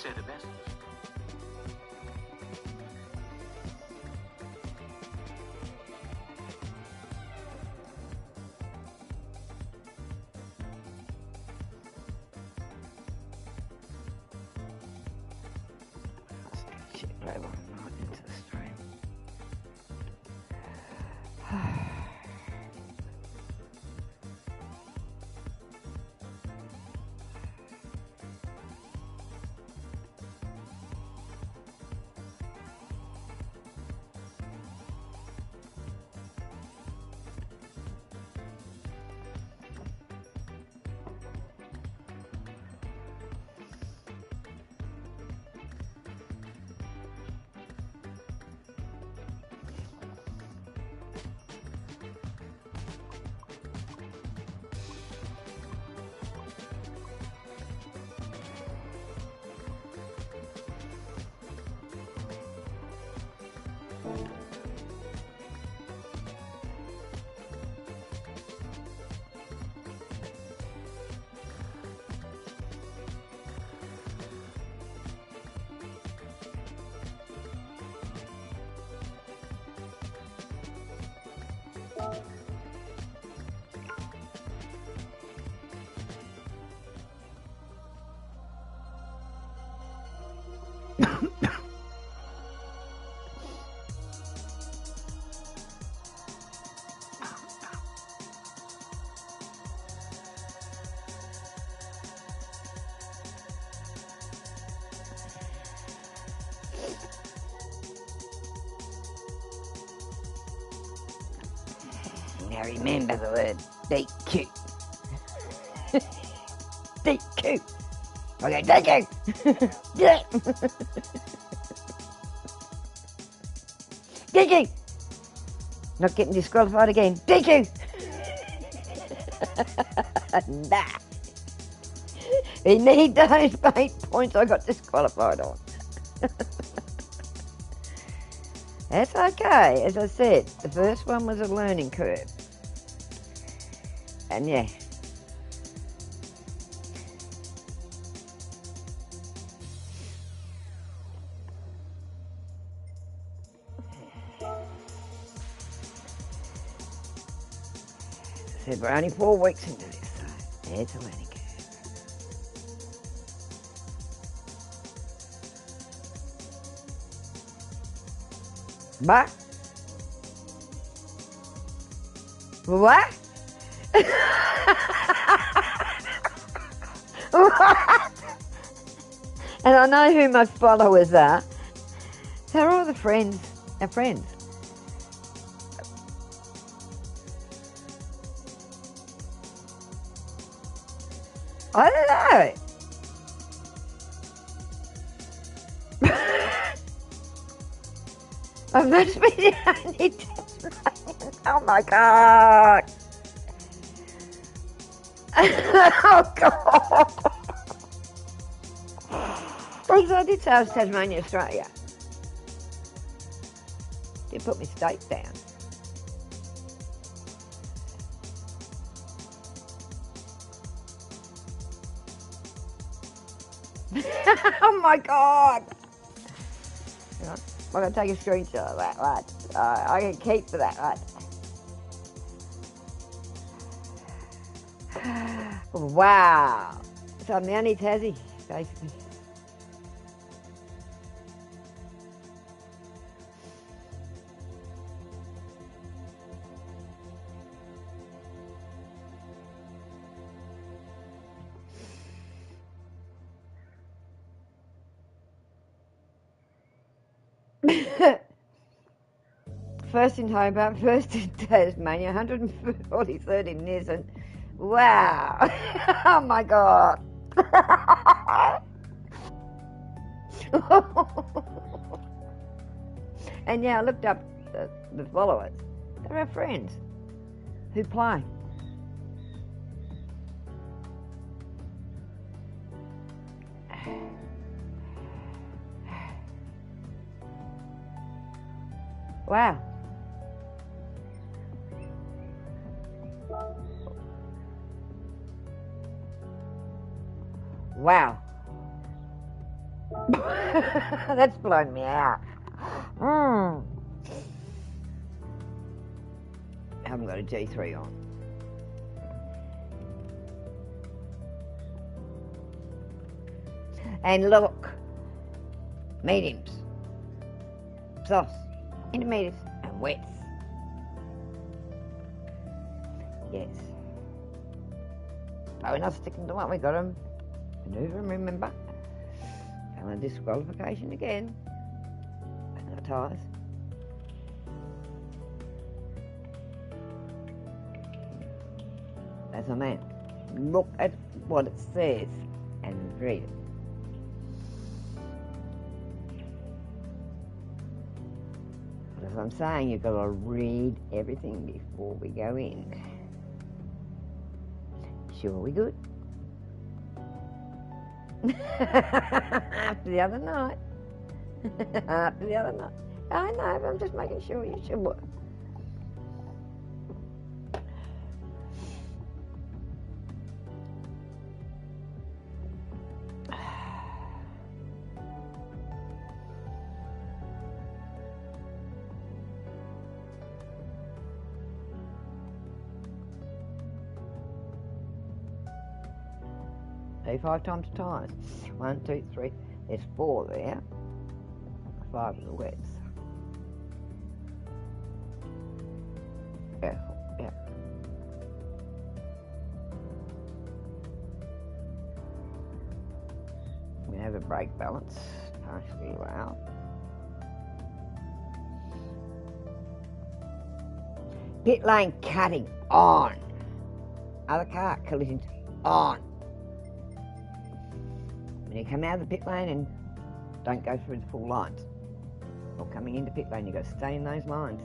say the best. Now remember the word DQ. DQ. Okay, DQ. Yeah. DQ. Not getting disqualified again. DQ. Nah. We need those 8 points I got disqualified on. That's okay. As I said, the first one was a learning curve. And yeah. I said we're only 4 weeks into this, so it's a learning curve. But what? What? And I know who my followers are. They're all the friends, our friends. I don't know. I must be the only Tasmanian. Oh my God. Oh God. Because I did say I was Tasmania, Australia. Did put my state down. Oh my God. I'm going to take a screenshot of that, right? I can keep for that, right? Wow. So I'm the only Tassie, basically. First in Hobart, first in Tasmania, 143rd in Nissan. Wow. Oh my God. And yeah, I looked up the followers. They're our friends who play. Wow. Wow. That's blown me out. Haven't got a G3 on. And look, mediums, softs, intermediates, and wets. Yes. But we're not sticking to what we got them. Maneuver them, remember? And a disqualification again. And our tyres. That's what I meant. Look at what it says and read it. But as I'm saying, you've got to read everything before we go in. Sure, we good? After the other night. After the other night. I know, but I'm just making sure you sure. Do 5 times the tyres. 1, 2, 3. There's 4 there. 5 of the wets. Yeah. We have a brake balance, partially allowed. Pit lane cutting on. Other car collisions on. When you come out of the pit lane and don't go through the full lines. Or coming into pit lane, you've got to stay in those lines.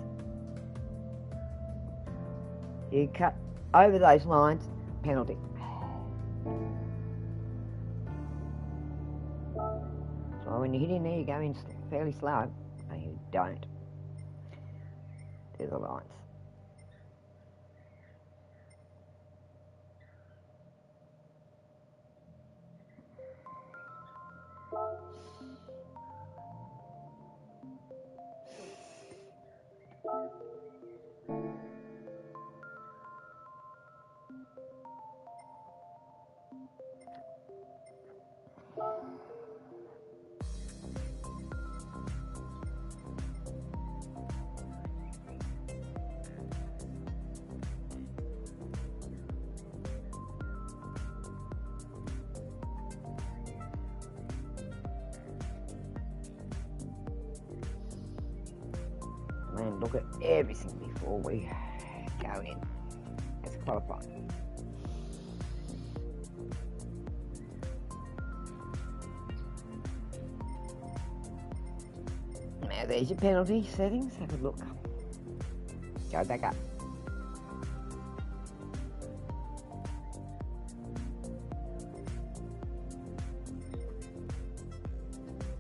You cut over those lines, penalty. So when you hit in there, you go in fairly slow. No, you don't. There's the lines. And look at everything before we go in. Let's qualify. Now there's your penalty settings. Have a look. Go back up.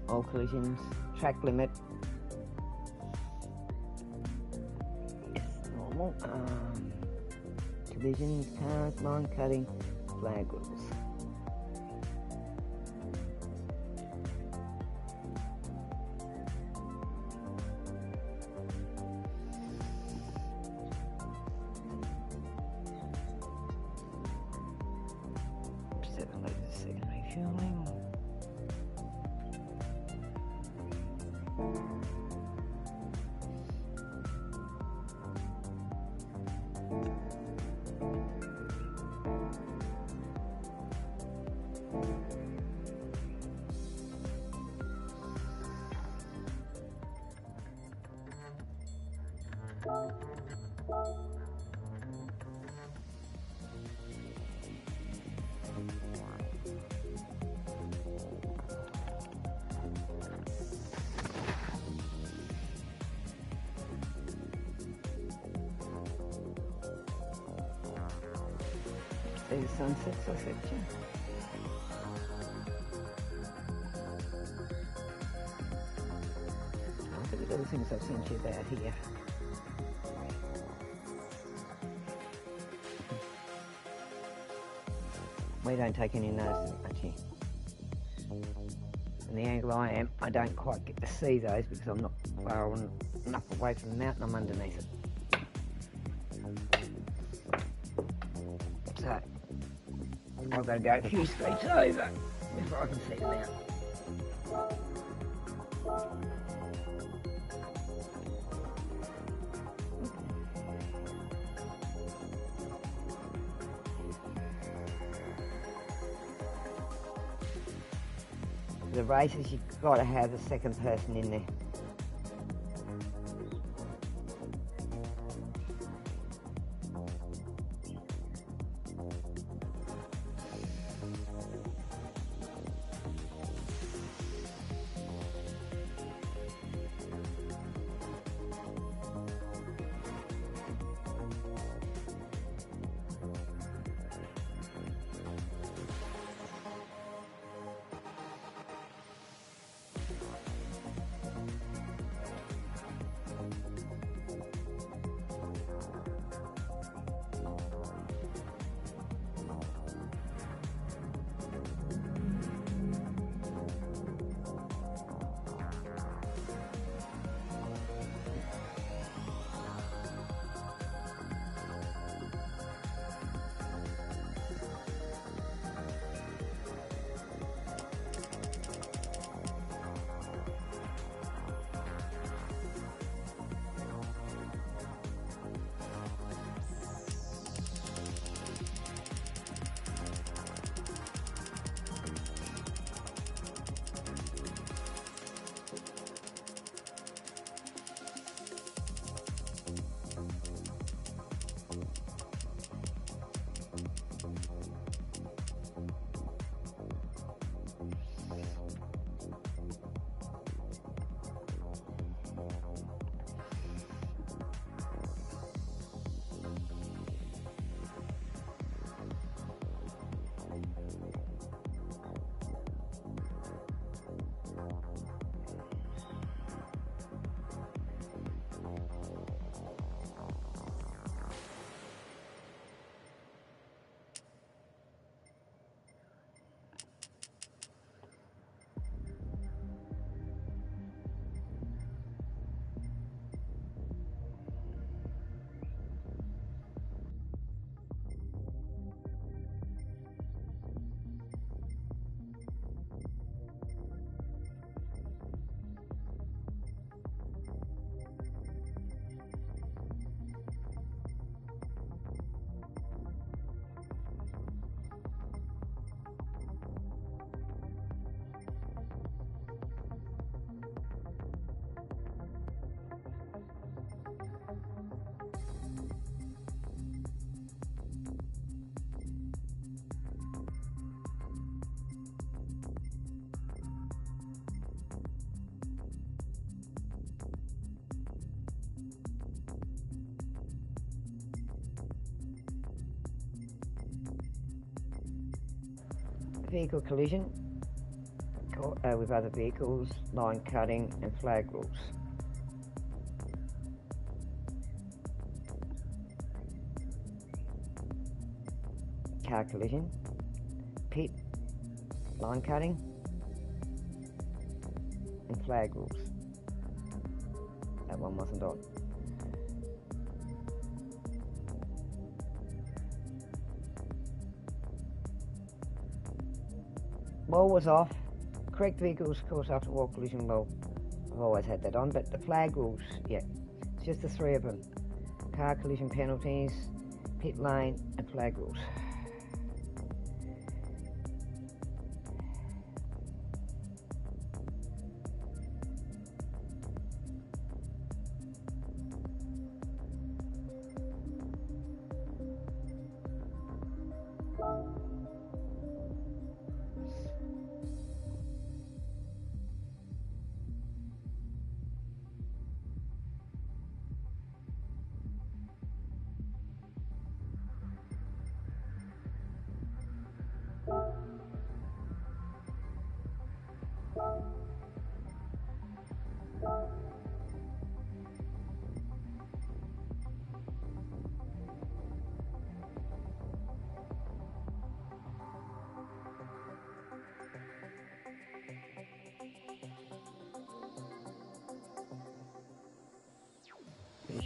All collisions, track limit. Collisions, cars, line cutting, flag rules. Secondary fueling. See the sunsets, I said, yeah. Look at the little things I've sent you about here. We don't take any notice of it much here. from the angle I am, I don't quite get to see those because I'm not far enough away from the mountain, I'm underneath it. So, I've got to go a few streets over before I can see the mountain. The races, you've got to have a second person in there. Vehicle collision with other vehicles, line cutting and flag rules. Car collision, pit, line cutting and flag rules. That one wasn't on. Wall was off. Correct vehicles course after wall collision. Well, I've always had that on, but the flag rules, yeah, it's just the three of them. Car collision penalties, pit lane and flag rules.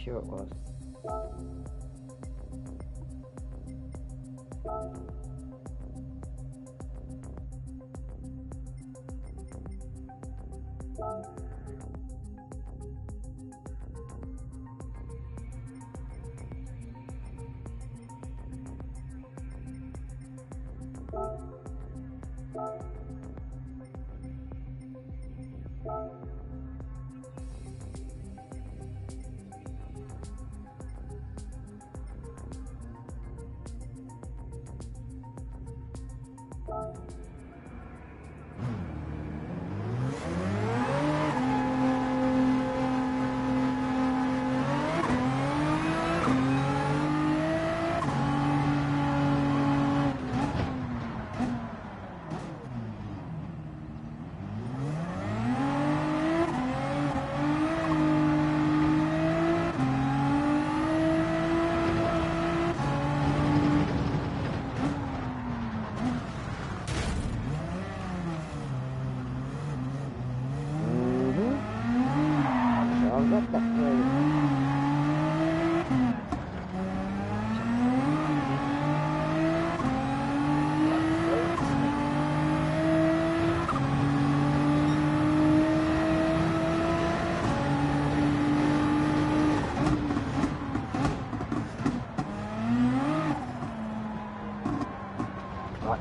sure it was.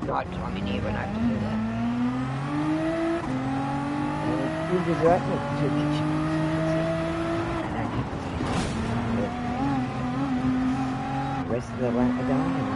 Right time in here when I have to do that. You desert me too much. The rest of the way I don't know.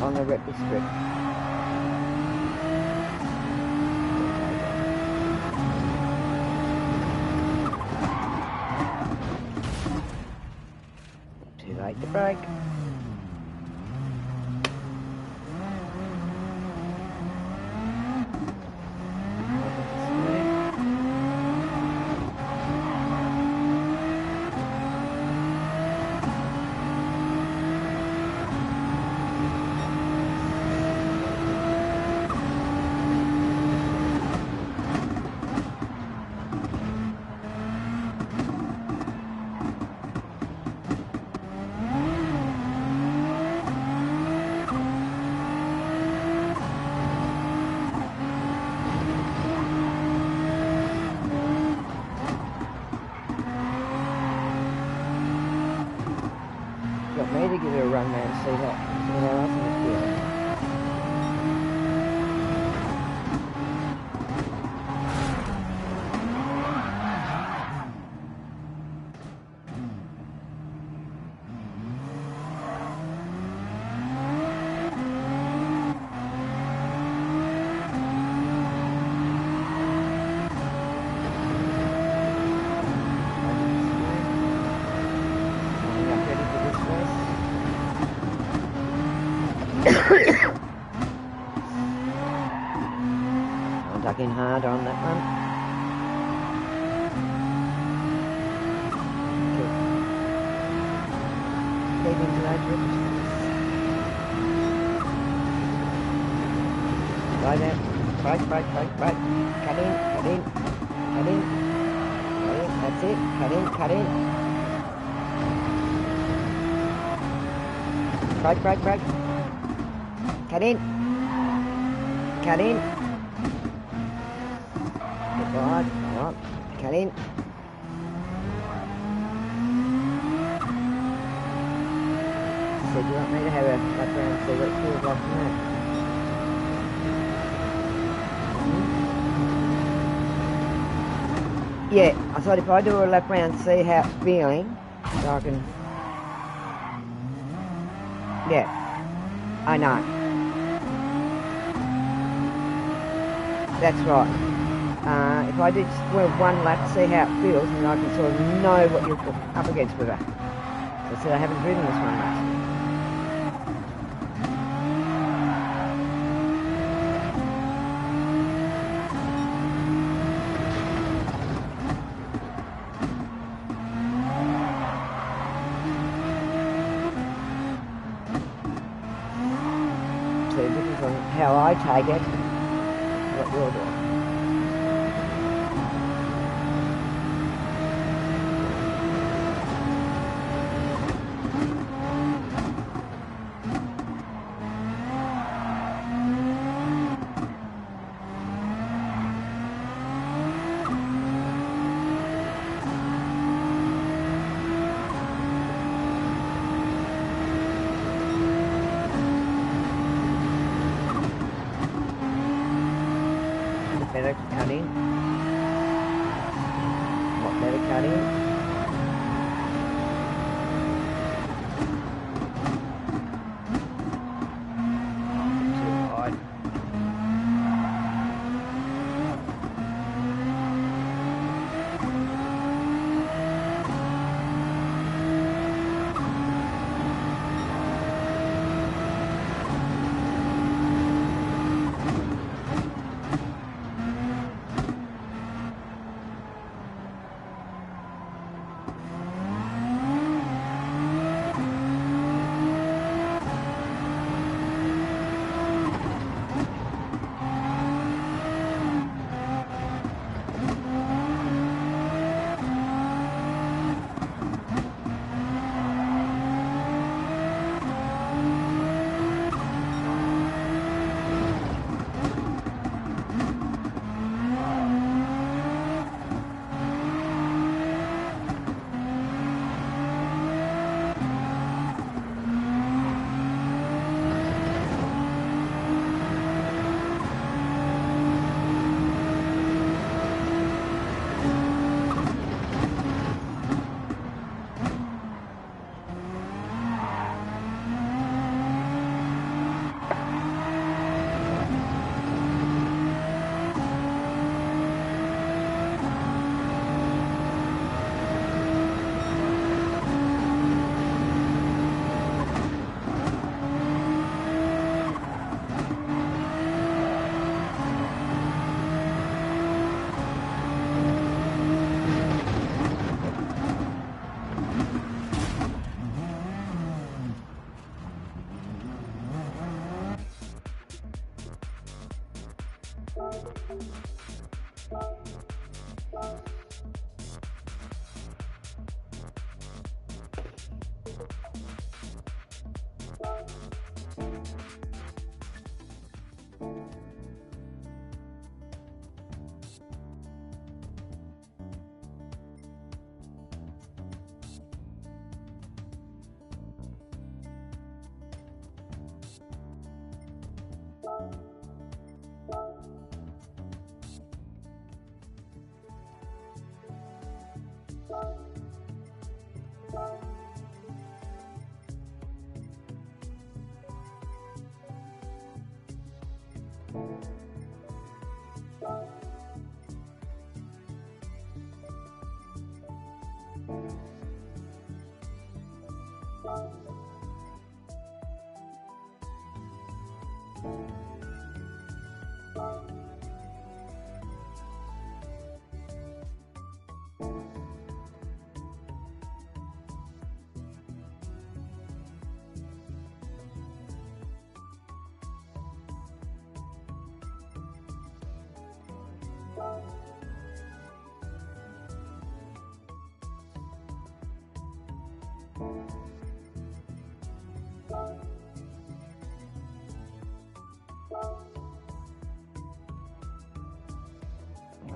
On the rep strip. Too late to brake. give it a run round and see how awesome it feels. I'm ducking hard on that one. Keep into those registers. Slow down. Brake. Cut in. That's it. Cut in. Brake. Cut in. Get wide. Alright. Cut in. So do you want me to have a lap round and see what it feels like from that? Yeah, I thought if I do a lap round, see how it's feeling, so I can... Yeah, I know. That's right. If I do just one lap, see how it feels, then I can sort of know what you're up against with her. So I said I haven't driven this one much. So it depends on how I take it, what you're doing. I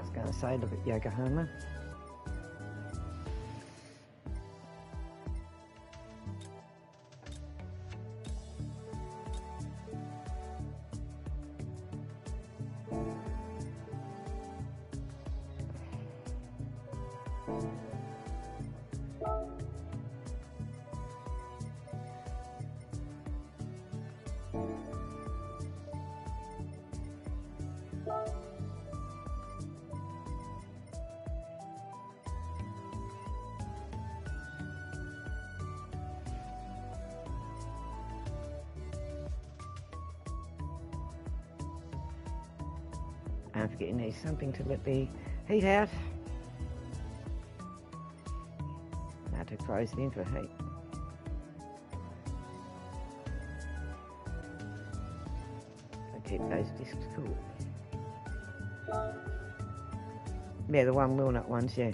was going to say, look at Yokohama. Don't forget you need something to let the heat out. Now to close it in for heat. So keep those discs cool. Yeah, the one walnut ones, yeah.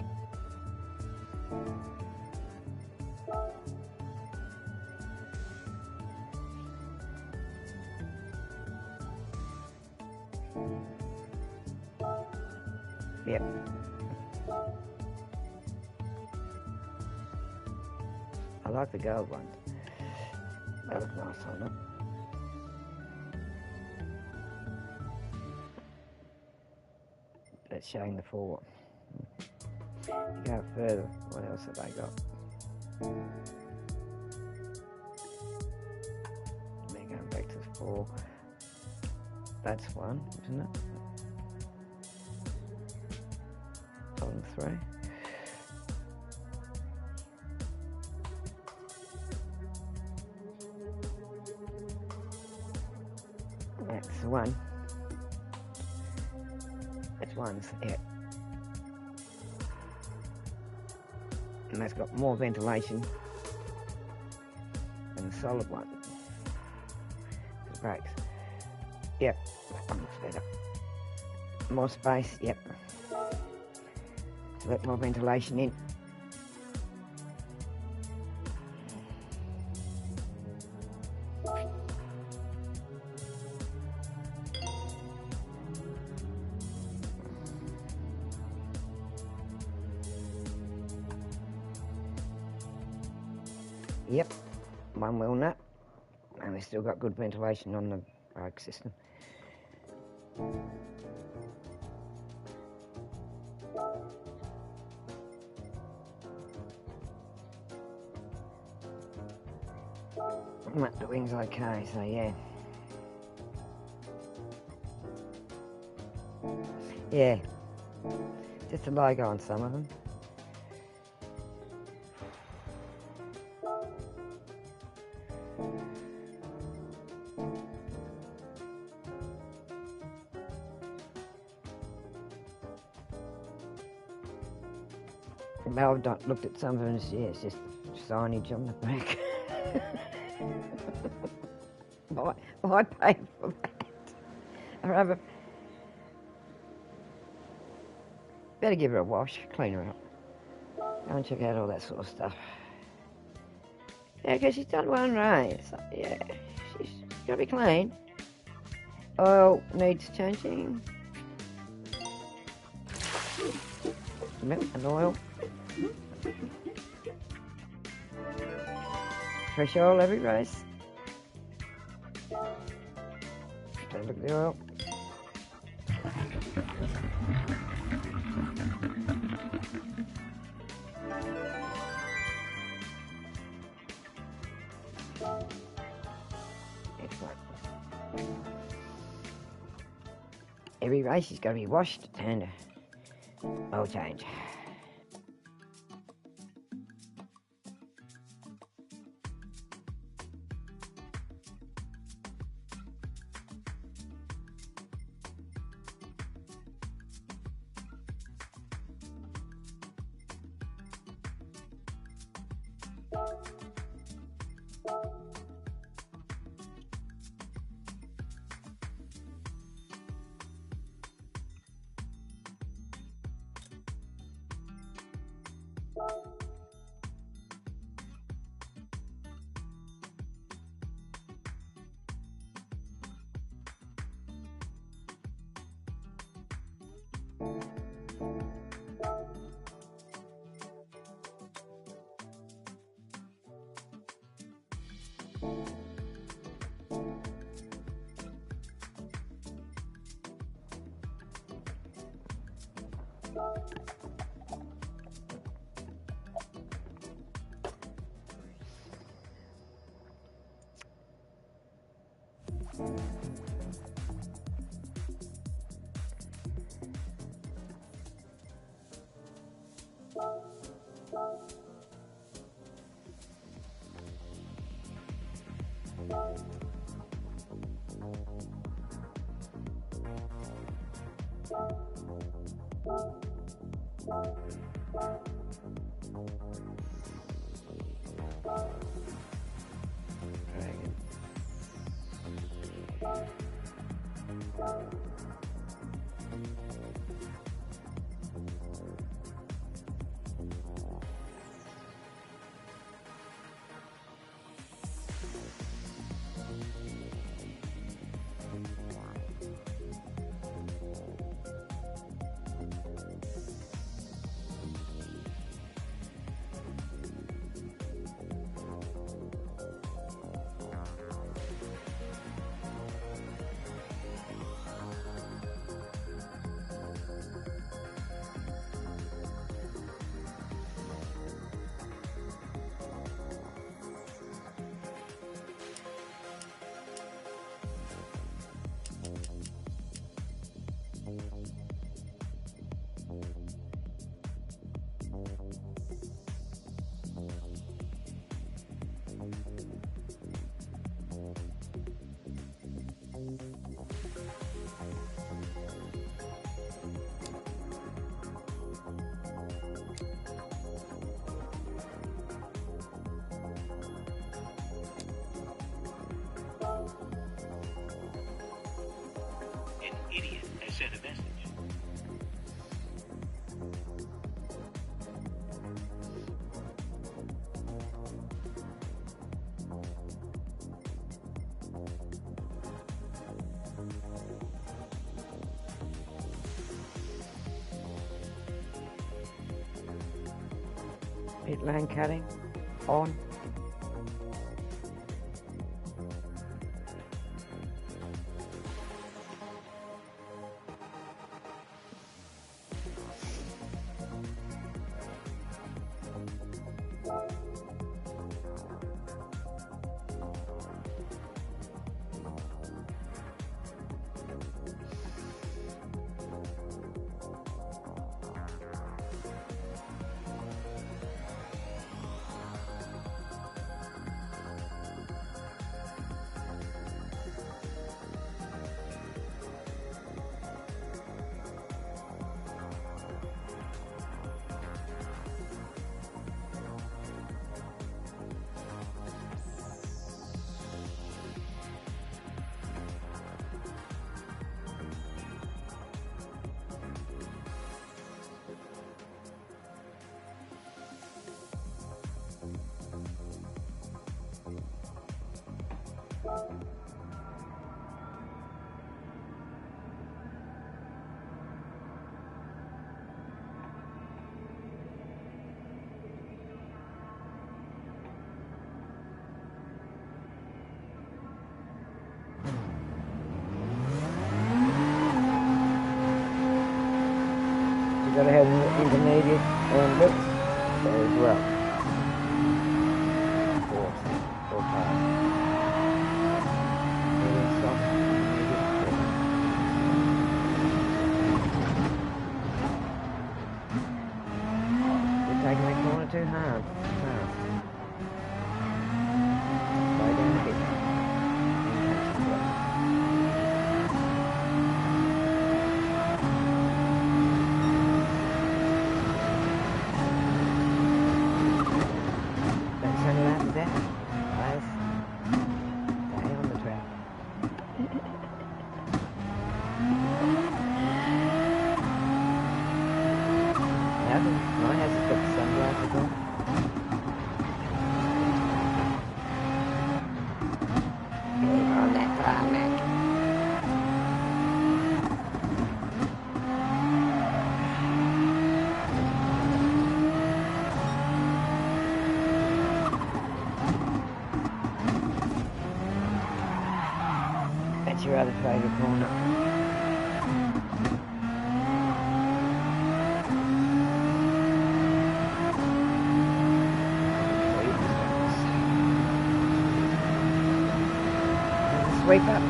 Yep. I like the gold ones. They look nice on them. That's showing the four. You go further, what else have they got? They're going back to the four. That's one, isn't it? Bottom three. That's the one. That's one, yeah. And that's got more ventilation than the solid one. The brakes. Yep, that one looks better. More space, yep. To let more ventilation in. Yep, one wheel nut, and we've still got good ventilation on the brake system. The wing's okay, so yeah. Yeah, just a logo on some of them. I've not looked at some of them, yeah, it's just signage on the back. Why pay for that? I rather better give her a wash, clean her up. Go and check out all that sort of stuff. Yeah, because she's done one right. So, yeah, she's got to be clean. Oil needs changing. Milk and oil. Fresh oil every race. Don't look at the oil. Excellent. Every race has got to be washed and oil change. An idiot has sent a message. Pit lane cutting on. You gotta have intermediate and width as well. Four cars. Medium, soft, intermediate, you're taking that corner too hard. Fast. Slow down a bit. I has to put sunglasses on. your other favourite corner? Sweep up.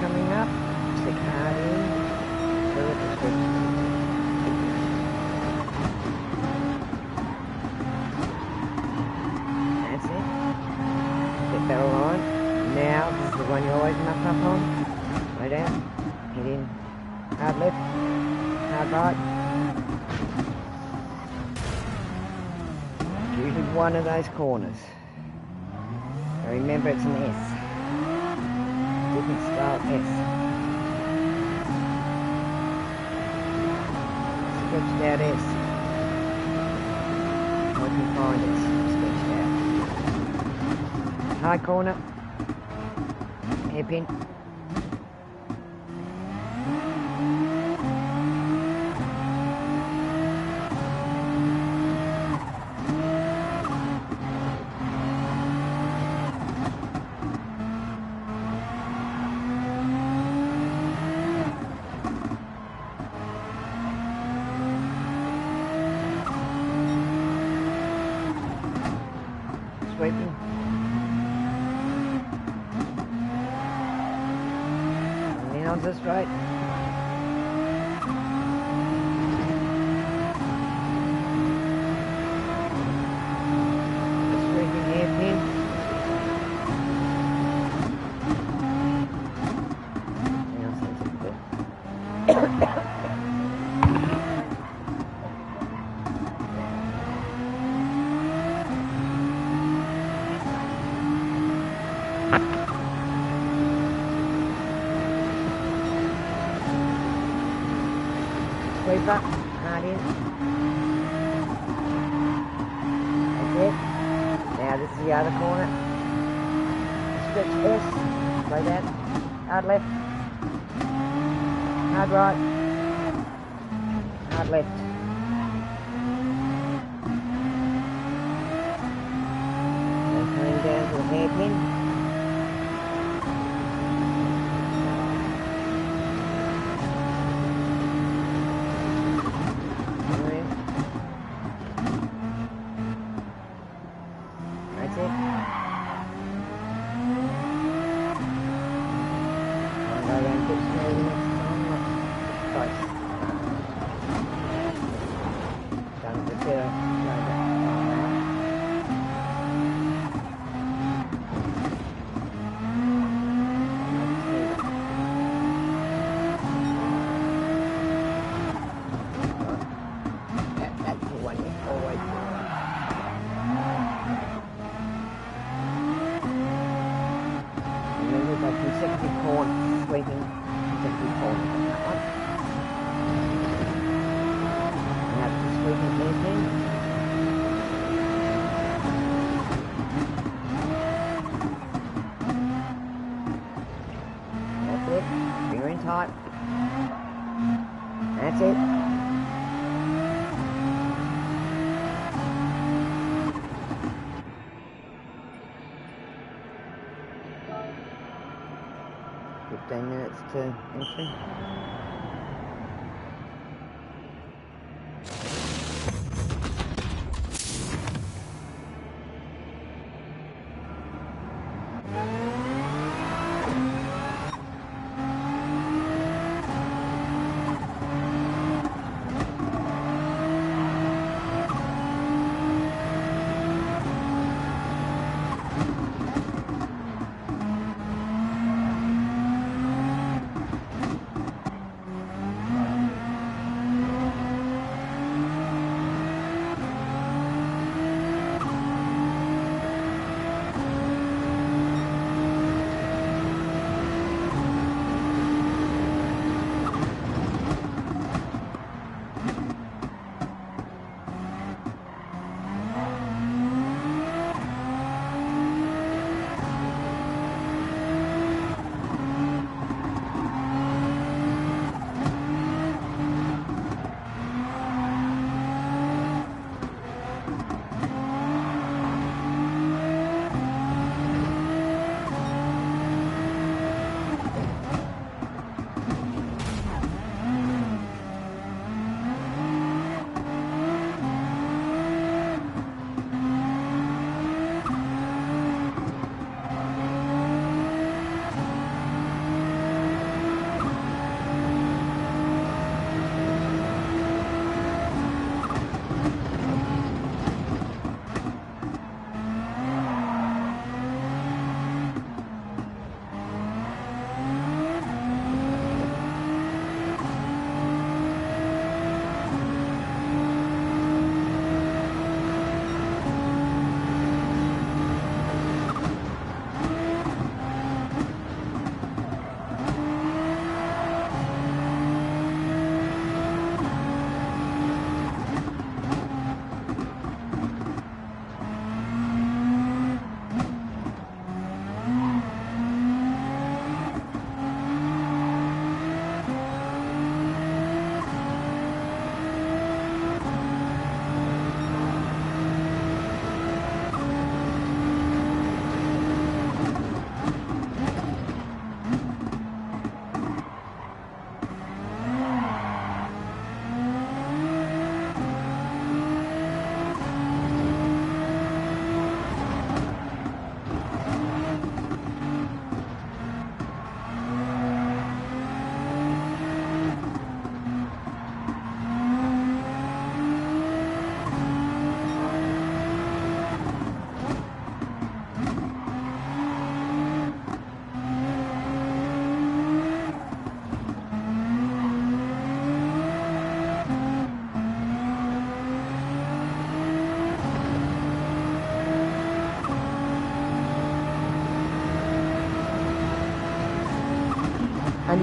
Coming up, stick hard in, through it the switch. That's it. Get that line. Now, this is the one you always muck up on. Slow down, hit in, hard left, hard right. Usually one of those corners. So remember it's an S. Different style S. Stretched out S. I can find it. Stretched out. High corner. Hairpin. Sweeping. And then onto the straight. The sweeping hairpin. Now it's a bit. Sweep up, hard in. That's it. Now this is the other corner. Stretch S, slow down. Hard left. Hard right. Hard left. And coming down to the hairpin. That's it. I'll go around pitch maybe next time, not twice. Done the better. That's the one you always do. Consecutive corner, sweeping consecutive corner on that one. And that's the sweeping hairpin. That's it. Finger in tight. That's it. Minutes to entry.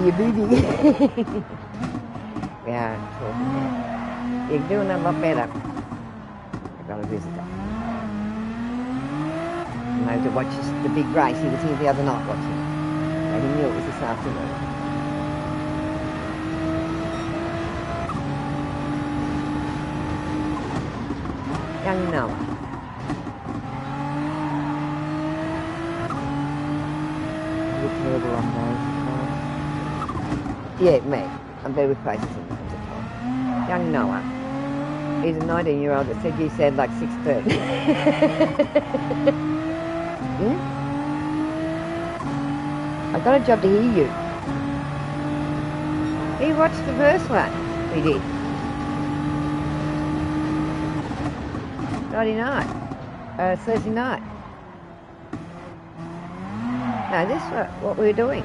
be a booby. We are talking now. You're doing a lot better. I've got a visitor. No, to watch the big race. He was here the other night watching. So he knew it was this afternoon. Young Noah. Terrible on days. Yeah, me. I'm better with places and names at times. Young Noah. He's a 19-year-old that said you sound like 6'3". Yeah? I got a job to hear you. He watched the first one. We did. Friday night. Thursday night. No, this is what we were doing.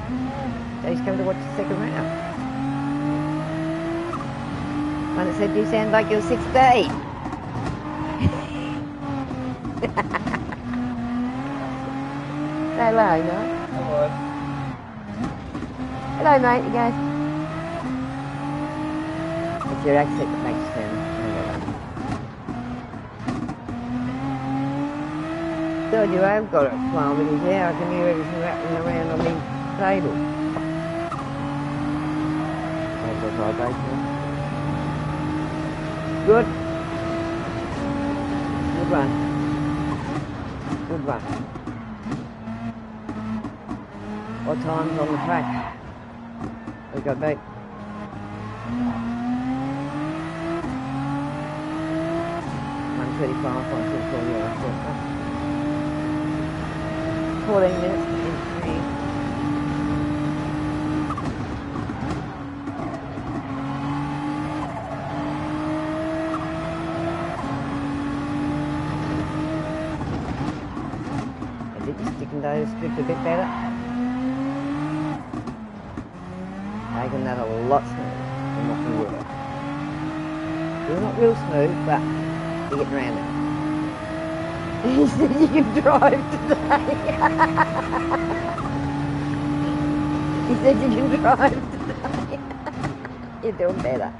So he's come to watch the second round. One that said, you sound like you're 16. Say hello, no? Hello. Hello, mate, you guys. It's your accent that makes you sound. God, you have got it flying with his hair. I can hear everything rattling around on the table. Good. Good run. Good run. What time's on the track? We got beat. $1:35, 14 minutes to finish. Is it sticking those strips a bit better? Making that a lot smoother than what we were. We're not real smooth, but we're getting around it. He said you can drive today. He said you can drive today. You're doing better.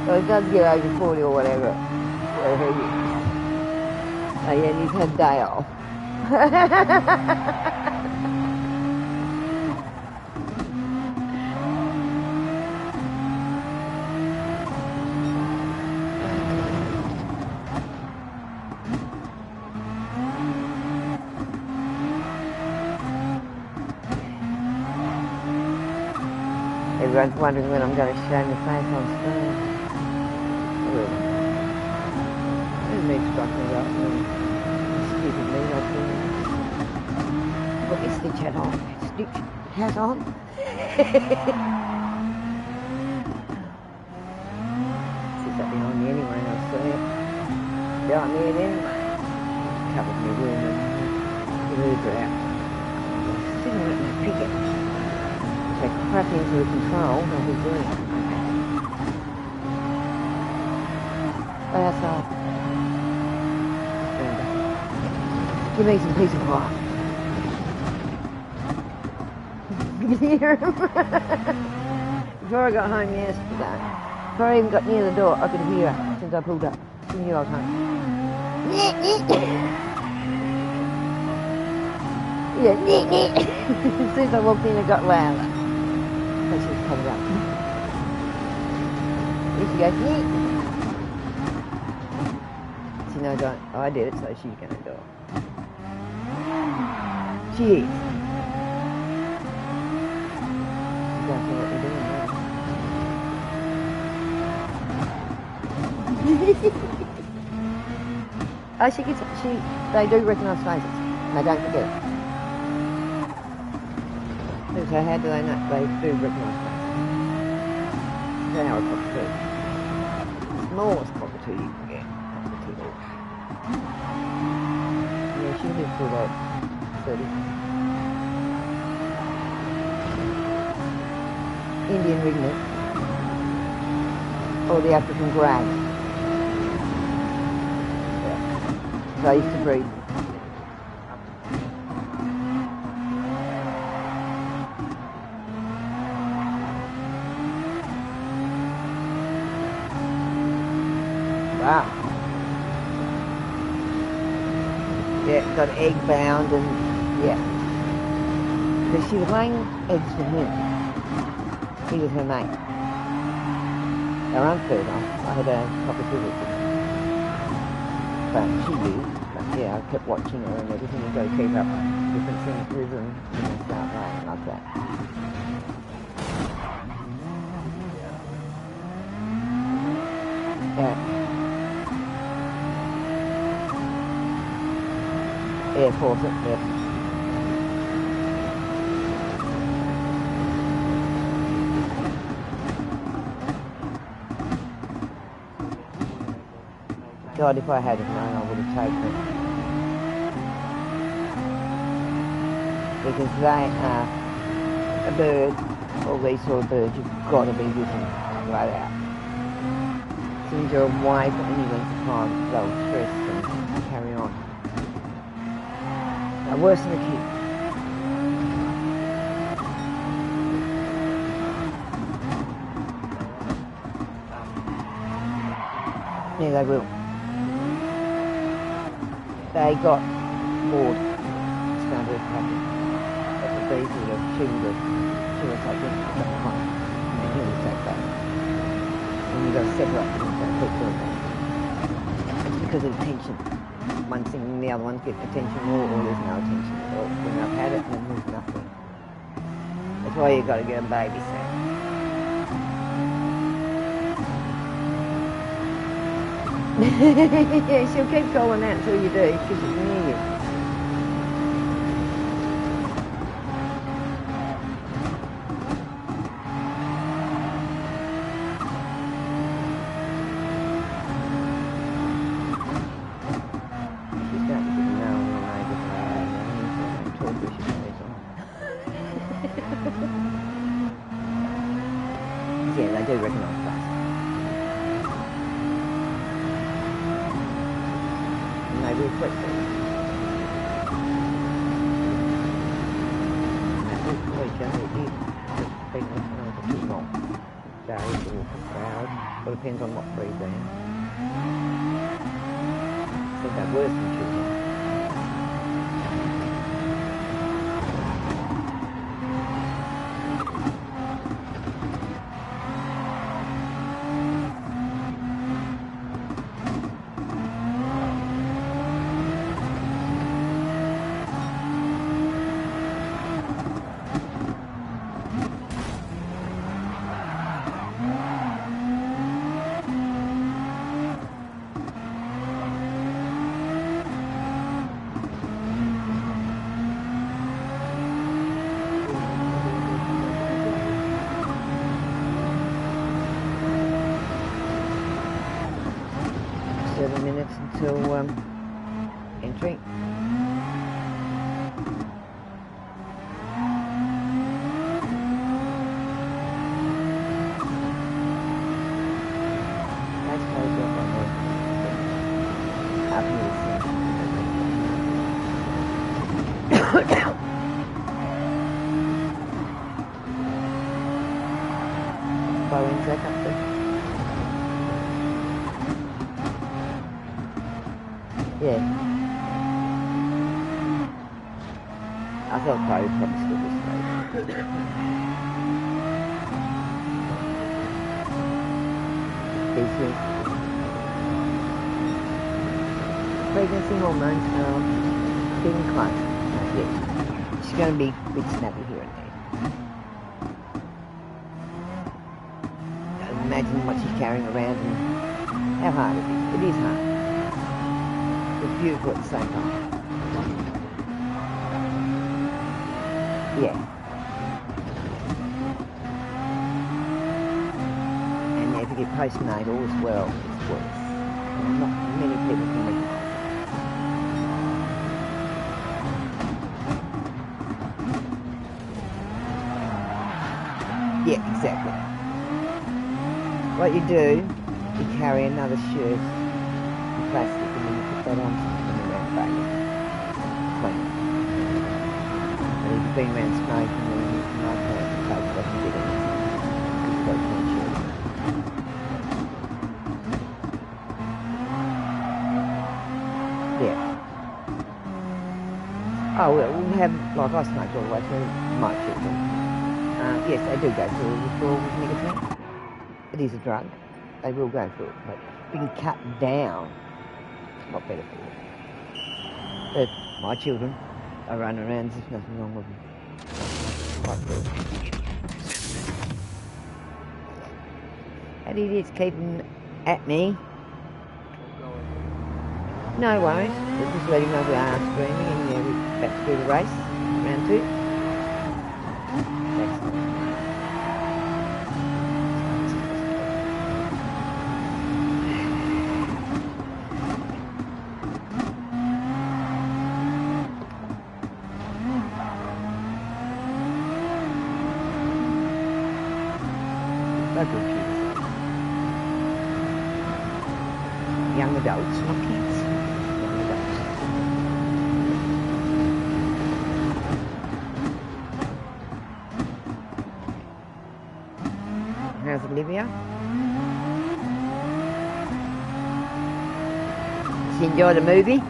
Well, it does get over 40 or whatever. Whatever he is. Oh yeah, and he's had a day off. Everyone's wondering when I'm going to show my face on screen. There's me struggling up and stupid me not doing it. Put my stitch hat on. Stitch hat on. Sits up behind me anyway and I'll see it. Behind me anyway. Covered my room and the roots are out. Sitting at my picket. They crack into the control, they'll be doing it. Right outside. Give me some peace and quiet. You can hear him. Before I got home yesterday, before I even got near the door, I could hear her since I pulled up. She knew I was home. Yeah, as soon as I walked in, it got louder. So she was covered up. Here she goes, yeah. She knows I did it, so she's going to do it. She is. She don't know what you're doing, really. Oh, they do recognise faces. They don't forget it. So how do they know? They do recognise faces. That's how a cockatoo. The smallest cockatoo you can get. Cockatoo. Yeah, she lives till about 30. Indian ringlet. Or the African grey. Yeah. So I used to breathe. Wow. Yeah, got egg bound and yeah. Because she was laying eggs for him. He was her mate. They were unfertile. I had a couple of visits. But she used. But yeah, I kept watching her and everything and go keep up different things with them and then start laying like that. Yeah. Air Force, yeah. God, if I had known, I would have taken it. Because they are a bird, all these sort of birds, you've got to be with them right out. As soon as you're away for any length of time, they'll stress and carry on. They're worse than a kid. Yeah, they will. They got bored. It's going to happen. That's what they do. She will take it at that point. And then he will take that. And you've got to separate them. Don't keep doing that. It's because of attention. One thing and the other one get attention more, or there's no attention at all. When I've had it, then there's nothing. That's why you've got to get a babysit. Yeah, she'll keep calling out until you do, because she's near you. She's starting to get to know the neighbours around and talk to she goes on. Yeah, they do recognise us. They reflect it. That's all generally is. Just people know the too long. Days or crowd. Well, it depends on what breed they are. I think they're worse than children. Minutes until entry. Let's close up on the up here. Bowen's back up there. Yeah. I thought Chloe would probably still be straight. Decent. Pregnancy hormones are getting close. Yeah. She's going to be a bit snappy here and there. Imagine what she's carrying around and how hard it is. It is hard. It's beautiful at the same time. Yeah. And if you get postnatal as well, it's worse. Not many people can recognise it. Yeah, exactly. What you do, you carry another shirt in plastic and then you put that on and bang it. Clean. But if you've been around smoking and anything like that, the coke doesn't get anything. It's got clean children. Yeah. Oh, well, we have, like I smoked all the way through my children. Yes, they do go through a withdrawal with nicotine. It is a drug. They will go through it, but being cut down, it's not better for you. But my children are running around, there's nothing wrong with them. Quite good. That idiot's keeping at me. No worries, we'll just let him know we are streaming and yeah, we're back to do the race, round 2. Excellent. They're good kids. Young adults, not kids. Young adults. How's Olivia? She enjoy the movie?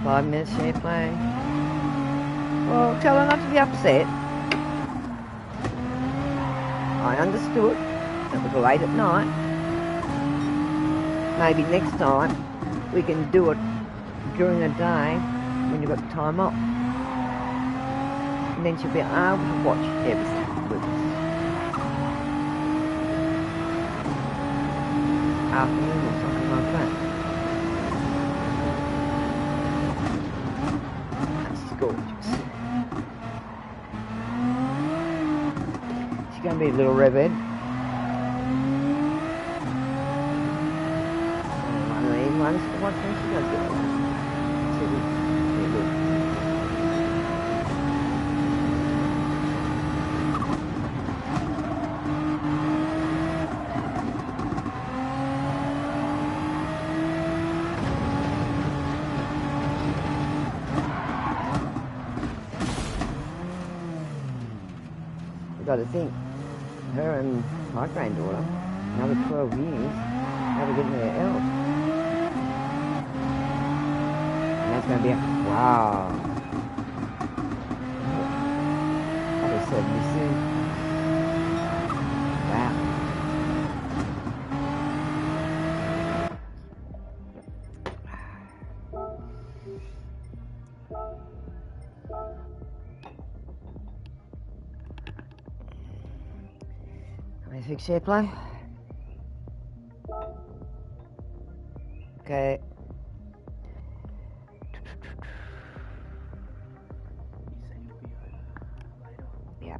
5 minutes share play. Well, tell her not to be upset. I understood. It was late at night. Maybe next time we can do it during the day when you've got the time off. And then she'll be able to watch everything with us. Afternoon or something like that. She's gorgeous. She's going to be a little redhead. One of these ones, watch when she does get one. She'll be good. You've got to think, her and my granddaughter, another 12 years, never getting their else. And that's going to be a, wow. Probably 70 soon. Wow. Let's fix share play. Okay. Yeah.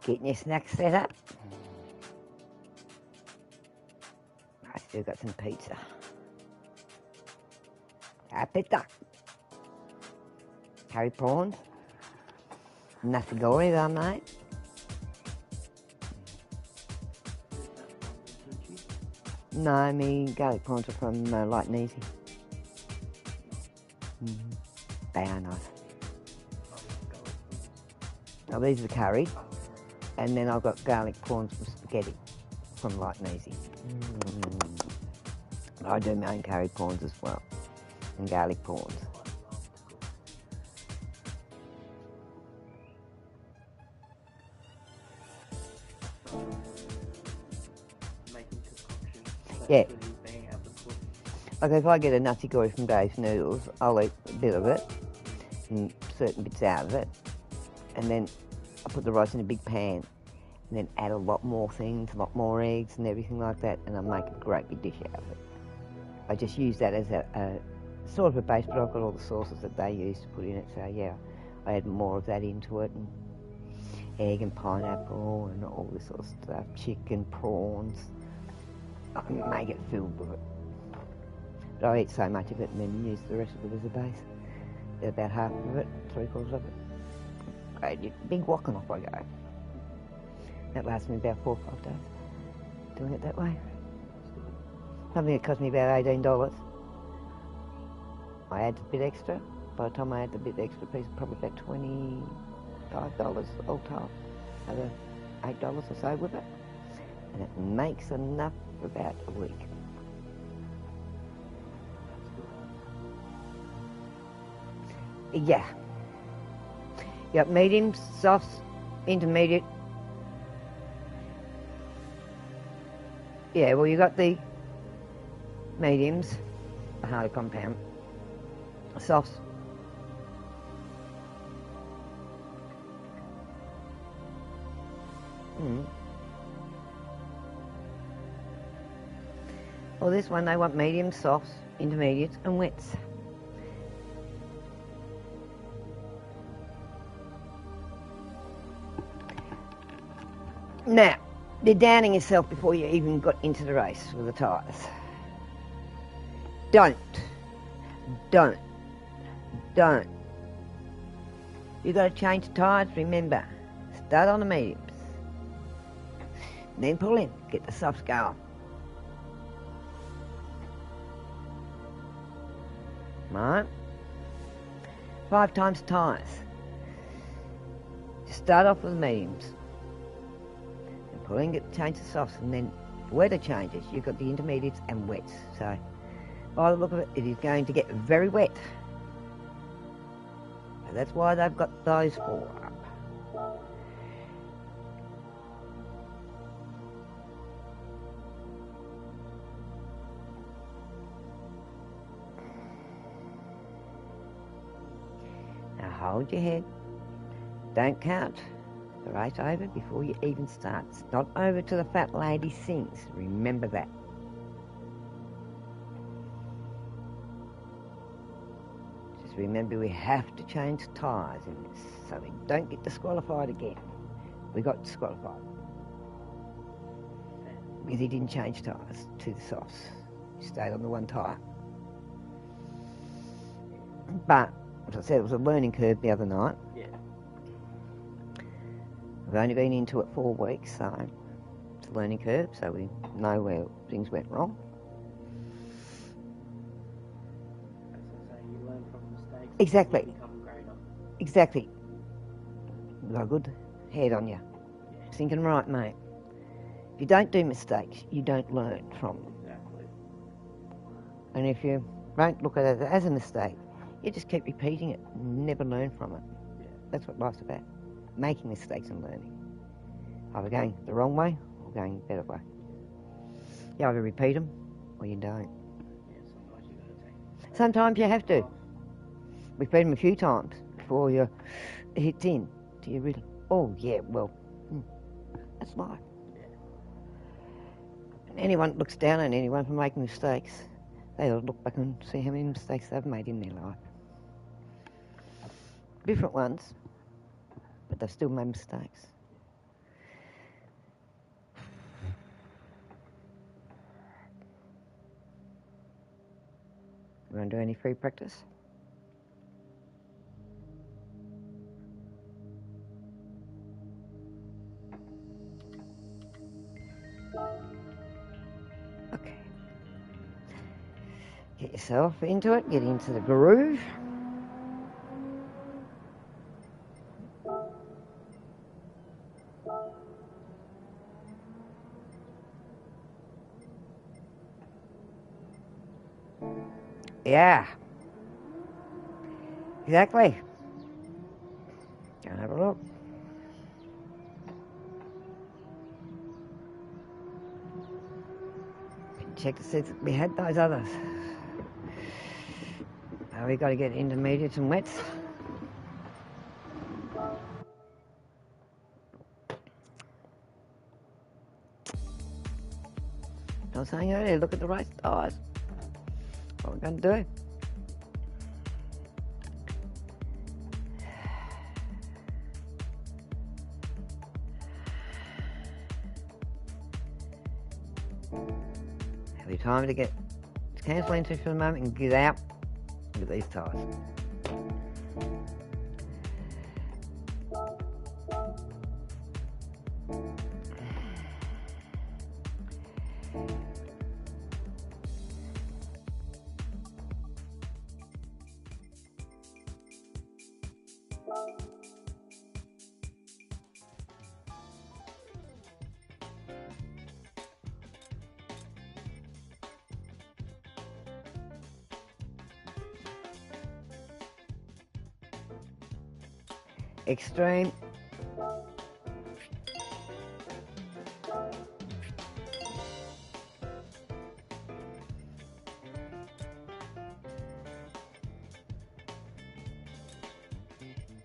Getting your snacks set up. I still got some pizza. Pizza. Curry prawns. Nothing gory though, mate. No, me garlic prawns are from Light and Easy. They are nice. Now these are the curry. And then I've got garlic prawns with spaghetti from Light and Easy. I do my own curry prawns as well, and garlic prawns. Yeah. Like if I get a nutty gory from Dave's Noodles, I'll eat a bit of it, and certain bits out of it, and then I put the rice in a big pan, and then add a lot more things, a lot more eggs and everything like that, and I make a great big dish out of it. I just use that as a sort of a base, but I've got all the sauces that they use to put in it, so yeah, I add more of that into it, and egg and pineapple and all this sort of stuff, chicken, prawns. I make it filled with it. But I eat so much of it and then use the rest of it as a base. About half of it, 3/4 of it. Great, big wok and off I go. That lasts me about 4 or 5 days, doing it that way. Something that cost me about $18. I add a bit extra. By the time I add the bit extra piece, probably about $25 all told. Another $8 or so with it. And it makes enough for about a week. Yeah. You got medium, soft, intermediate. Yeah, well, you got the mediums, the harder compound, softs. Well, this one they want mediums, softs, intermediates, and wets. Now, you're downing yourself before you even got into the race with the tyres. Don't. You got to change the tyres, remember. Start on the mediums. Then pull in, get the softs going. Right? 5 times tyres. Just start off with the mediums. And pull in, change the softs, and then weather changes. You've got the intermediates and wets. So, by the look of it, it is going to get very wet. So that's why they've got those 4 up. Now hold your head. Don't count the race over before you even start. It's not over till the fat lady sings. Remember that. Just remember we have to change tyres in this so we don't get disqualified again. We got disqualified because he didn't change tyres to the softs. He stayed on the one tyre. But, as I said, it was a learning curve the other night. Yeah. We've only been into it 4 weeks, so it's a learning curve, so we know where things went wrong. As I say, you learn from mistakes. Exactly. You become greater. Exactly. You've got a good head on you. Yeah. Thinking right, mate. If you don't do mistakes, you don't learn from them. Exactly. And if you don't look at it as a mistake, you just keep repeating it and never learn from it. Yeah. That's what life's about. Making mistakes and learning. Either going the wrong way or going the better way. You either repeat them or you don't. Yeah, sometimes you gotta take. Sometimes you have to. Repeat them a few times before you hit in. Do you really? Oh, yeah, well, that's life. Yeah. And anyone that looks down on anyone for making mistakes, they ought to look back and see how many mistakes they've made in their life. Different ones, but they've still made mistakes. You want to do any free practice? Okay. Get yourself into it, get into the groove. Yeah. Exactly. Go and have a look. Check to see that we had those others. We got to get intermediates and wets. was saying earlier, look at the race tyres. What we're going to do. Have you time to get to cancel into for a moment and get out with these tyres. Extreme.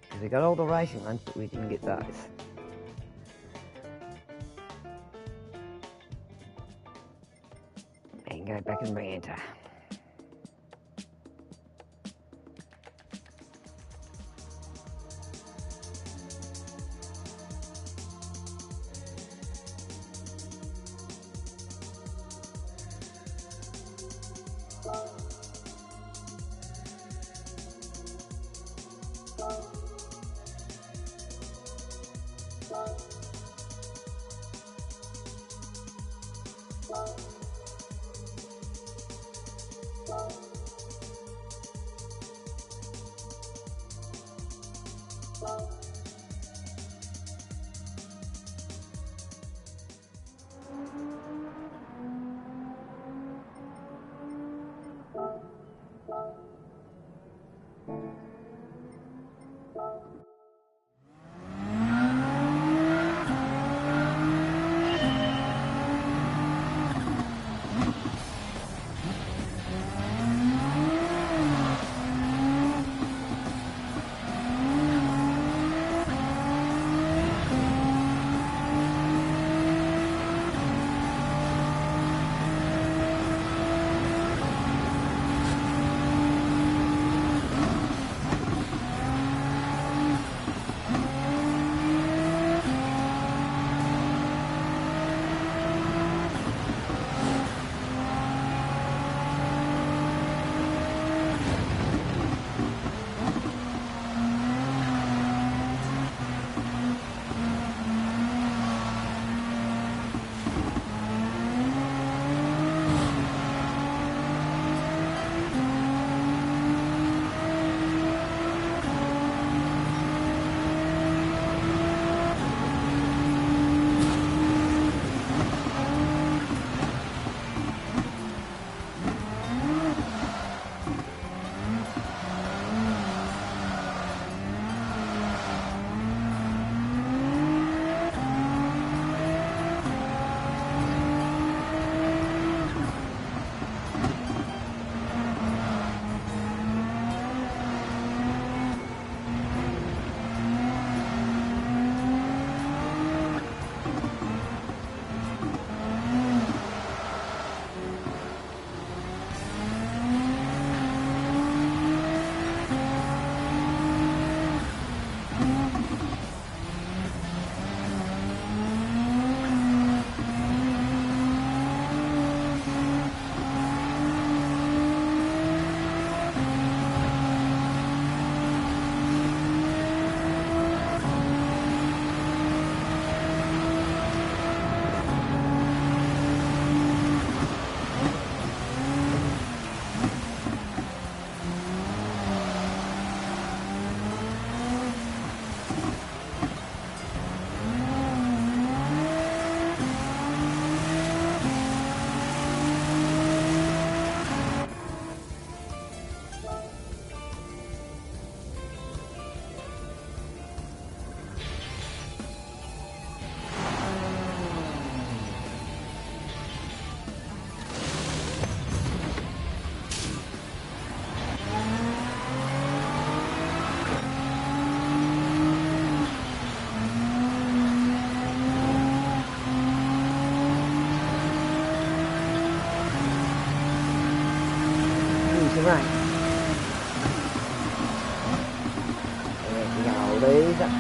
Because we got all the racing ones, but we didn't get those. And go back and re-enter. loser.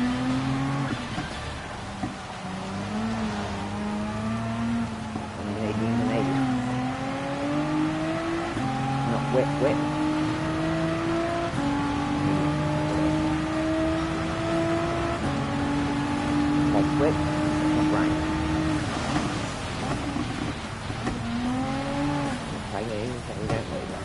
Not wet. That's wet, not rain. Take it easy so we don't lose it.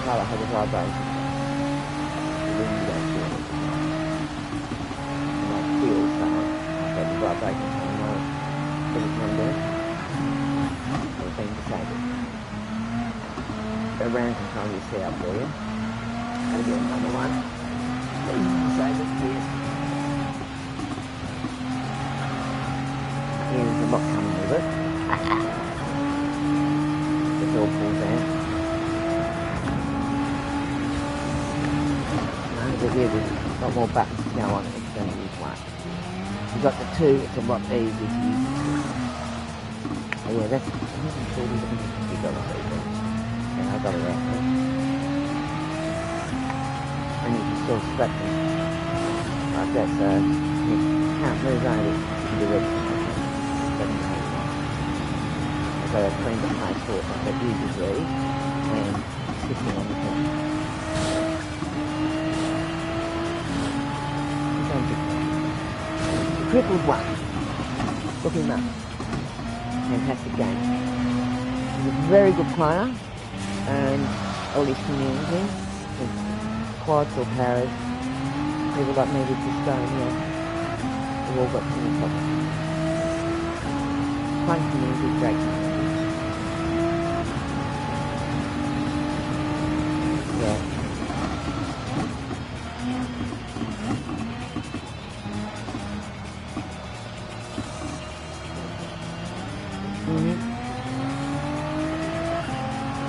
I had a vibration. The wind goes through it. And I feel something. I've had the vibration on my finish number. It's been disabled. Around control you see up for you. Gotta get another one. Disabled, yes. There's a lot coming with it. It's all pulls out. But yeah, there's a lot more buttons to go on it than use one. You've got the two, it's a lot easier to use the two. Oh yeah, that's $140 and I got it out there. And you can still strap them like that, so you can't move over it. You can do everything like that. So I've cleaned up my foot like that uses these and sticking on the top. The crippled one. Look him up. Fantastic game. He's a very good player and all his community, his quads or paras, people like me with this stone here, we've all got some problems. Fun community, great community. Yeah.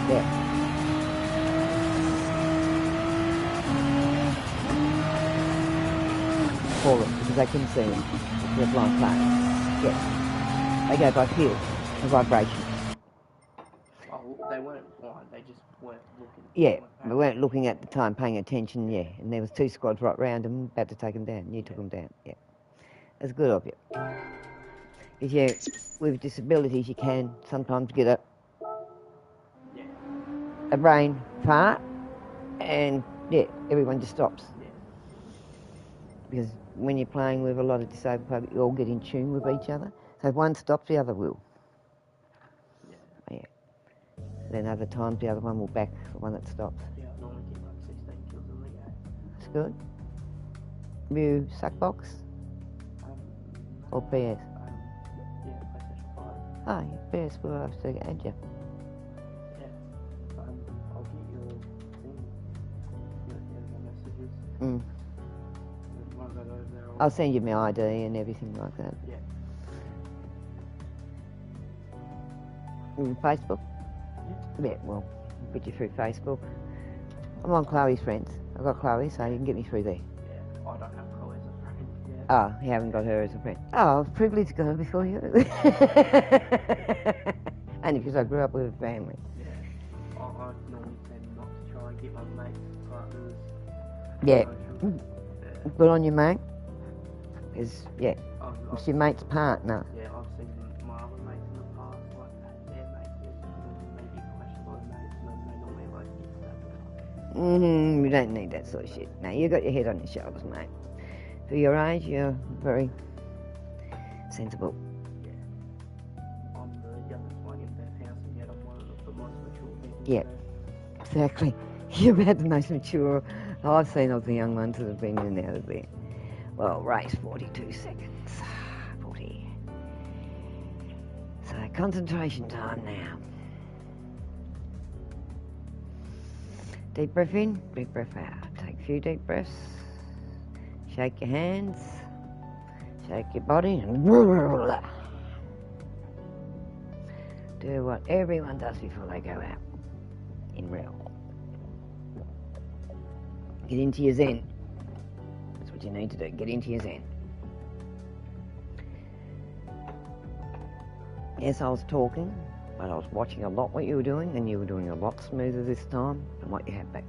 Yeah. For them, because they couldn't see them. They're blind players. Yeah. They go by feel, the vibration. Oh, they weren't blind, they just weren't looking. Yeah, we weren't looking at the time, paying attention, yeah. And there was two squads right round them, about to take them down. You took them down, yeah. That's good of you. Because yeah, with disabilities you can sometimes get a brain fart and yeah, everyone just stops. Yeah. Because when you're playing with a lot of disabled people, you all get in tune with each other. So if one stops, the other will. Yeah. Then other times the other one will back the one that stops. Yeah, I normally get like 16 kills in the game. That's good. You suck box or PS? Yeah, PlayStation 5. Oh, PS will have to add you. Yeah. I'll get your thing. Your messages. Mm. Once I go over there, I'll send you my ID and everything like that. Yeah. Facebook? Yeah, well, I'll put you through Facebook. I'm on Chloe's friends. I've got Chloe, so you can get me through there. Yeah. I don't have Chloe as a friend yet. Oh, you haven't got her as a friend. Oh, I was privileged to go before you. Only because I grew up with a family. Yeah. I normally tend not to try and get my mates, partners. Yeah. Yeah. Good on you, mate. Because, yeah, I've it's your mate's partner. Yeah, I've seen my other mates in the past, like, their mates, maybe questionable mates, and then they normally, like, get stuff. You don't need that sort of shit. No, you got your head on your shoulders, mate. For your age, you're very sensible. Yeah. I'm the youngest one in that house, and yet I'm one of the most mature people. Yeah, exactly. You're about the most mature I've seen of the young ones that have been in and out of there. Well, race 42 seconds. 40. So concentration time now. Deep breath in, deep breath out. Take a few deep breaths. Shake your hands. Shake your body. And do what everyone does before they go out in real. Get into your zen. That's what you need to do. Get into your zen. Yes, I was talking, but I was watching a lot what you were doing, and you were doing a lot smoother this time than what you had back.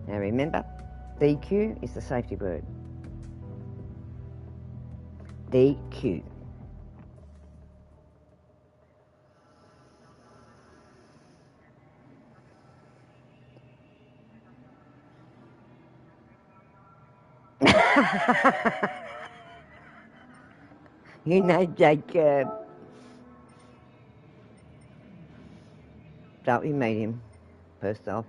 Now remember, DQ is the safety word. DQ. You know, Jacob. Don't we meet him, first off?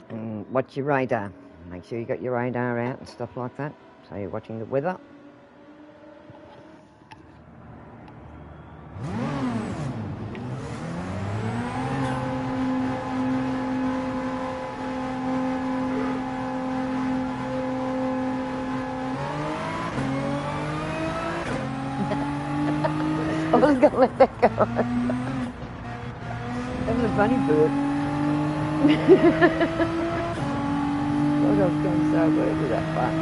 And watch your radar. Make sure you got your radar out and stuff like that. So you're watching the weather. I was going to let that go. That was a funny bird. I was going so weird with that part.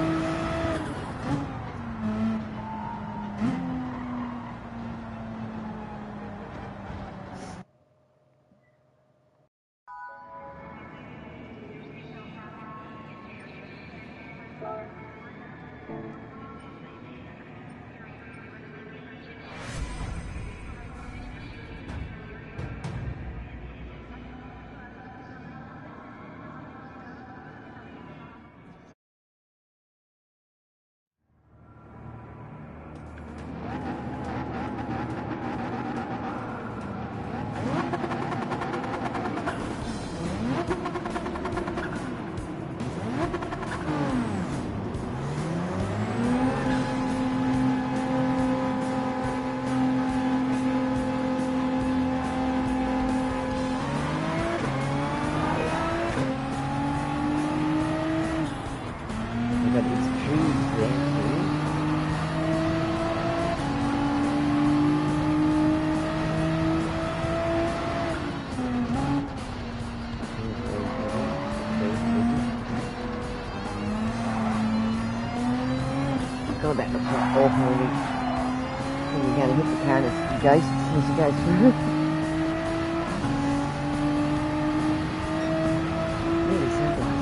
But it's trees there too. God, that looks like awful. You're going to hit the car and it's ghosts as you go through. Really sunglasses.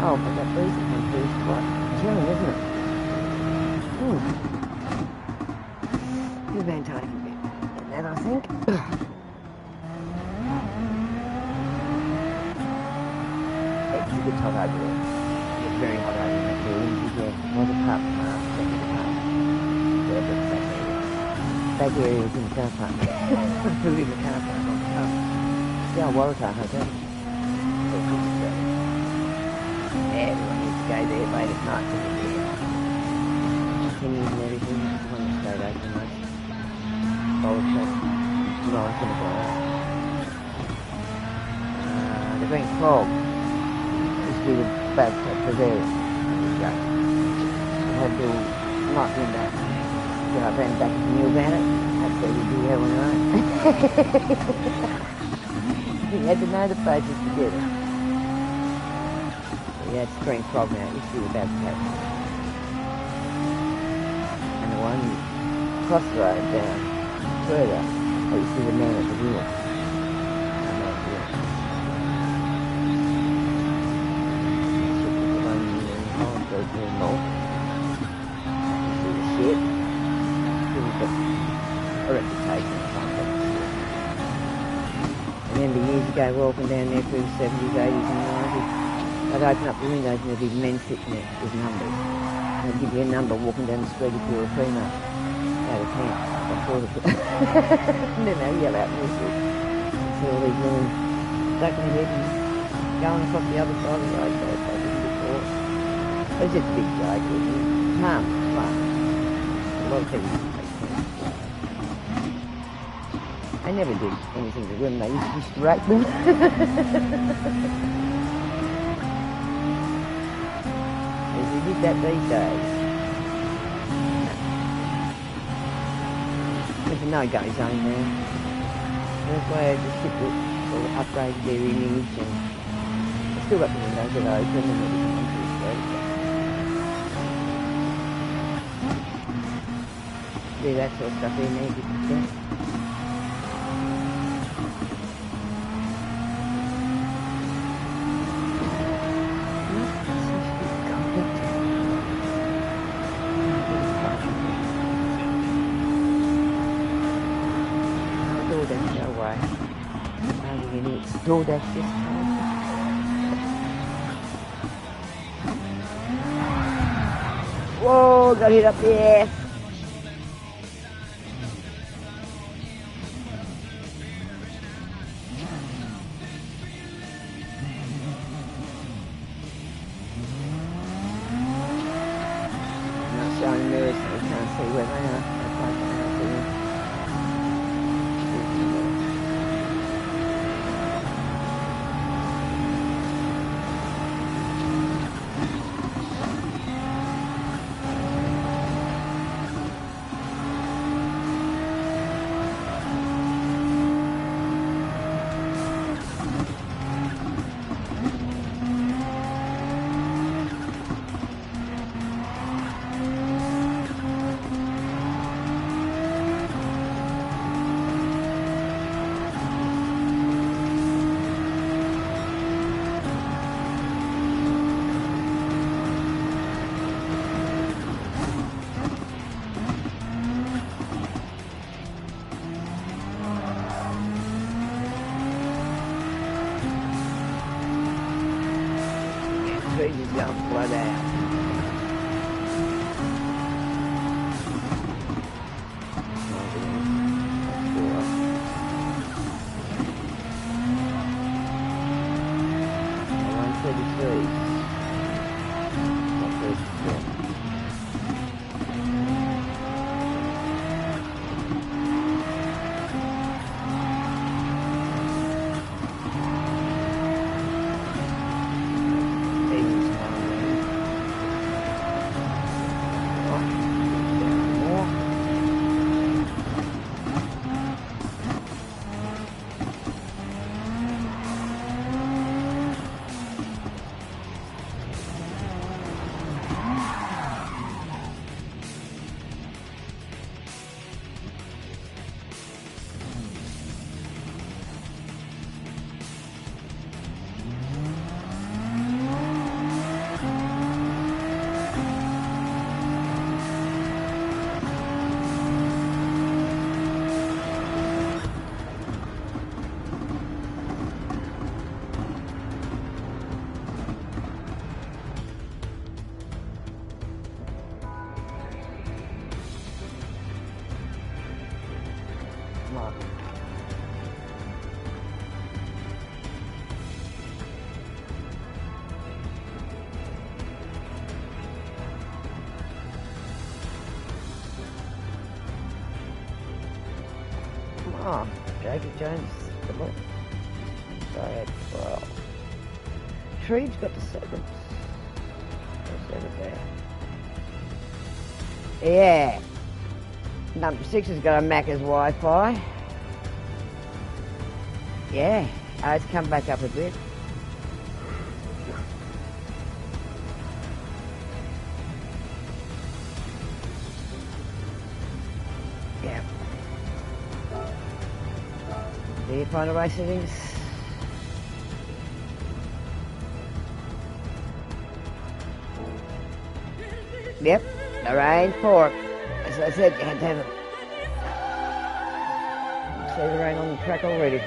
Oh, but that breeze comes through quite chilling, isn't it? You've been taking a bit in that, I think. It's a bit hot over there. It's very hot over there. It's a cup. Second cup. Yeah, but exactly. back area was in the car park. We were in the car park on the top. See how Waratah Hotel. Yeah, everyone used to go there late at night to get there. Pennies and everything. The one that stayed open most. Bowl shop. Nice and quiet. The Green Frog used to be the bad cat for there. It had the night window. So I ran back and knew about it. That's how you do that one, right? You had to know the places to get it. So yeah, it's Green Frog now. It used to be the bad cat. And the one across the road down further, it used to be the man at the wheel. Shit. A reputation or something. I remember years ago walking down there through the 70s, 80s and 90s. I'd open up the windows and there'd be men sitting there with numbers. And they'd give you a number walking down the street if you were a female. Out of camp. I thought of it. And then they'd yell out and whistle. See all these women ducking their head and going across the other side of the road so they didn't get caught. It was just a big joke. It was fun. A lot of people didn't take sense. I never did anything to women. They used to rape them. If you did that these days. There's a no-go zone now. That's why the ship sort of upgraded their image and they've still got the windows that are open and everything onto the street. Do that sort of stuff in there, 50%. DoorDash, no way. Oh, you idiots. DoorDash this time. Whoa, got hit up there. Not showing mirrors so we can't see where they are. That's like an hour for them. Trees is going blood out. Oh, Jacob Jones, good luck. So I had 12. Tree's got the 7s. What's that about? Yeah. Number 6 has got a Macca's Wi-Fi. Yeah. Oh, it's come back up a bit. Yeah. Do you find a race settings? Yep, the rain fork. As I said, you had to have it. See the rain on the track already.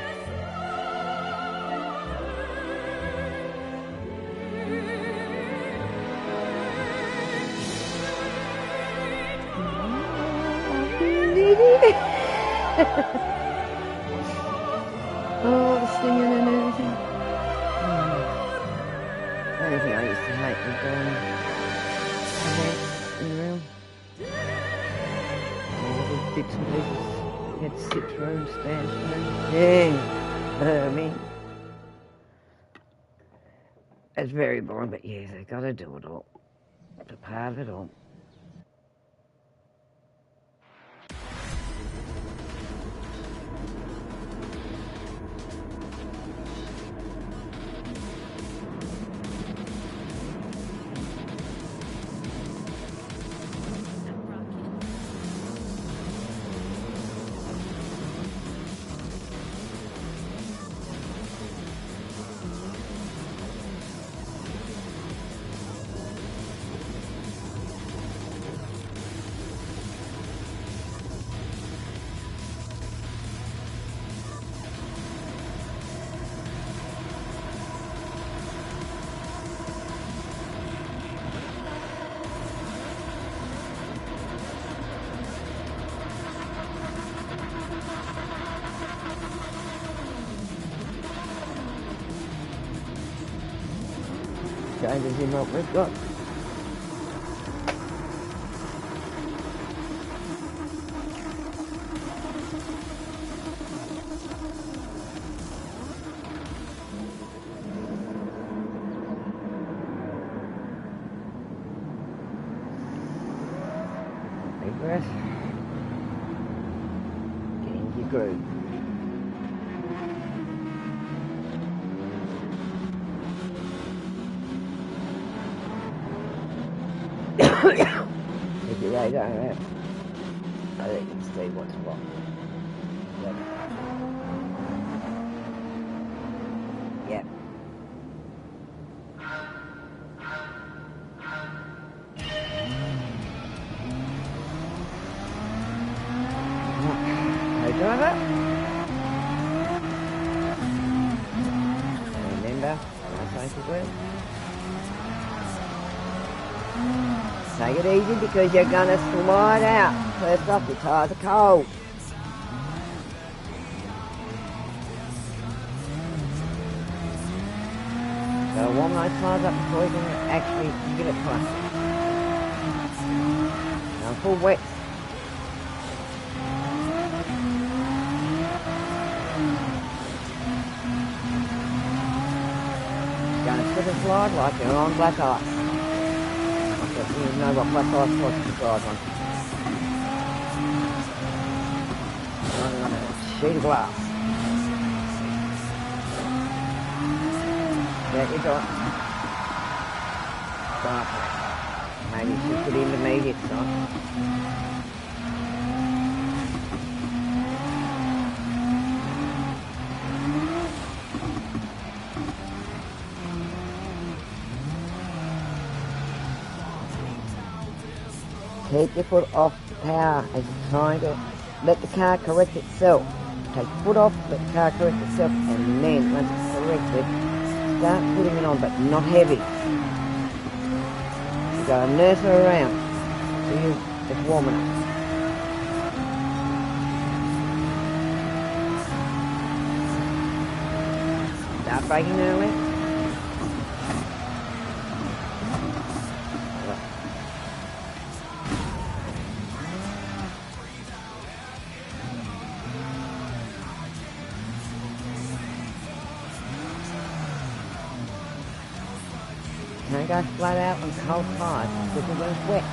Oh, the singing and everything. Anything I used to hate was events in the room. All the bits and pieces. You had to sit through, stand through. Yeah, I mean, it's very boring, but yeah, they've got to do it all. It's a part of it all. Changes in what we've got. Big breath. Get into your groove. If you lay down there, I think you can see what's what. Yep. Yep. Hey driver. Remember, my safety group. Take it easy because you're going to slide out. First off, your tyres are cold. So warm those tyres up before you can actually get it flat. Now full wet. Going to slip and slide like you're on black ice. You know what black ice was to drive on. Running on a sheet of glass. Yeah, you got it. Maybe you should put intermediate on. Take your foot off the power as you're trying to let the car correct itself. Take your foot off, let the car correct itself, and then once it's corrected, start putting it on, but not heavy. You gotta nurse her around till it's warm enough. Start braking early. go flat out on cold tires, because when it's wet.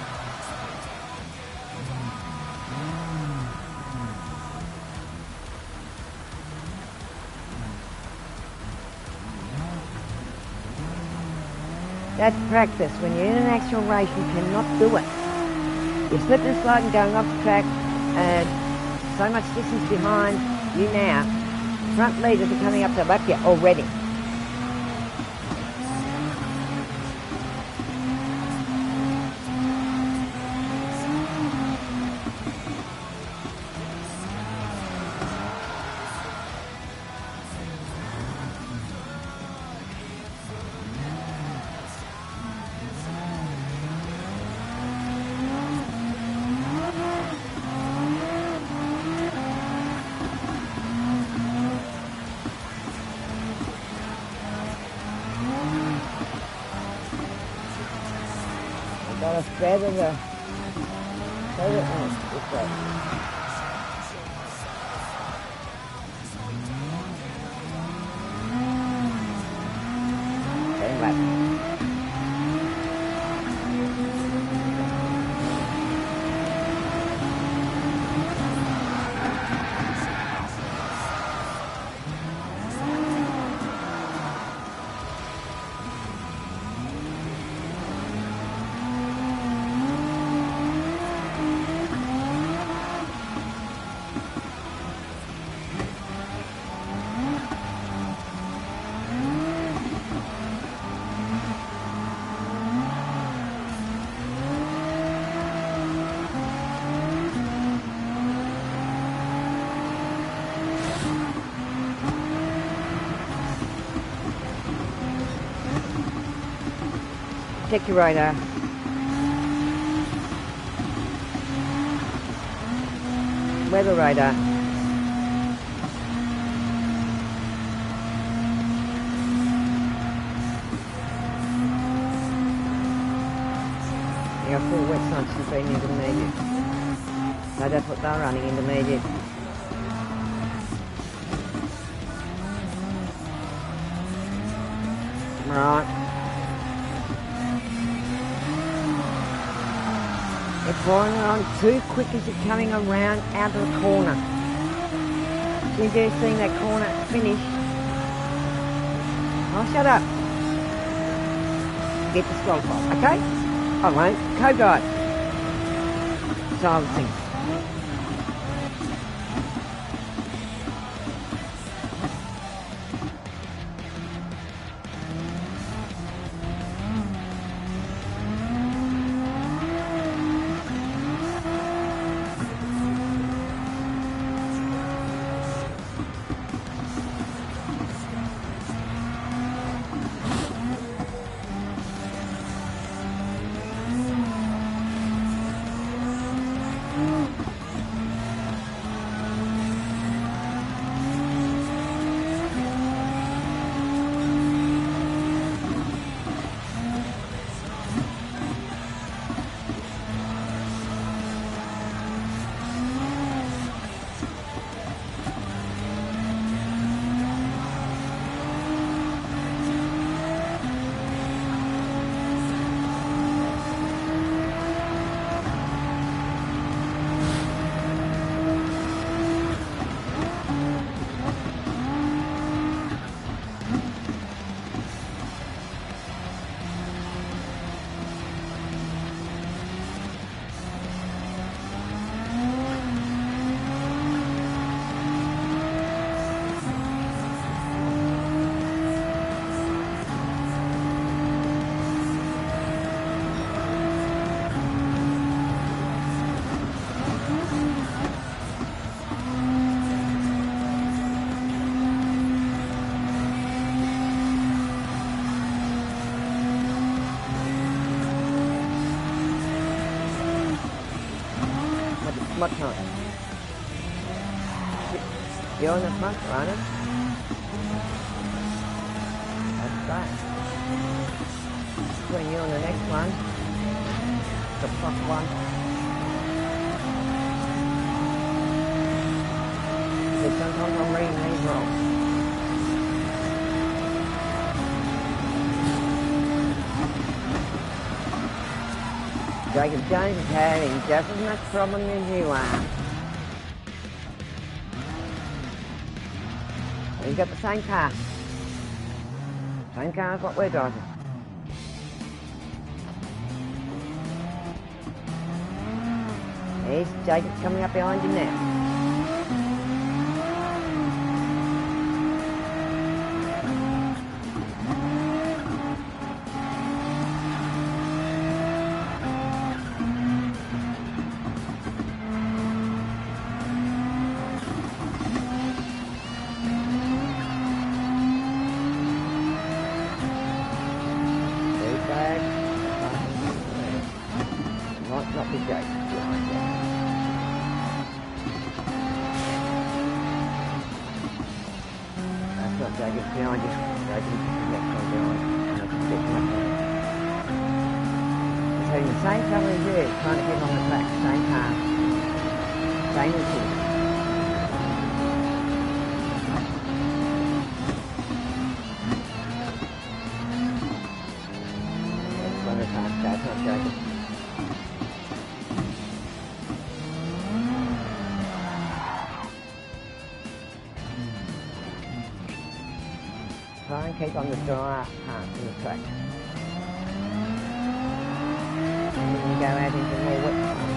That's practice. When you're in an actual race, you cannot do it. You're slipping and sliding going off the track, and so much distance behind you now. Front leaders are coming up to lap you already. Got a feather the feather this way. Same lap. Check your radar. Weather radar. You got full wet signs to be intermediate. So that's what they're running, intermediate. Right. You're pouring it on too quick as you're coming around out of the corner. As soon as you're seeing that corner finish. Oh, shut up. Get disqualified, okay? I won't. Co-guide. Silencing. What time? You're on the front runner? That's right. When you're on the next one, the front one. But sometimes I'm reading these wrong. Jacob Jones is having just as much problem as you are. You've got the same car. Same car as what we're driving. There's Jacob coming up behind you now. Not big Jacob behind you. That's not Jacob behind you. Jacob next one behind. And I can get much more. He's having the same trouble as you, trying to get on the track, same car. Same issue. That's one of the cars, that's not Jacob. Try and keep on the dry part of the track. And then you go out into more wet time.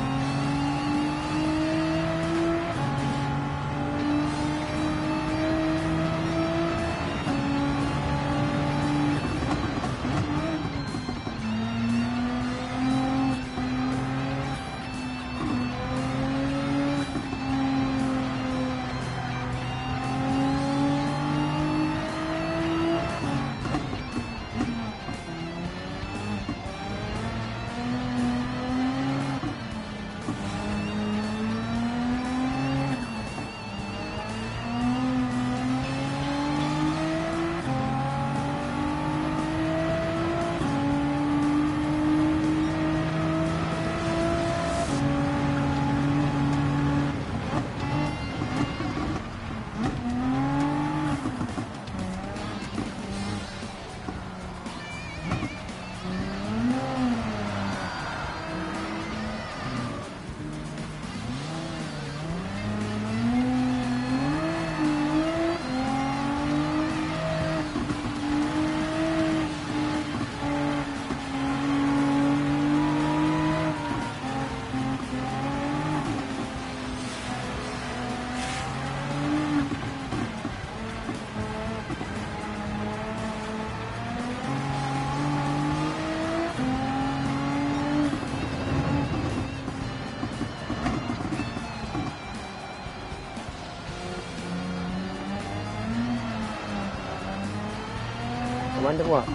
I wonder what.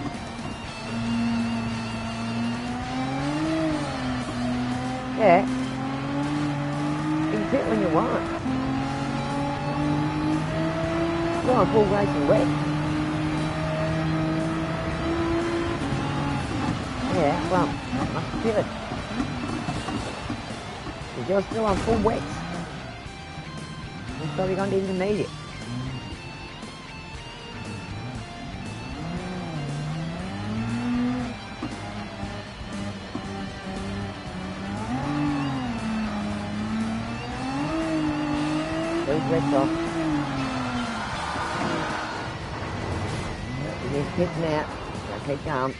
Yeah. You can pit when you want. You're on full racing wet. Yeah, well, must pivot. Because you're still on full wet. You've probably gone to intermediate. Those wets off. You need to pitch now. Now keep calm.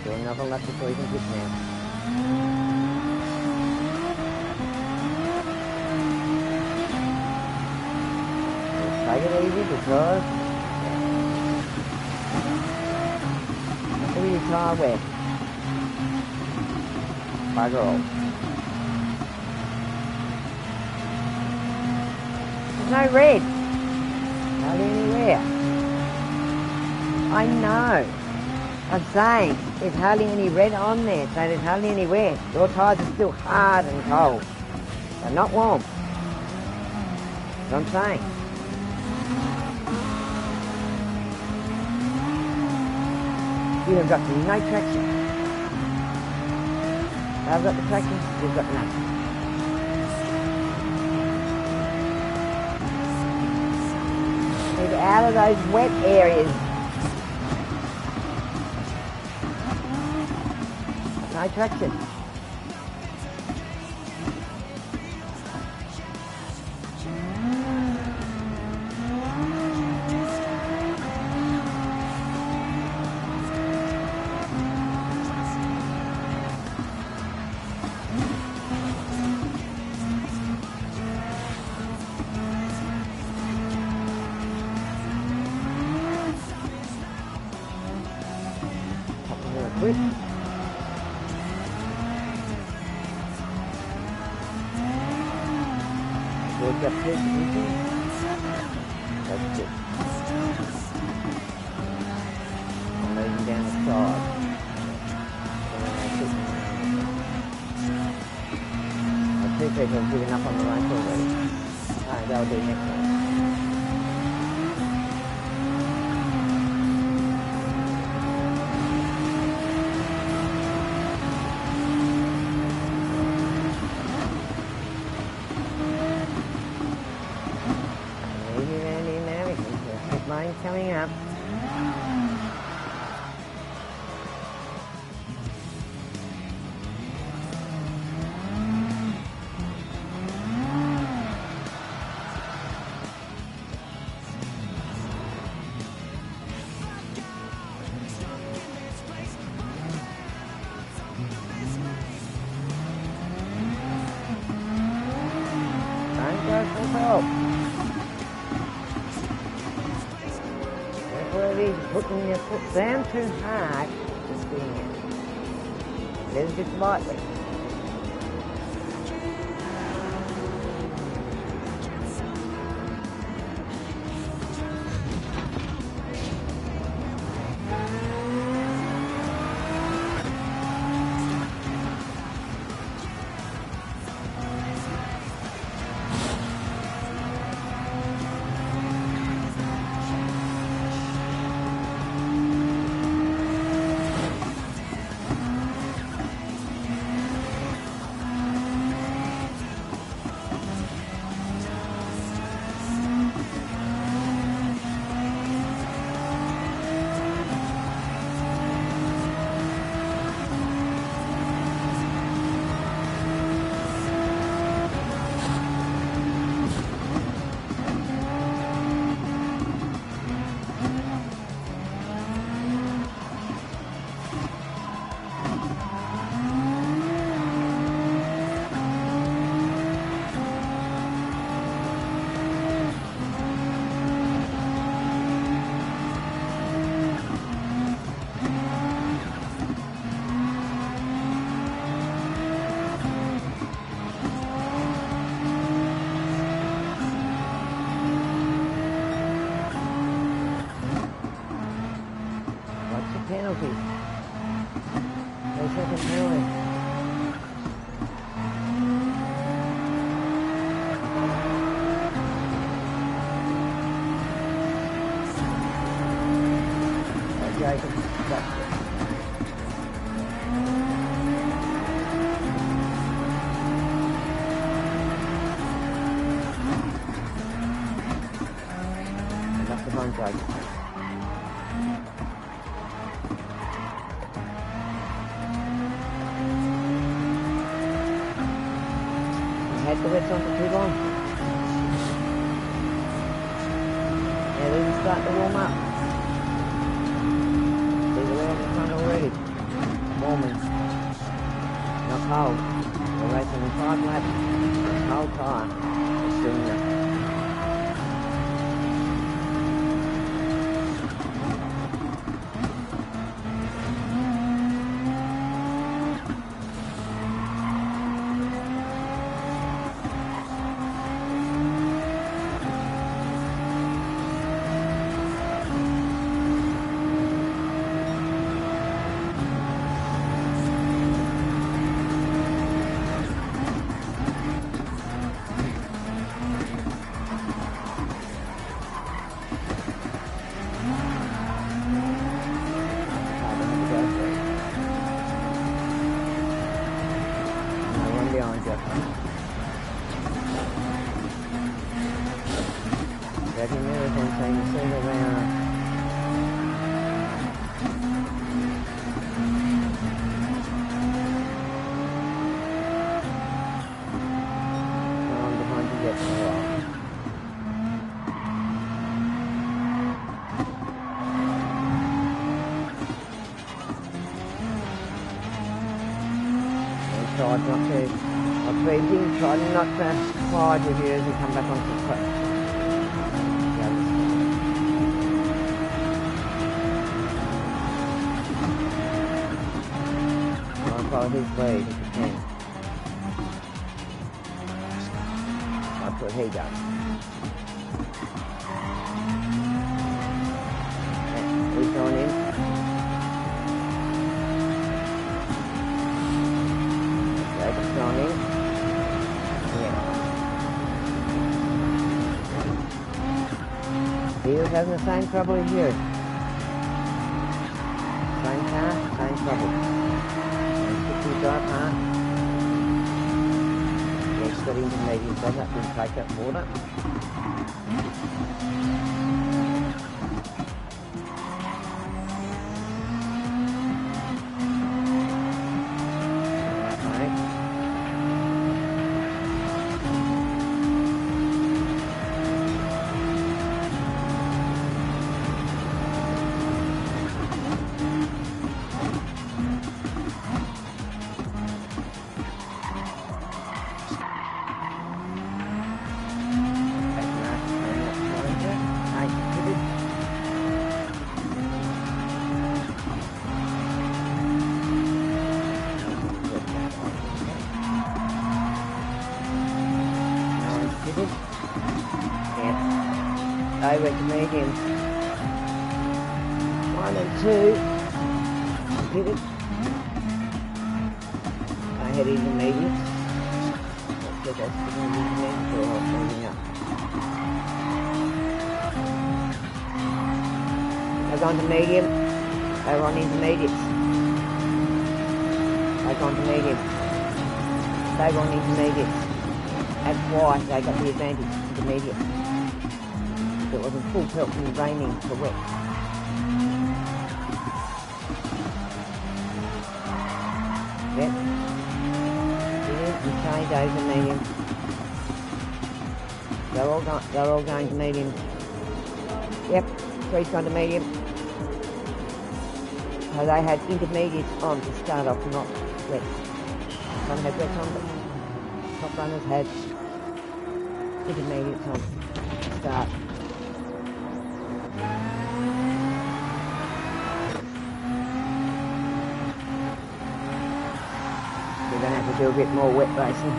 Do another lap before you can pitch now. Just take it easy because your tyre wet. Bugger all. There's no red. Hardly anywhere. I know. I'm saying there's hardly any red on there, so there's hardly any wear. Your tyres are still hard and cold. They're not warm. That's what I'm saying. You have got no traction. I've got the traction, you've got nothing. Keep out of those wet areas. No traction. Quick. Work up this easy. That's it. I'm laying down the side. I see people have given up on the race already. Alright, they'll do next one. Line coming up. Don't go for help. Putting your foot down too hard, just doing it. There's just lightly. Penalty. No second penalty. Jacob, that's it. That's the front, Jacob. Had the wets on for too long. Yeah, these are starting to warm up. These are on the front already. Warming. Not cold. We're racing in 5 laps. Cold tyre. It's doing that. tried not to. I've been tried not to fire reviewers and come back onto the track. I'll follow his lead if you can. That's what he does. Yeah, he's gone in. Jacob's gone in. Yeah. He was having the same trouble as you. Same car, same trouble. He's got part. Yeah, he's got intermediate, so that didn't take that water. I went to medium. 1 and 2. Did it. I had intermediate. That's the medium, so I'm moving up. I've gone to medium. They're on intermediates. I've gone to medium. They were on intermediates. That's why they got the advantage, intermediate. It wasn't full pelt and raining for wet. Yep. Yeah, we change over medium. They're all going to medium. Yep, three's gone to medium. So they had intermediates on to start off, not wets. Some had wets on, but top runners had intermediates on to start. We're going to have to do a bit more wet racing.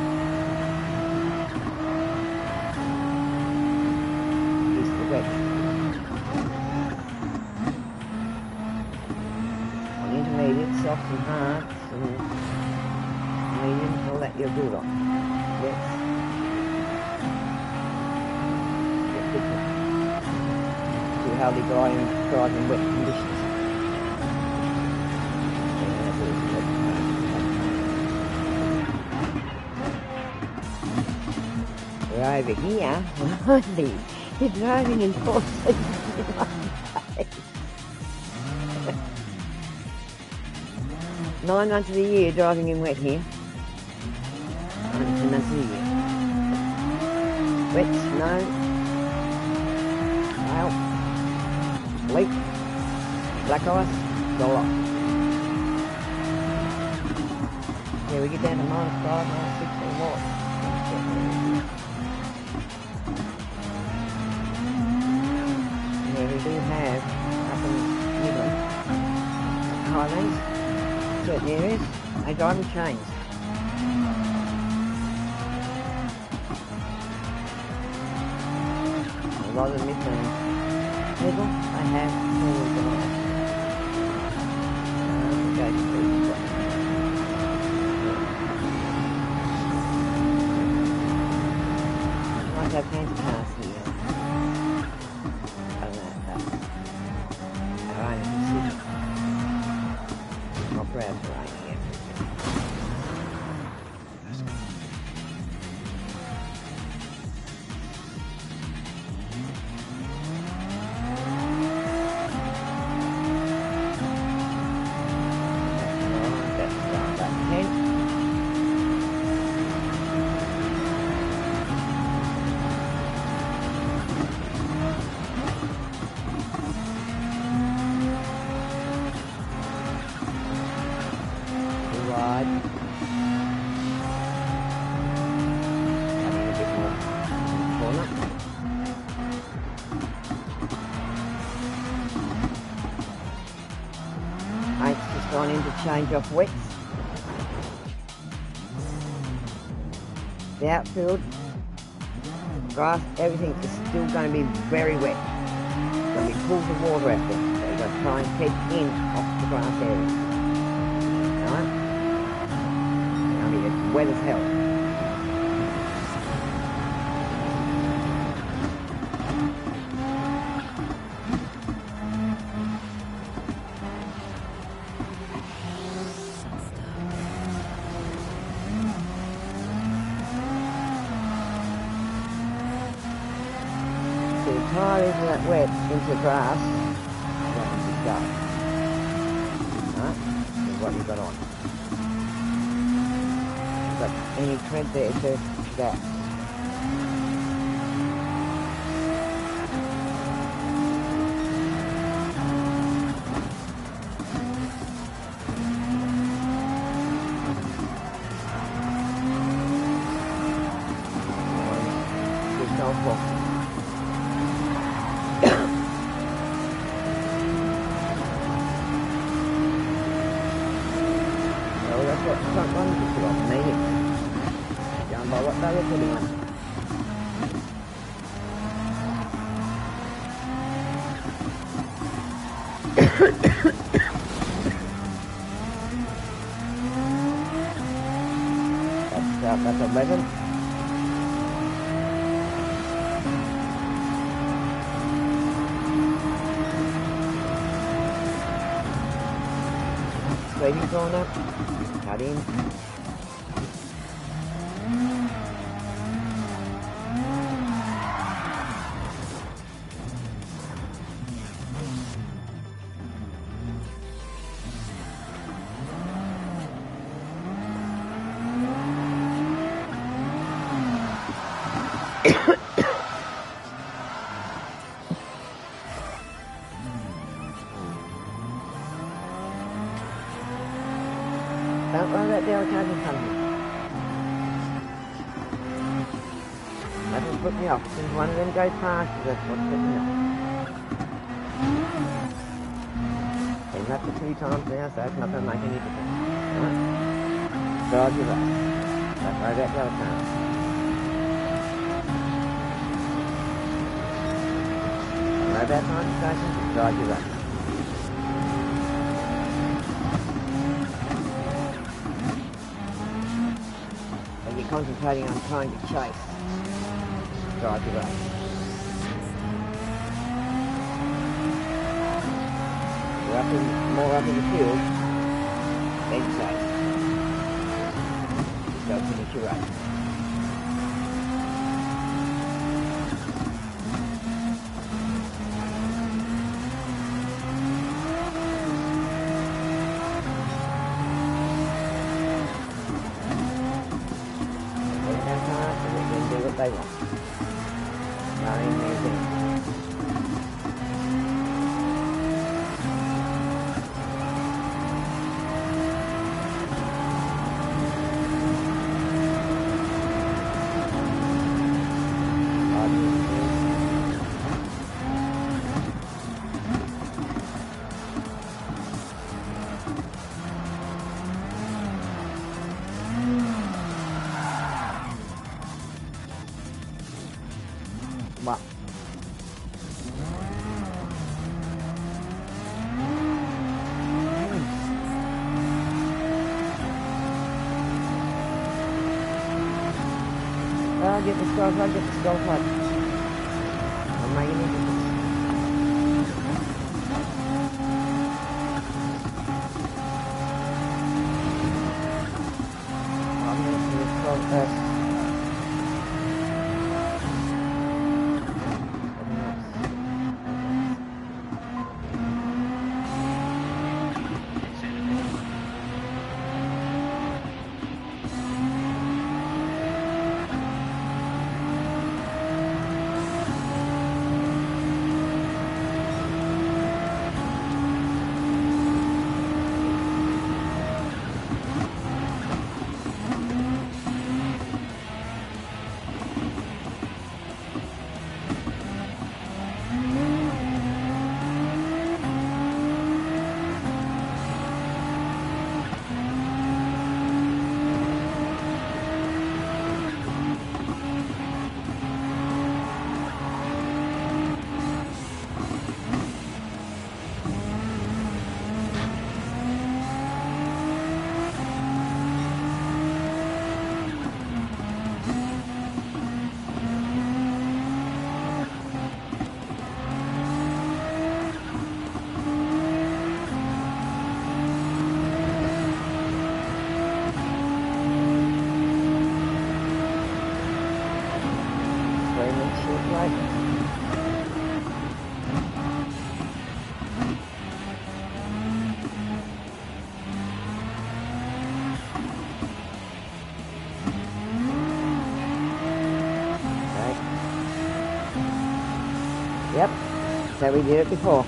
Use the wet. On intermediate, soft and hard, and medium, all that you're good on. Yes. Get different. Too hardly dry and drive in wet conditions. We're over here, only you're driving in 4 seasons in 1 day. 9 months of the year driving in wet here. 9 months of the year. Wet, snow, hail, sleet, black ice, the lot. Yeah, we get down to -5, -6 or what. We do have up in Midland, Highlands, certain areas, they drive with chains. A lot of the Midland people, they have four-wheel drive. Might have fancy cars here. Right here. gone in to change off wets. The outfield, grass, everything is still going to be very wet. It's going to be pools of water out there, so you've got to try and keep in off the grass area. Alright? I mean, it's wet as hell. Tire into that wet, into the grass, that one's just go. Alright, this is what you've got on. You've got any tread there to that. Just don't walk. What front runners you put on, meaning going by what they were putting on. That's 11. Speeding corner. Cut in. Don't worry about the other cars in front of me. That will put me off. As soon as one of them goes past, that's what's putting me off. Been up to 2 times now, so it's not going to make any difference. Alright? Drive your race. Don't worry about the other cars. Don't worry about time stations, just drive your race. Concentrating on trying to chase. Drive your race. You're more up in the field, then chase. Just go finish your race. They want. Nothing amazing. What? I'll get the skull hut. I'm making it. I'm going to do the skull first. how we did it before.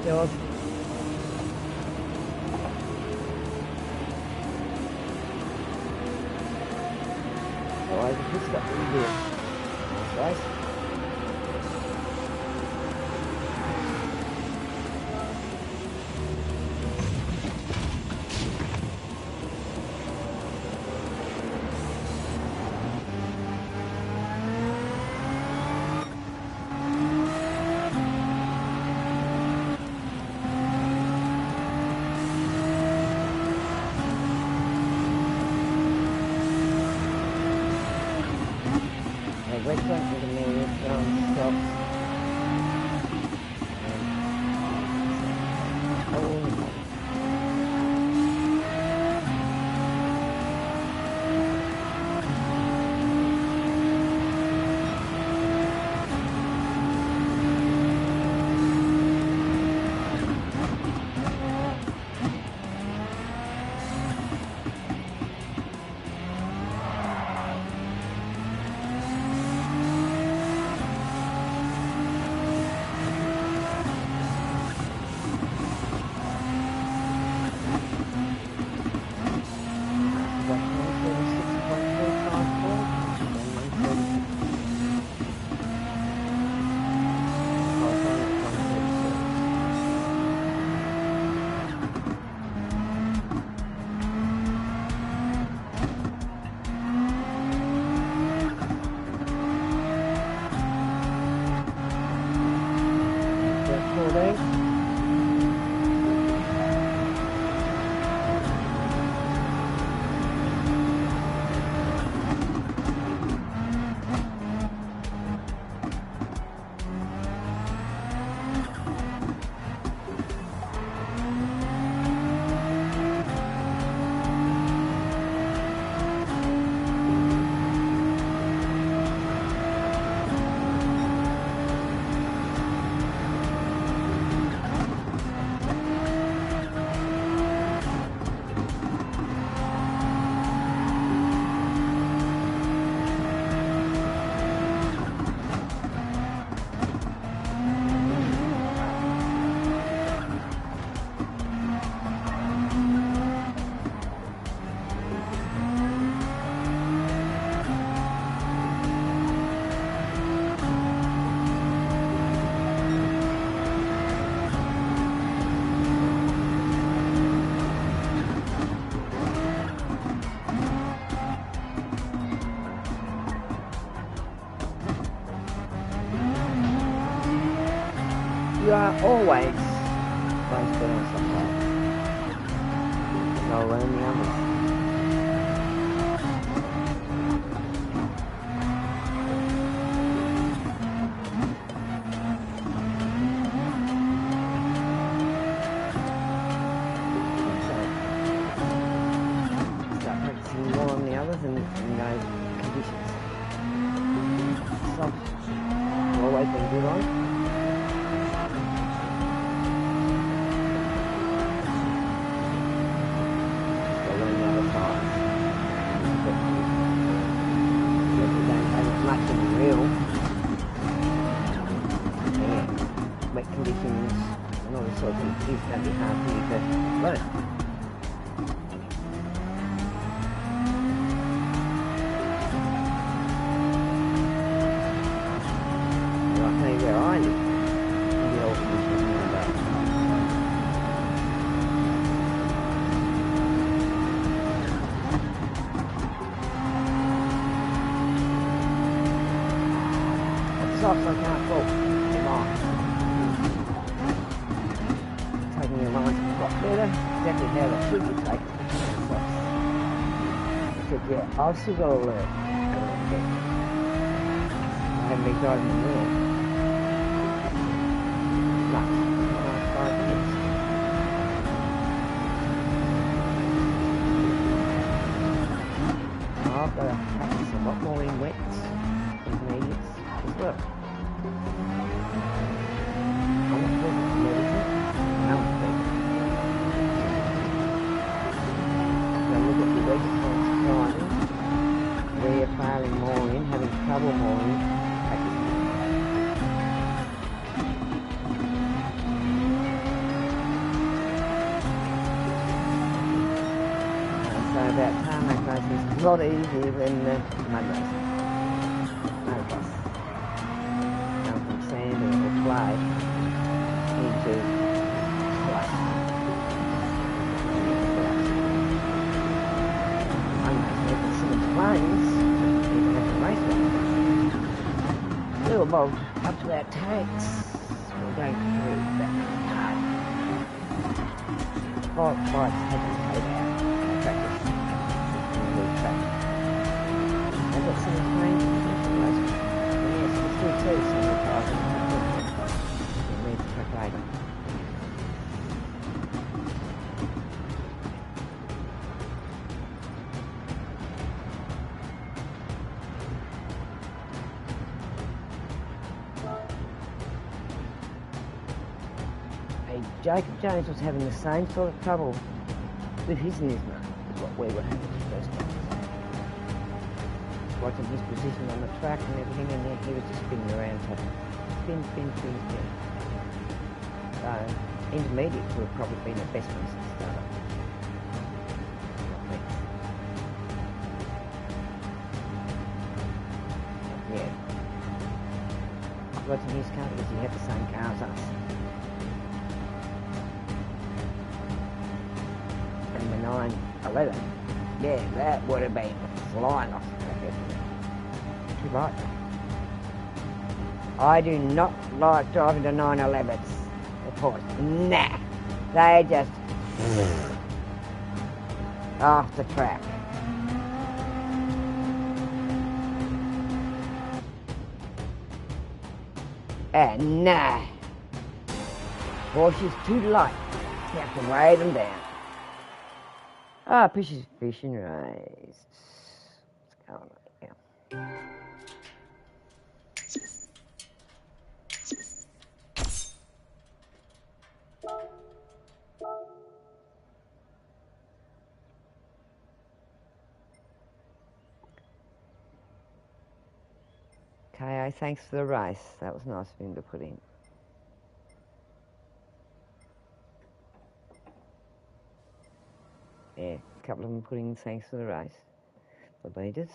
George. Alright, the pit stop really good. Nice, guys. Red front with a manual stops. You are always going to put on some light. Go around the others. Start practicing more on the others in those conditions. Soft. Always been good on. Wet conditions and all this sort of thing, it's going to be hard for you to learn. Well, I'll tell you where I live, in the old conditions now, but the softs I can't fault, they're mine. Taking your lines a lot better, exactly how they should be taken. But yeah, I've still got to learn a little bit. I haven't been driving them well. Much in the last 5 years. I've got to practice a lot more in wets and mediums as well. about tarmac racing. It's a lot easier than mud racing. Motocross. Going from sand or clay into slush. One racing, you can sit in planes, you can have to race one. Little bolt up to our tanks. We're going through that part. Bikes had to take out practice on the track. I've got some planes and racing. Yes, we still see some of the cars in the track. We'll read the track later. Jacob Jones was having the same sort of trouble with his Nismo as what we were having the first time. Watching his position on the track and everything, and yet he was just spinning around, spin. So, intermediates would have probably been the best ones to start off. Yeah. Watching his car because he had the same car as us. And the 911, yeah, that would have been flying off the track. Too right. I do not like driving the 911s, of course. Nah, they just off the track. And nah, Porsche's too light. You have to weigh them down. Ah, Fisher's fishing race. What's going on here? KO, thanks for the race. That was nice of him to put in. Yeah, a couple of them put in thanks for the race. The leaders.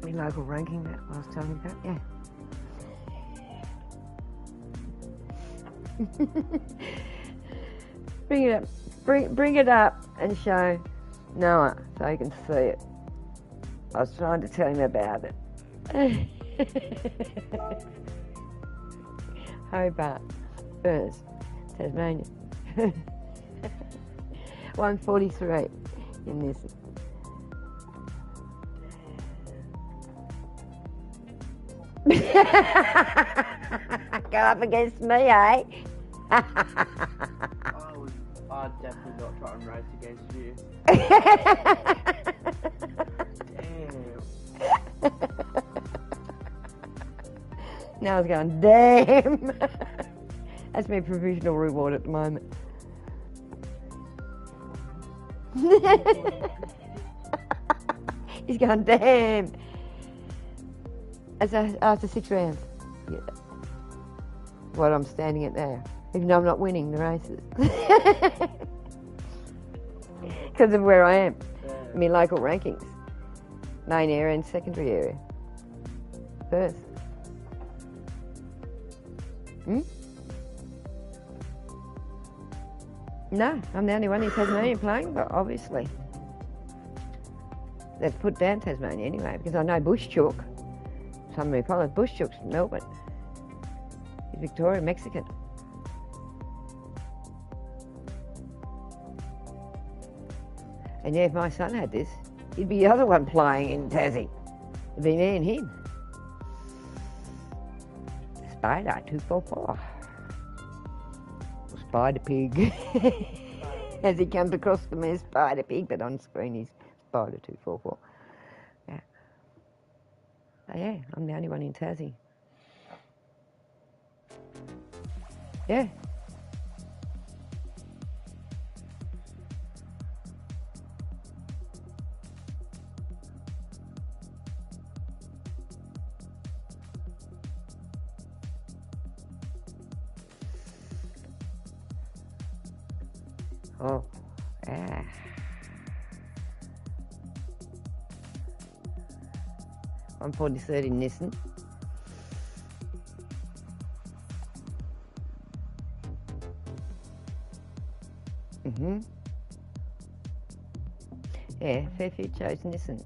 My local ranking that I was telling you about, yeah. Bring it up. Bring it up and show Noah so you can see it. I was trying to tell him about it. Hobart, Burns, Tasmania. 143 in this. Go up against me, eh? I'd definitely not try and race against you. Damn. Now I was going, damn. That's my provisional reward at the moment. He's going, damn. That's after 6 rounds. Yeah. What I'm standing at now. Even though I'm not winning the races. Because of where I am. My local rankings. Main area and secondary area. First. No, I'm the only one in Tasmania playing, but obviously. They've put down Tasmania anyway, because I know Bush Chook. Some of my followers, Bush Chook's from Melbourne. He's Victorian Mexican. And yeah, if my son had this, he'd be the other one playing in Tassie. It'd be me and him. Spider 244. Or Spider Pig. As he comes across to me as Spider Pig, but on screen he's Spider 244. Yeah. So yeah, I'm the only one in Tassie. Yeah. Oh, ah. I'm 43rd in Nissan. Yeah, Fairfield chose Nissan.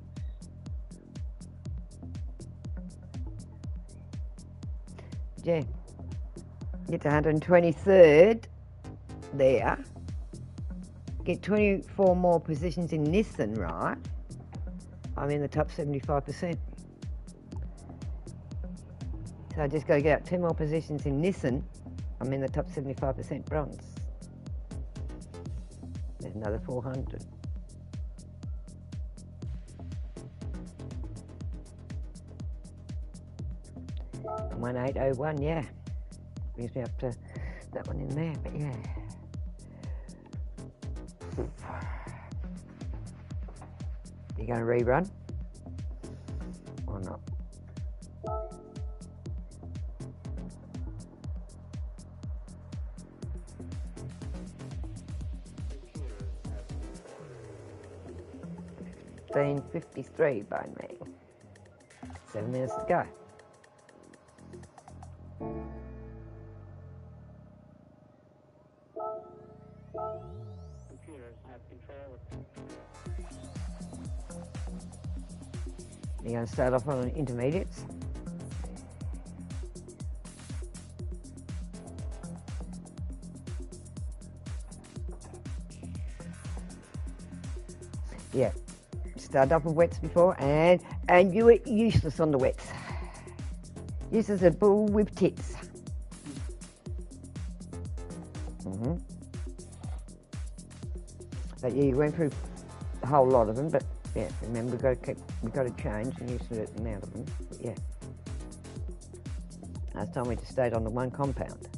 Yeah, get to 123rd there. Get 24 more positions in Nissan, right? I'm in the top 75%. So I just got to get up 2 more positions in Nissan. I'm in the top 75% bronze. There's another 400. And 1801, yeah. Brings me up to that one in there, but yeah. You going to rerun? Or not? $15.53 by me. 7 minutes to go. You're going to start off on intermediates. Yeah, started off with wets before, and you were useless on the wets. Useless as a bull with tits. But yeah, you went through a whole lot of them, but yeah, remember we've got to change and use a certain amount of them. But yeah, last time we just stayed on the one compound.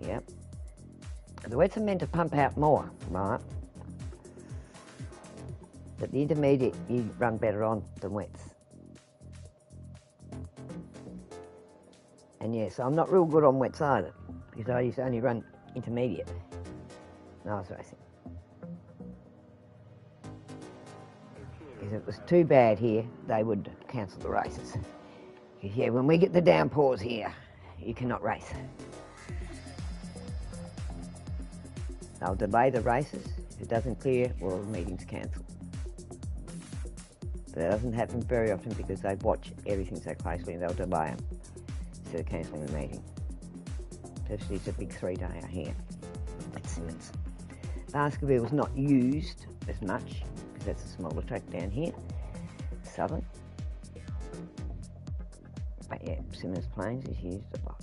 Yep. The wets are meant to pump out more, right? But the intermediate you run better on than wets. And yeah, so I'm not real good on wets either, because I used to only run intermediate when I was racing. Because if it was too bad here, they would cancel the races. Because yeah, when we get the downpours here, you cannot race. They'll delay the races. If it doesn't clear, well, the meeting's cancelled. But that doesn't happen very often because they watch everything so closely and they'll delay them instead of cancelling the meeting. Especially it's a big 3-dayer here at Simmons. Baskerville's not used as much because that's a smaller track down here, Southern. But yeah, Simmons Plains is used a lot.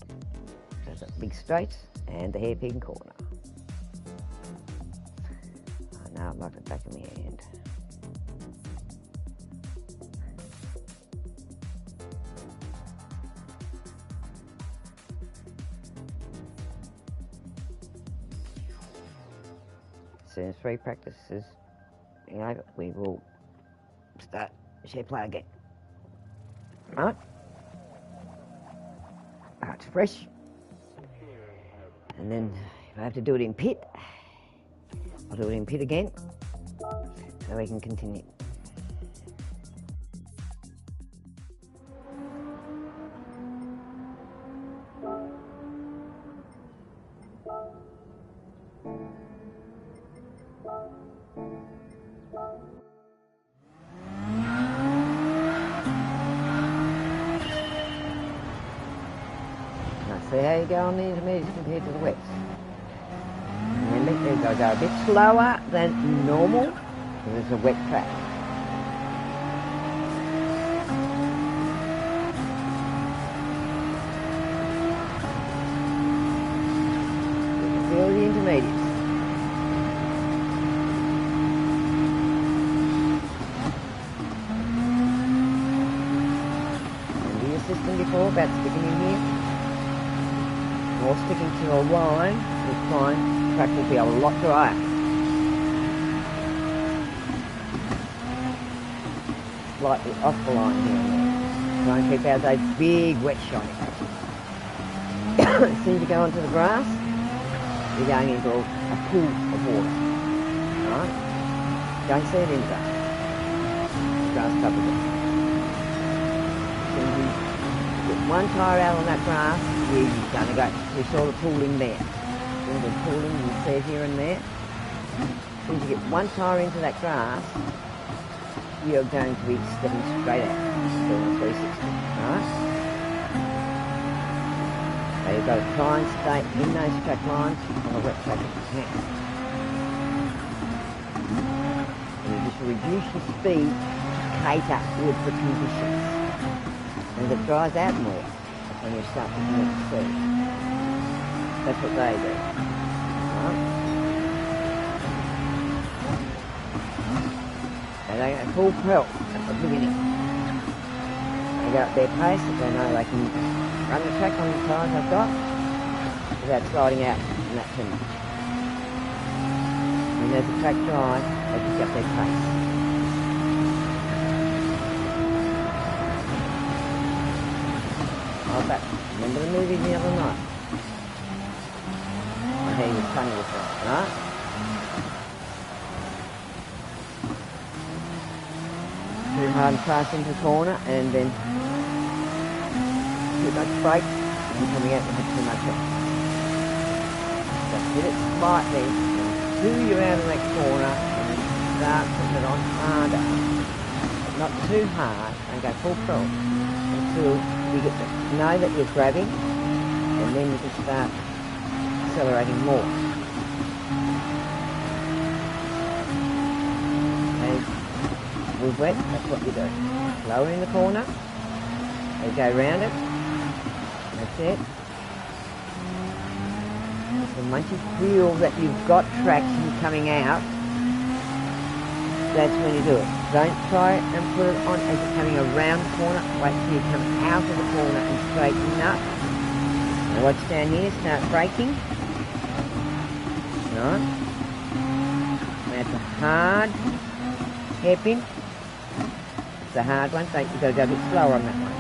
So the big straights and the hairpin corner. I know, I'm like the back of my hand. As soon as 3 practices, you know, we will start share play again. Right? It's fresh. And then if I have to do it in pit, I'll do it in pit again, so we can continue. See how you go on the intermediates compared to the wets. Remember, you go a bit slower than normal because it's a wet track. You can feel the intermediates. Remember your system before about sticking in here? Or sticking to a line is fine. Track will be a lot drier. slightly off the line here and there. Try and keep out those big wet shiny patches. As soon as you go onto the grass, you're going into a pool of water. Right? Don't see it in grass. Grass covers it. As soon as you get one tyre out on that grass, you're going to go to sort of pooling there. All the pooling you see here and there. As soon as you get one tyre into that grass, you're going to be stepping straight out. Doing a 360. Right? So you've got to try and stay in those track lines on a wet track if you can. And you just reduce your speed to cater with the conditions. And as it dries out more, that's when you start picking up speed. That's what they do. Right? And they get a full pelt at the beginning. They go at their pace, they know they can run the track on the tyres they've got without sliding out in that too much. And as the track dries, they pick up their pace. Oh, but remember the movie the other night? And he was funny with that, right? Too hard and fast into the corner, and then too much brake, and coming out and have too much off. Just hit it slightly, until you're out of that corner, and then start putting it on harder. But not too hard, and go full throttle until you get to know that you're grabbing, and then you can start accelerating more. With wet, that's what you do. Lower in the corner, they go round it, that's it. And once you feel that you've got traction coming out, that's when you do it. Don't try and put it on as you're coming around the corner, wait till you come out of the corner and straighten up. Now watch down here, start braking. Right. That's a hard hairpin. It's a hard one, so you've got to go a bit slower on that one.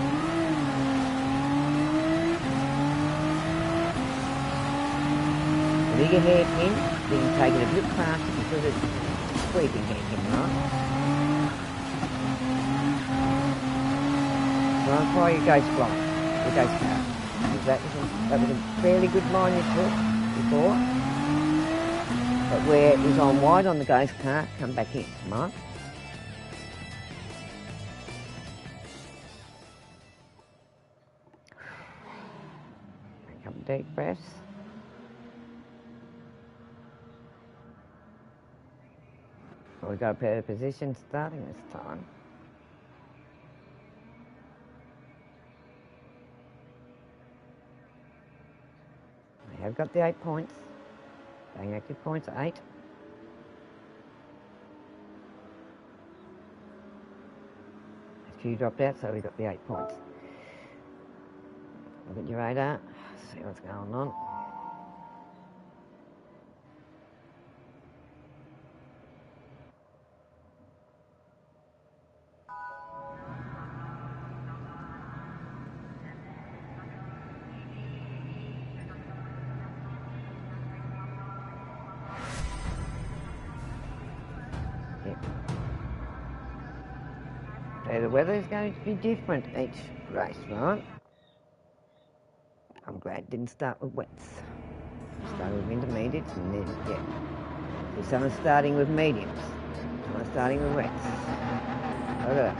The bigger hairpin, you can take it a bit faster because it's a squeaking hairpin, right? Try and fire your ghost line, your ghost car. Because that was a fairly good line you took before. But where it was on wide on the ghost car, come back in, right? Deep breaths. We've got a better position starting this time. We have got the 8 points. Bang active points, 8. A few dropped out, so we've got the 8 points. Look at your radar. See what's going on. Yep. So the weather is going to be different each race, right? I'm glad it didn't start with wets. It started with intermediates and then, yeah. There's some are starting with mediums. Some are starting with wets. Look at that.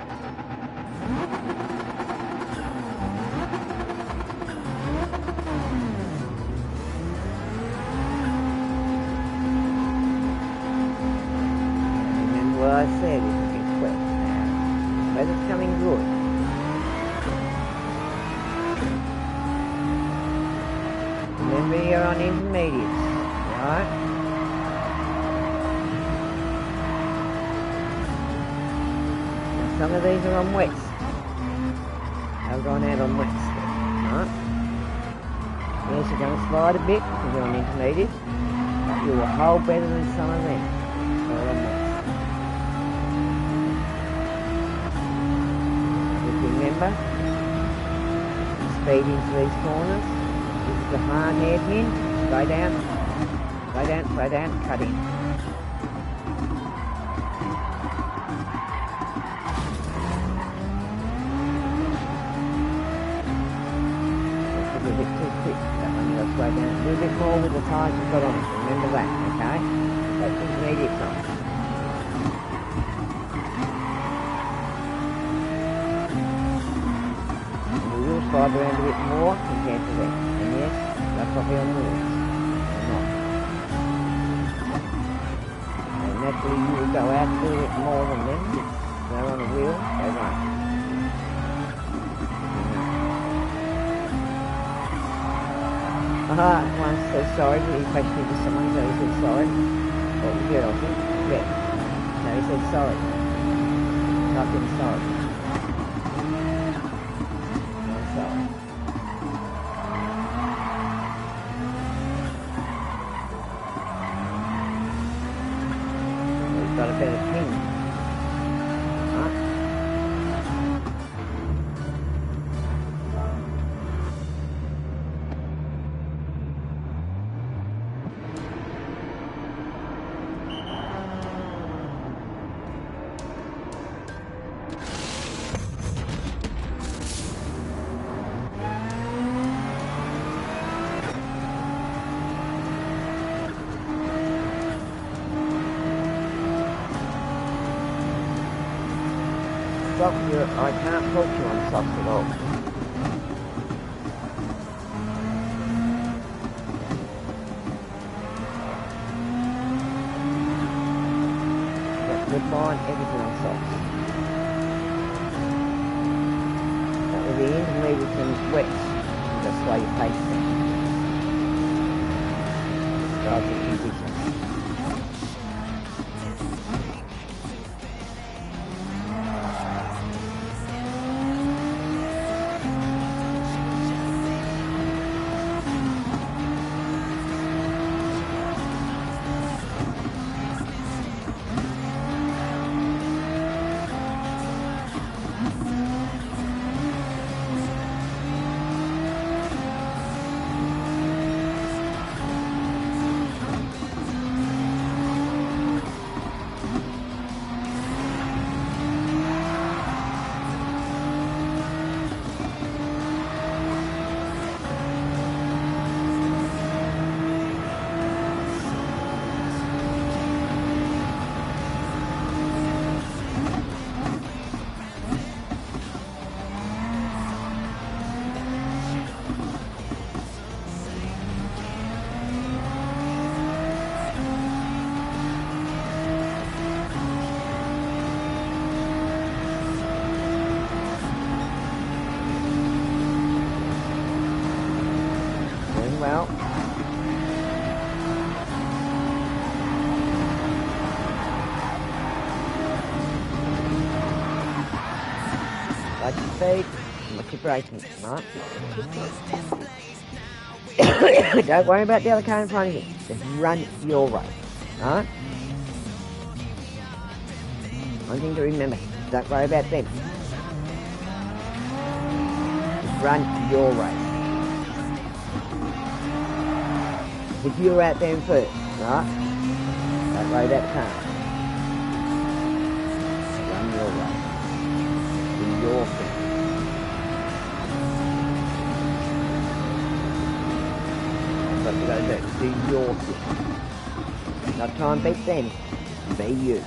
Remember what I said, it gets wet now. Weather's coming good. Remember you're on intermediates, right? And some of these are on wets. They've gone out on wets, right? Yes, you're going to slide a bit because you're on intermediates, but you will hold better than some of them. All on wets. remember. Speed into these corners. This is the hard hairpin. Slow down. Slow down, slow down, cut in. That's a little bit too quick. That one you got to slow down a little bit more with the tyres you've got on it. Remember that, okay? That's intermediate time. Slide around a bit more compared to that. And yes, that's what we're on the wheels. Not. And naturally you will go out a little bit more than them. They're on a wheel, they won't. One said sorry, but he questioned me to someone, so he said sorry. What was good, I think? Yeah. No, he said sorry. Typed in sorry. We've got a better pin. Right? I can't talk to you on socks at all. Got good line, everything on socks. That will be intermediate and wet. That's why you pace them. Start the conditions. Well, like your speed, watch your braking, right? Don't worry about the other car in front of you. Just run your race, right? One thing to remember, don't worry about them. Just run your race. If you're out there first, right? Don't worry about the car. Run your race. Do your thing. That's what you gotta do. Do your thing. Not try and beat them. Be you.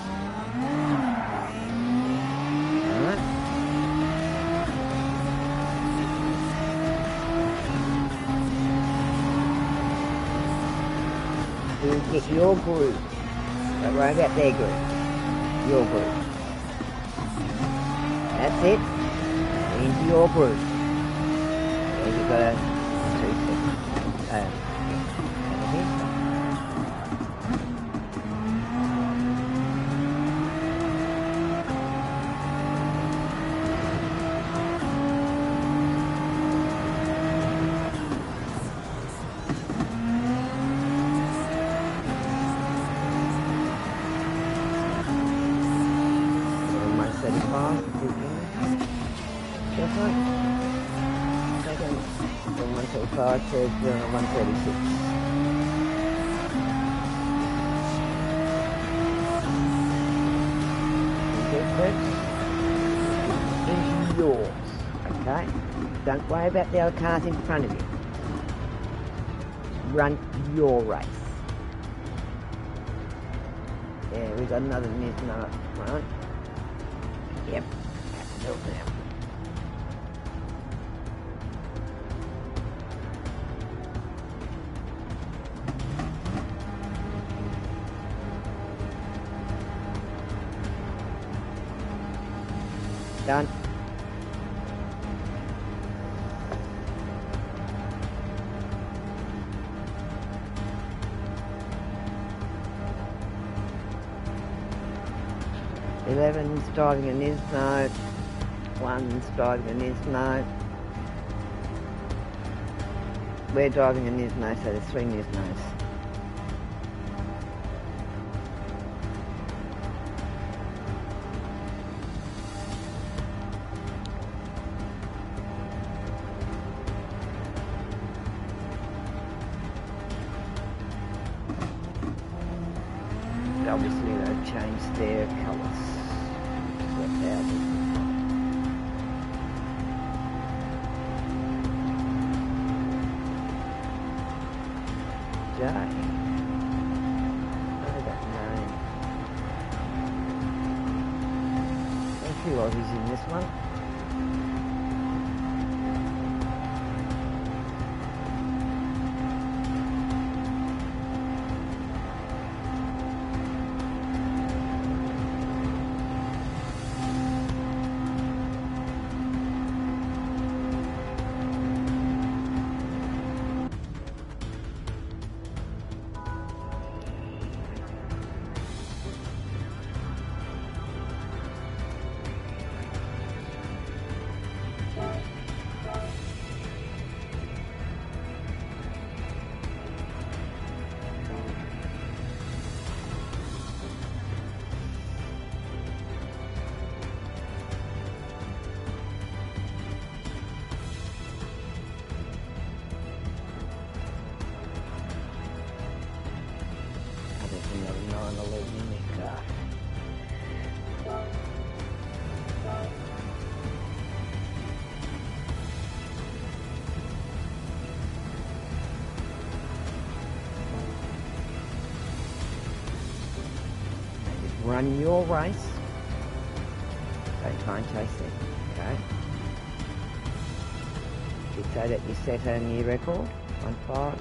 Alright? Get your groove. Don't worry about their groove. Your groove. That's it. Into your groove. There you've got a 2 seconds. Just like 125, says doing a 136. Into yours, okay? Don't worry about the other cars in front of you. Run your race. Yeah, we've got another Nismo up front. Yep, that's built now. Done. Eleven's driving a Nismo. One's driving a Nismo. We're driving a Nismo, so there's 3 Nismos. Obviously they've changed their colours. Swept out. Jay. Know that name. A few Aussies in this one. Run your race. Don't try and chase them, okay? Did say that you set a new record, 159.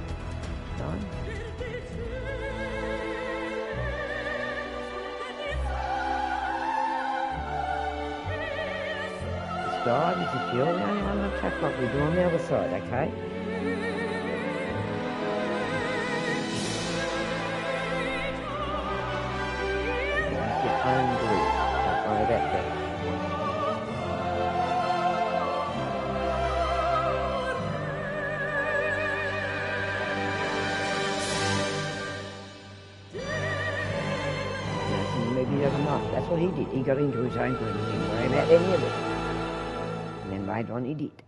This drive is if you're the only one on the track like we do on the other side, okay? Own group. Don't worry about that. Maybe overnight. That's what he did. He got into his own group. He didn't worry about any of it. And then later on he did.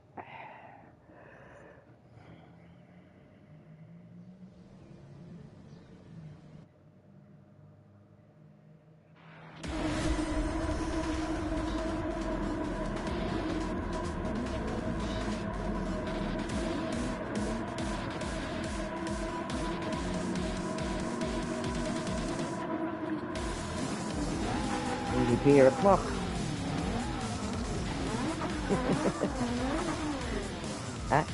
Beer o'clock. Huh?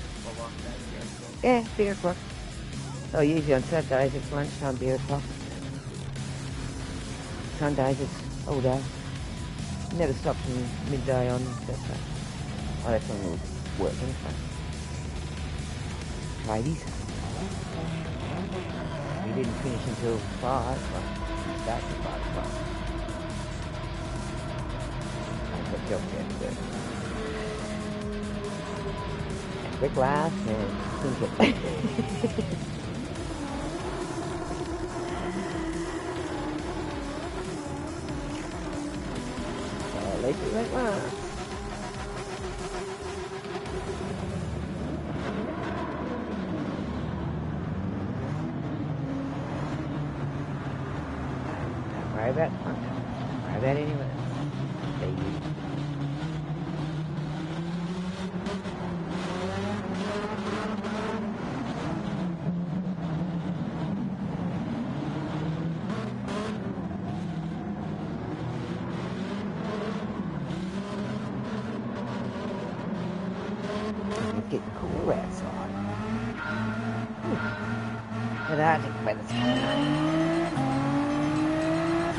Yeah, beer o'clock. So usually on Saturdays it's lunchtime, beer o'clock. Sundays it's all day. Never stops from midday on Saturday. Oh, that's when we're working, so. Ladies. We didn't finish until 5, but we started at 5 o'clock. Job there, quick laugh and think it. At least it went well. Worry about front. Worry about anyone else. Be you. It's getting cool outside. But Arctic weather's coming up.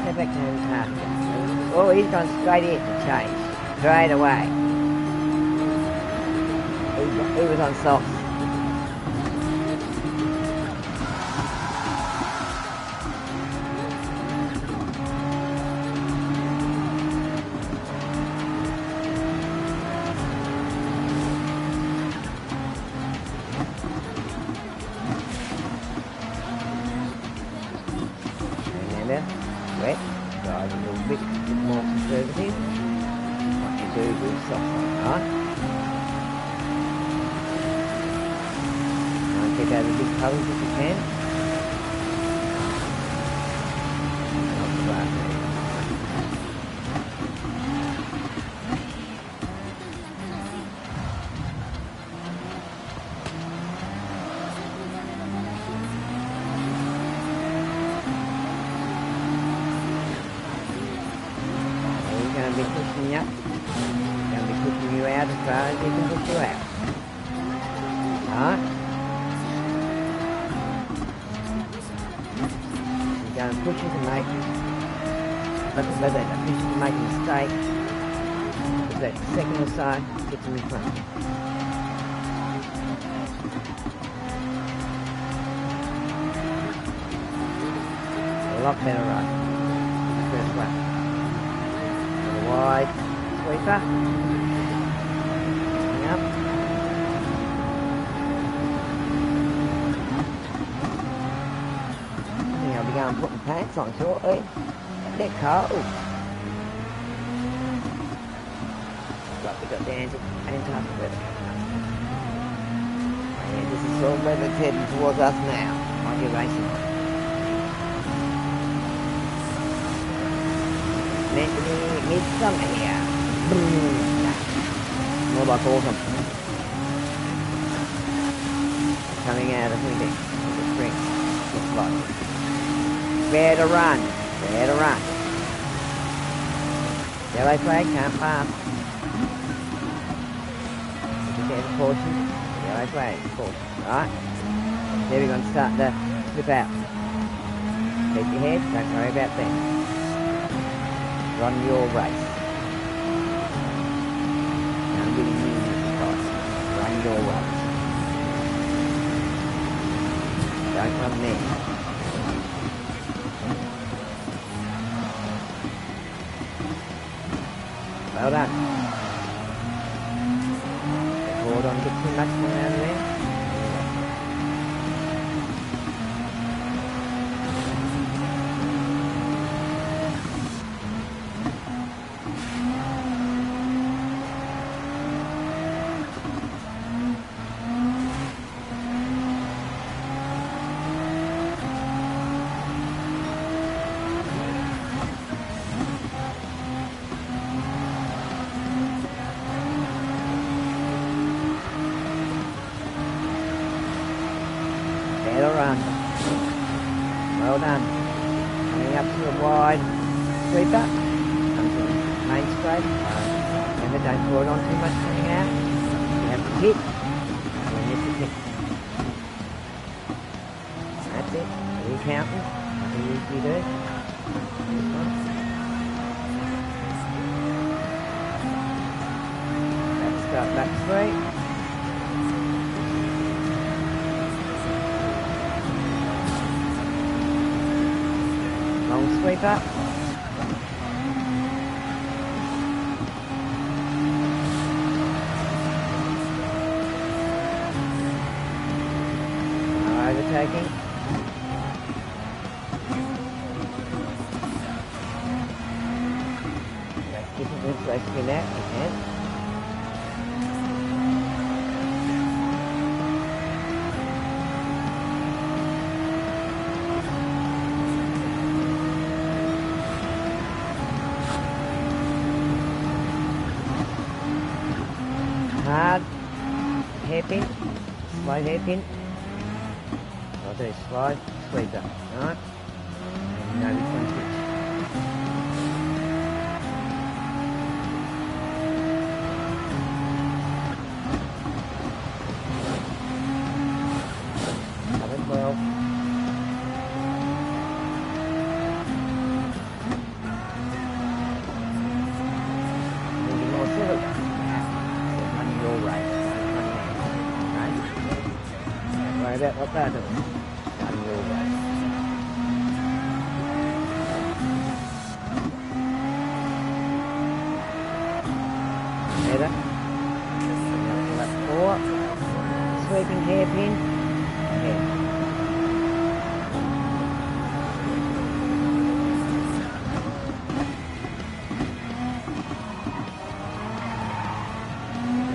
Go back to Antarctica. Oh, he's gone straight in to change. Straight away. He was on softs. Wet, drive a little bit more conservative. What you do soft like that. Try and get out of the big puddles if you can. Not bad. Be pushing you up. Going to be pushing you out as far as he can push you out. Alright? He's going to push you to make a mistake. If that second or so gets him in front. A lot better run. First one. Wide sweeper. Yep. I think I'll be going and putting pants on shortly. They're cold. Like we got the Antarctic weather. Yeah, this is sort of weather's heading towards us now. Might be racing on. Meant to be midsummer here. More like autumn. Coming out of winter. The spring. Looks like. Where to run. Where to run. Yellow flag, can't pass. There's a caution. Yellow flag, caution. Right. There we're going to start to slip out. Keep your head, don't worry about them. Run your race. Now I'm giving you this advice. Run your race. Don't run there. Well done. Hold on, get too much more out of there. Well done. Coming up to a wide sweeper. Come to the main straight. Remember, don't pour it on too much coming out. You have to hit. And you miss the kick. That's it. Are you counting? Like you usually do. This one. Let's start back straight. Long sweeper. No overtaking. Let's keep it this way, spin out, you can. Slow hairpin. I'll do slow sweeper, alright? And no between pitch. Covered well. Maybe more silly. Run your race, don't run mine. Right? Don't worry about what they're doing. Run your race. Header. Bring up to lap 4. Sweeping hairpin. Ahead.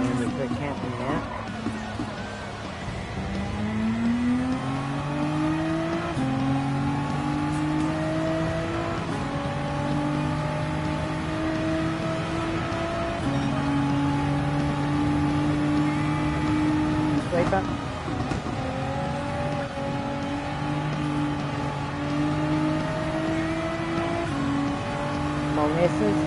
And we've got counting now. Sweeper. Long S's.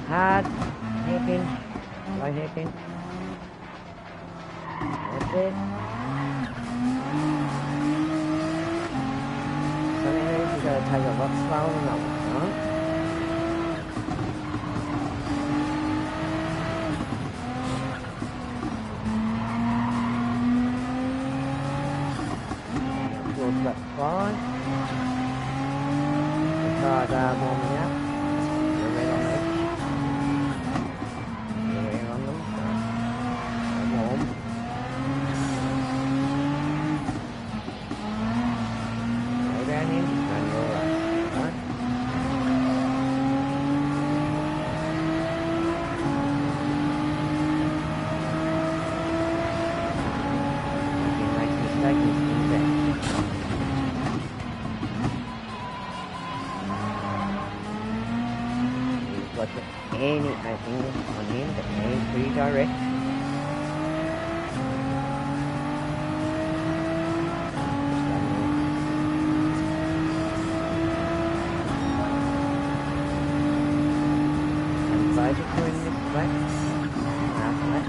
Hard hairpin, low hairpin. That's it. Some areas you've got to take a lot slower than others, right? Towards lap 5. The cars are warming up. You're red on each. On them, warm. Go down in, run your race, right? If you make a mistake, you spin back. You've got any opening on him, but he's pretty direct. And closer to him this way. After that.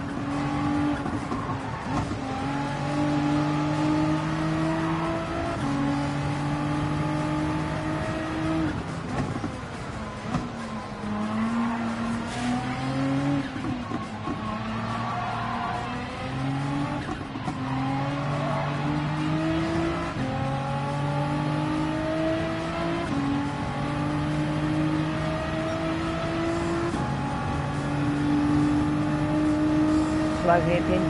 Slow hairpin.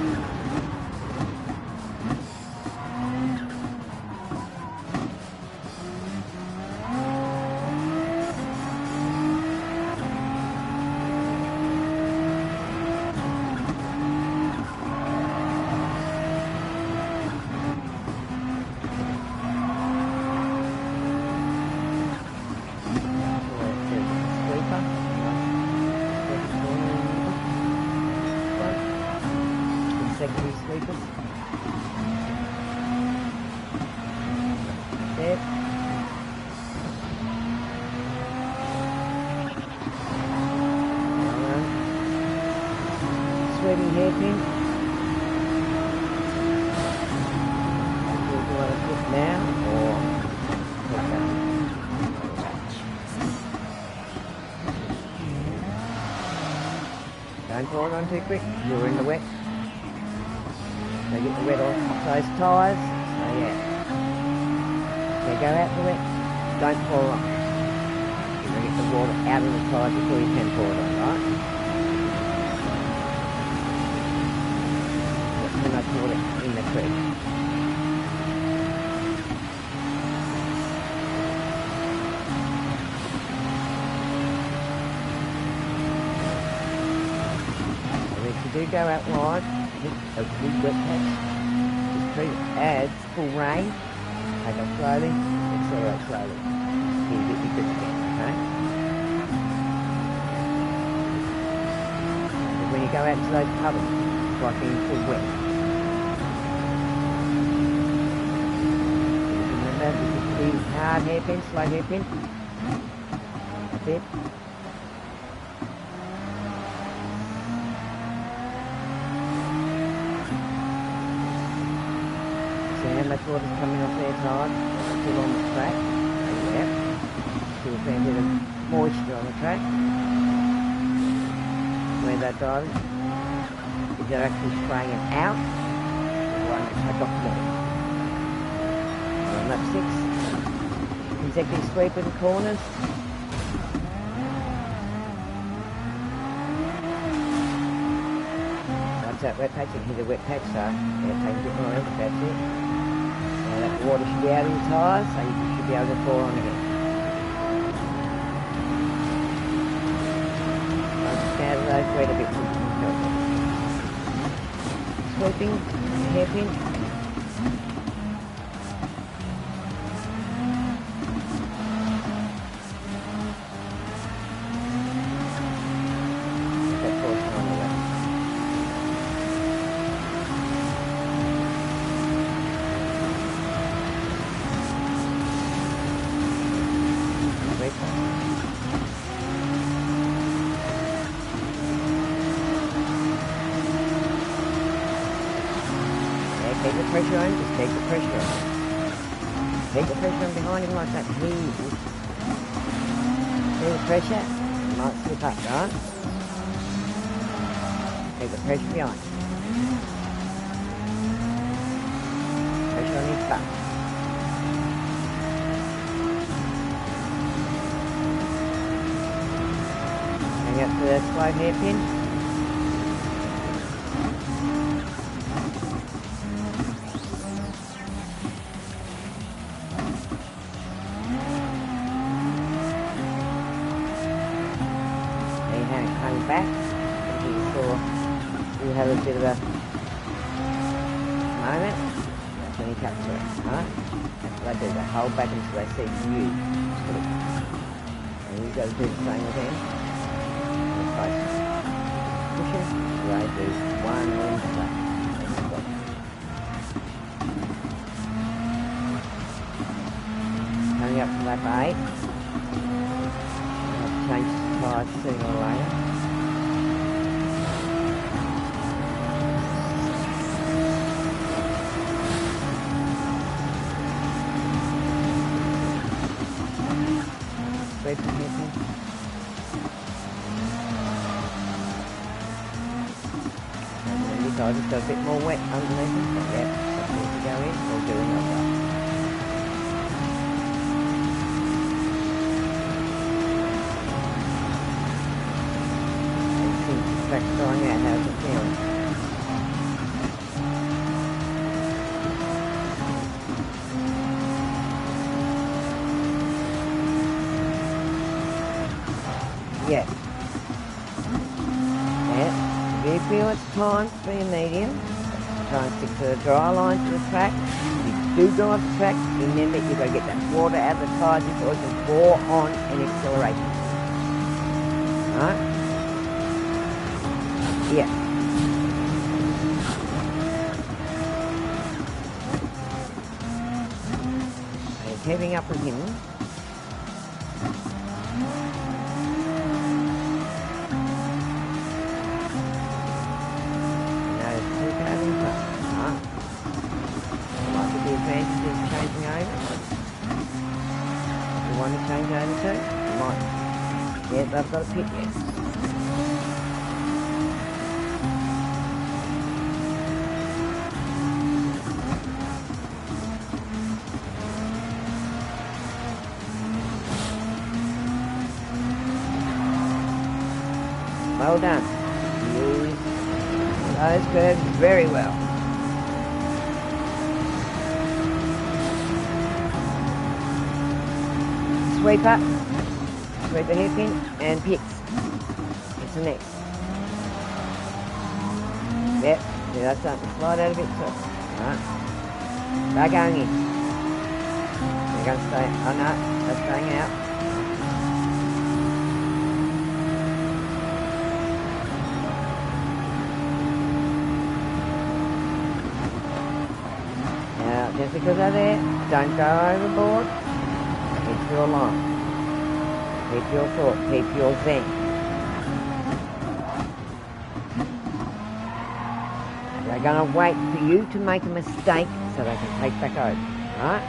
Secondary sweepers. There. Sweeping hairpin. Do you want to put now or put that? Don't pull it on too quick, you're in the wet. So get the wet off those tyres. So yeah. So go out the wet, don't pour on. You're going to get the water out of the tyres before you can pour it on, right? There's too much water in the creek. do go out wide, hit a big wet patch, just treat it as full range, take off slowly, accelerate slowly. Here, get your grip again, okay? And when you go out into those puddles, it's like being full wet. Remember, this is hard hairpin, slow hairpin. That's it. See how much water's coming off their side? Still on the track. Yeah. Still a fair bit of moisture on the track. Where that diving. If they're actually spraying it out, the one that take off more. On lap 6. Consecutive sweep in the corners. Once that wet patch, you hit a wet patch, so yeah, take a bit more effort, that's it. Now that water should be out of your tyres, so you should be able to pour on again. Just out of those wet a bit. Sweeping, hairpin. That portion on the left. Take the pressure on, just take the pressure on. Take the pressure on behind him like that. Feel the pressure, you might slip up, right? Take the pressure behind. Pressure on his butt. Hang up to the slow hairpin. Hung back, and you saw you have a bit of a moment, that's when you cut to it, alright? That's what I do, they hold back until they see you. And you've got to do the same with them. And close. Push it, they do one limb back. Coming up to lap 8. I'll change the tyres sooner or later. Sweep the hairpin. And this side just got a bit more wet underneath it, but yeah, that's it to go in, we'll do another. Track's going out, how's it feeling? Yeah. Yeah. If you feel it's time for your medium, try and stick to the dry line to the track. If you do go off the track, remember you've got to get that water out of the tyres before you can pour on an acceleration. Alright? Yeah. I'm keeping up with him. Now, two cars in front. Right. Might be the advantage of changing over. If you want to change over to, you might. Yeah, they've got a pit yet. Well done. Use those curves very well. Sweep up, sweep the hairpin, and picks. It's the next. Yep, see that's starting to slide out a bit, so. Alright. Start going in. You're going to stay, oh no, that's staying out. Now, just because they're there, don't go overboard. Keep your line. Keep your thought, keep your zen. They're going to wait for you to make a mistake so they can take back over, right?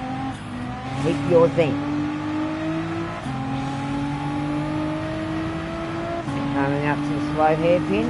Keep your zen. Coming up to the slow hairpin.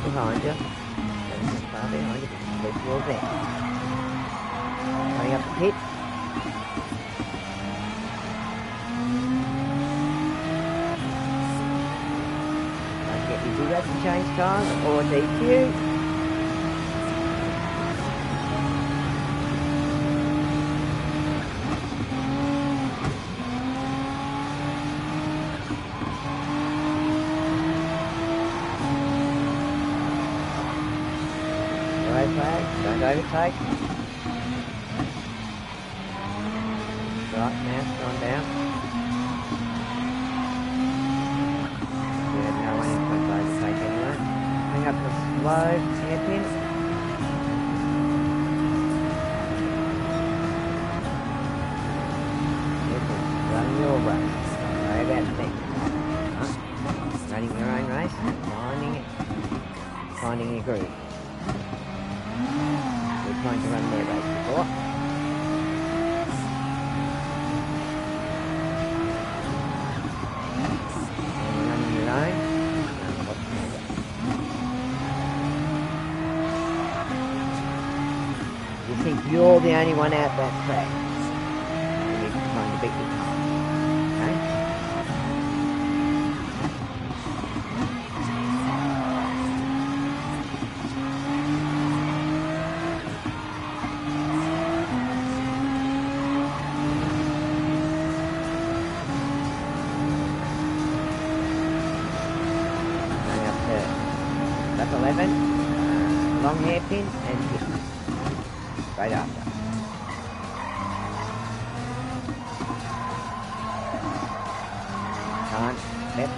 Behind you. Far behind you. Keep your zen. Coming up the pit. Don't get you do that to change time or DQ. Flag, don't overtake. Right, now it's gone down. Yeah, no one in front to overtake anyway. Bring up the slow hairpin. Run your race. Don't worry about things. Huh? Running your own race, finding your groove. Trying to run their race before. And you're running your own. You think you're the only one out that track. And you're trying to beat your time. Okay? Lap 11, long hairpin and hit right after. Time, left.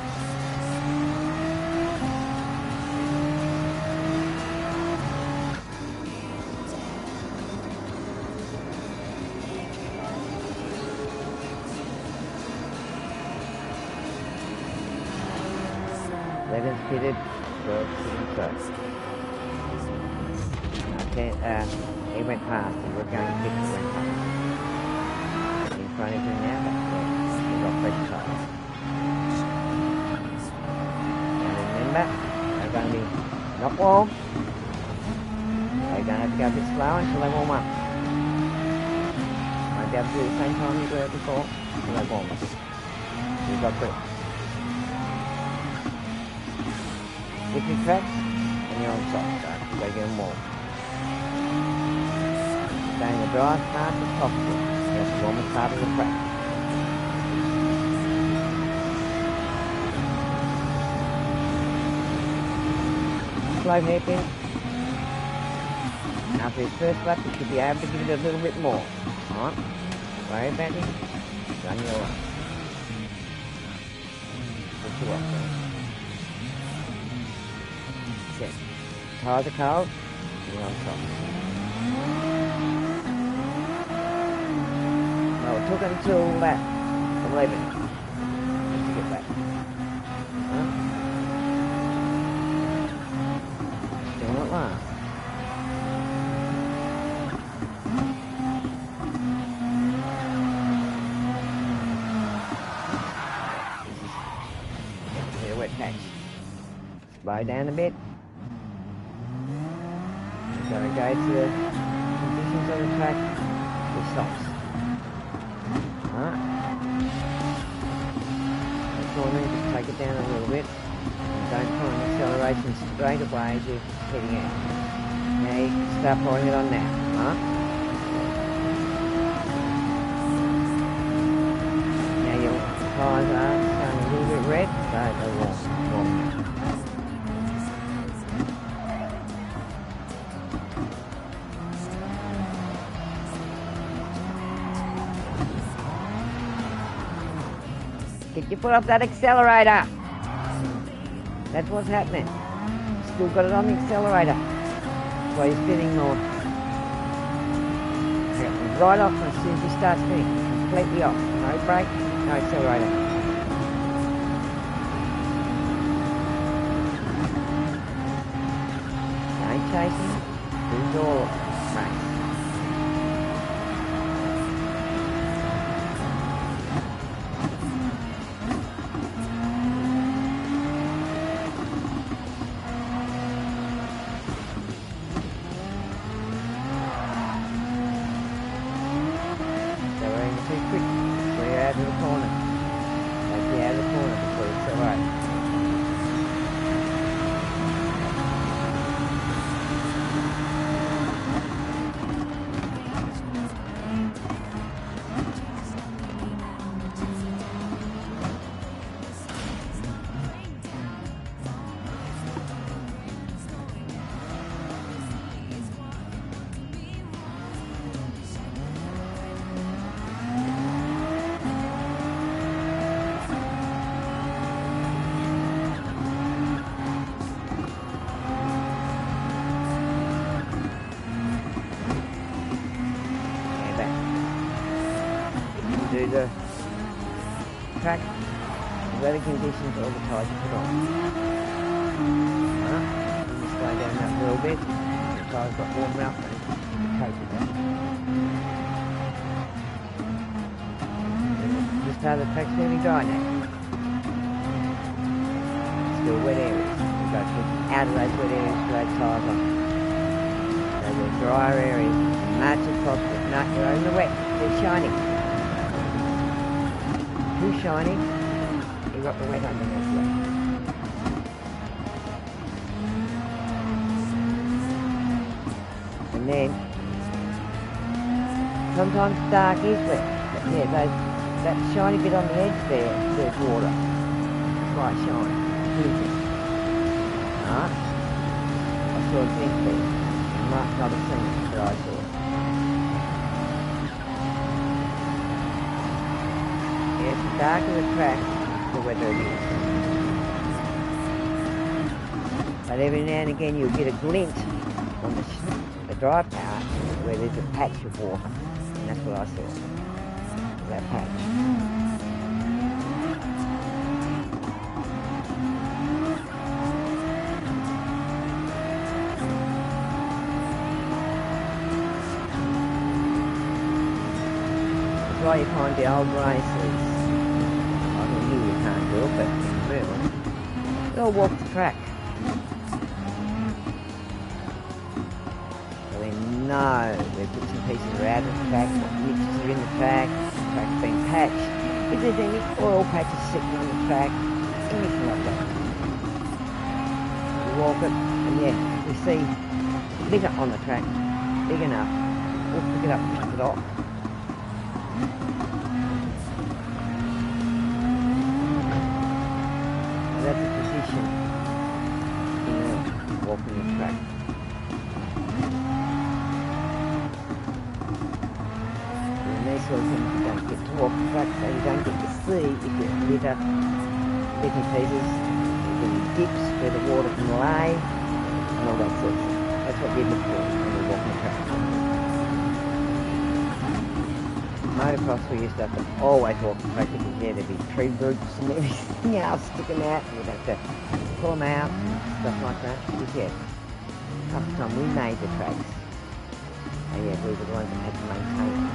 Eleven's pitted. Okay, he went past, he was going to pick the went past. In front of him now, but he got fresh tyres. And remember, they're going to be not warm. They're going to have to go a bit slow until they warm up. Won't be able to do the same time you were before until they warm up. You've got grip. If you track, and you're on top, so you gotta get them warm. Stay in the drive part as possible. That's the warmest part of the track. Slow hairpin. After his first lap, you should be able to give it a little bit more. Alright? Don't worry about it. Run your way. Put you off there. Set. Tyres are cold, you're on top. took until lap 11 just to get back. Huh? Still not last. This is a wet patch. Slow down a bit. Gotta go to the conditions of the track with softs. Alright. The corner, just take it down a little bit. Don't put an acceleration straight away as you're heading out. Now you can start pulling it on now. Alright. Now your tyres are starting a little bit red, so they're warm. Get your foot off that accelerator. That's what's happening. Still got it on the accelerator. That's why you're spinning more. Right off as soon as you start spinning. Completely off. No brake, no accelerator. No chasing. Do your race. Do the track, the weather conditions, all the tyres you put on. Just slow down that a little bit. The tyres got warm up and cope with that. This part of the track's fairly dry now. Still wet areas. We've got to get out of those wet areas to those tyres on. Those are drier areas. March across it. No, you're over the wet. They're shiny. Too shiny, you got the wet underneath there. And then, sometimes dark is wet, but yeah, that shiny bit on the edge there, there's water. It's quite shiny, glittery. Alright? I saw a thing there. You might not have seen it, but I saw it. The darker the track, the wetter it is. But every now and again you'll get a glint on the dry part where there's a patch of water. And that's what I saw. That patch. That's why you find the old racers. You can't do it, but really, they'll walk the track. So they know where bits and pieces are out of the track, what niches are in the track, the track's been patched. If there's any oil patches sitting on the track, anything like that. You walk it, and yeah, you see bigger on the track, big enough, we'll pick it up and pick it off. That's a position in walking the track. And these sort of things you don't get to walk the track, so you don't get to see if you litter bits and pieces, if any dips where the water can lay, and all that sort of thing. That's what you look for when you're walking the track. motocross we used to have to always walk the track because yeah, there'd be tree roots and everything else sticking out and we'd have to pull them out and stuff like that. Because yeah, half the time we made the tracks. And yeah, we were the ones that had to maintain it.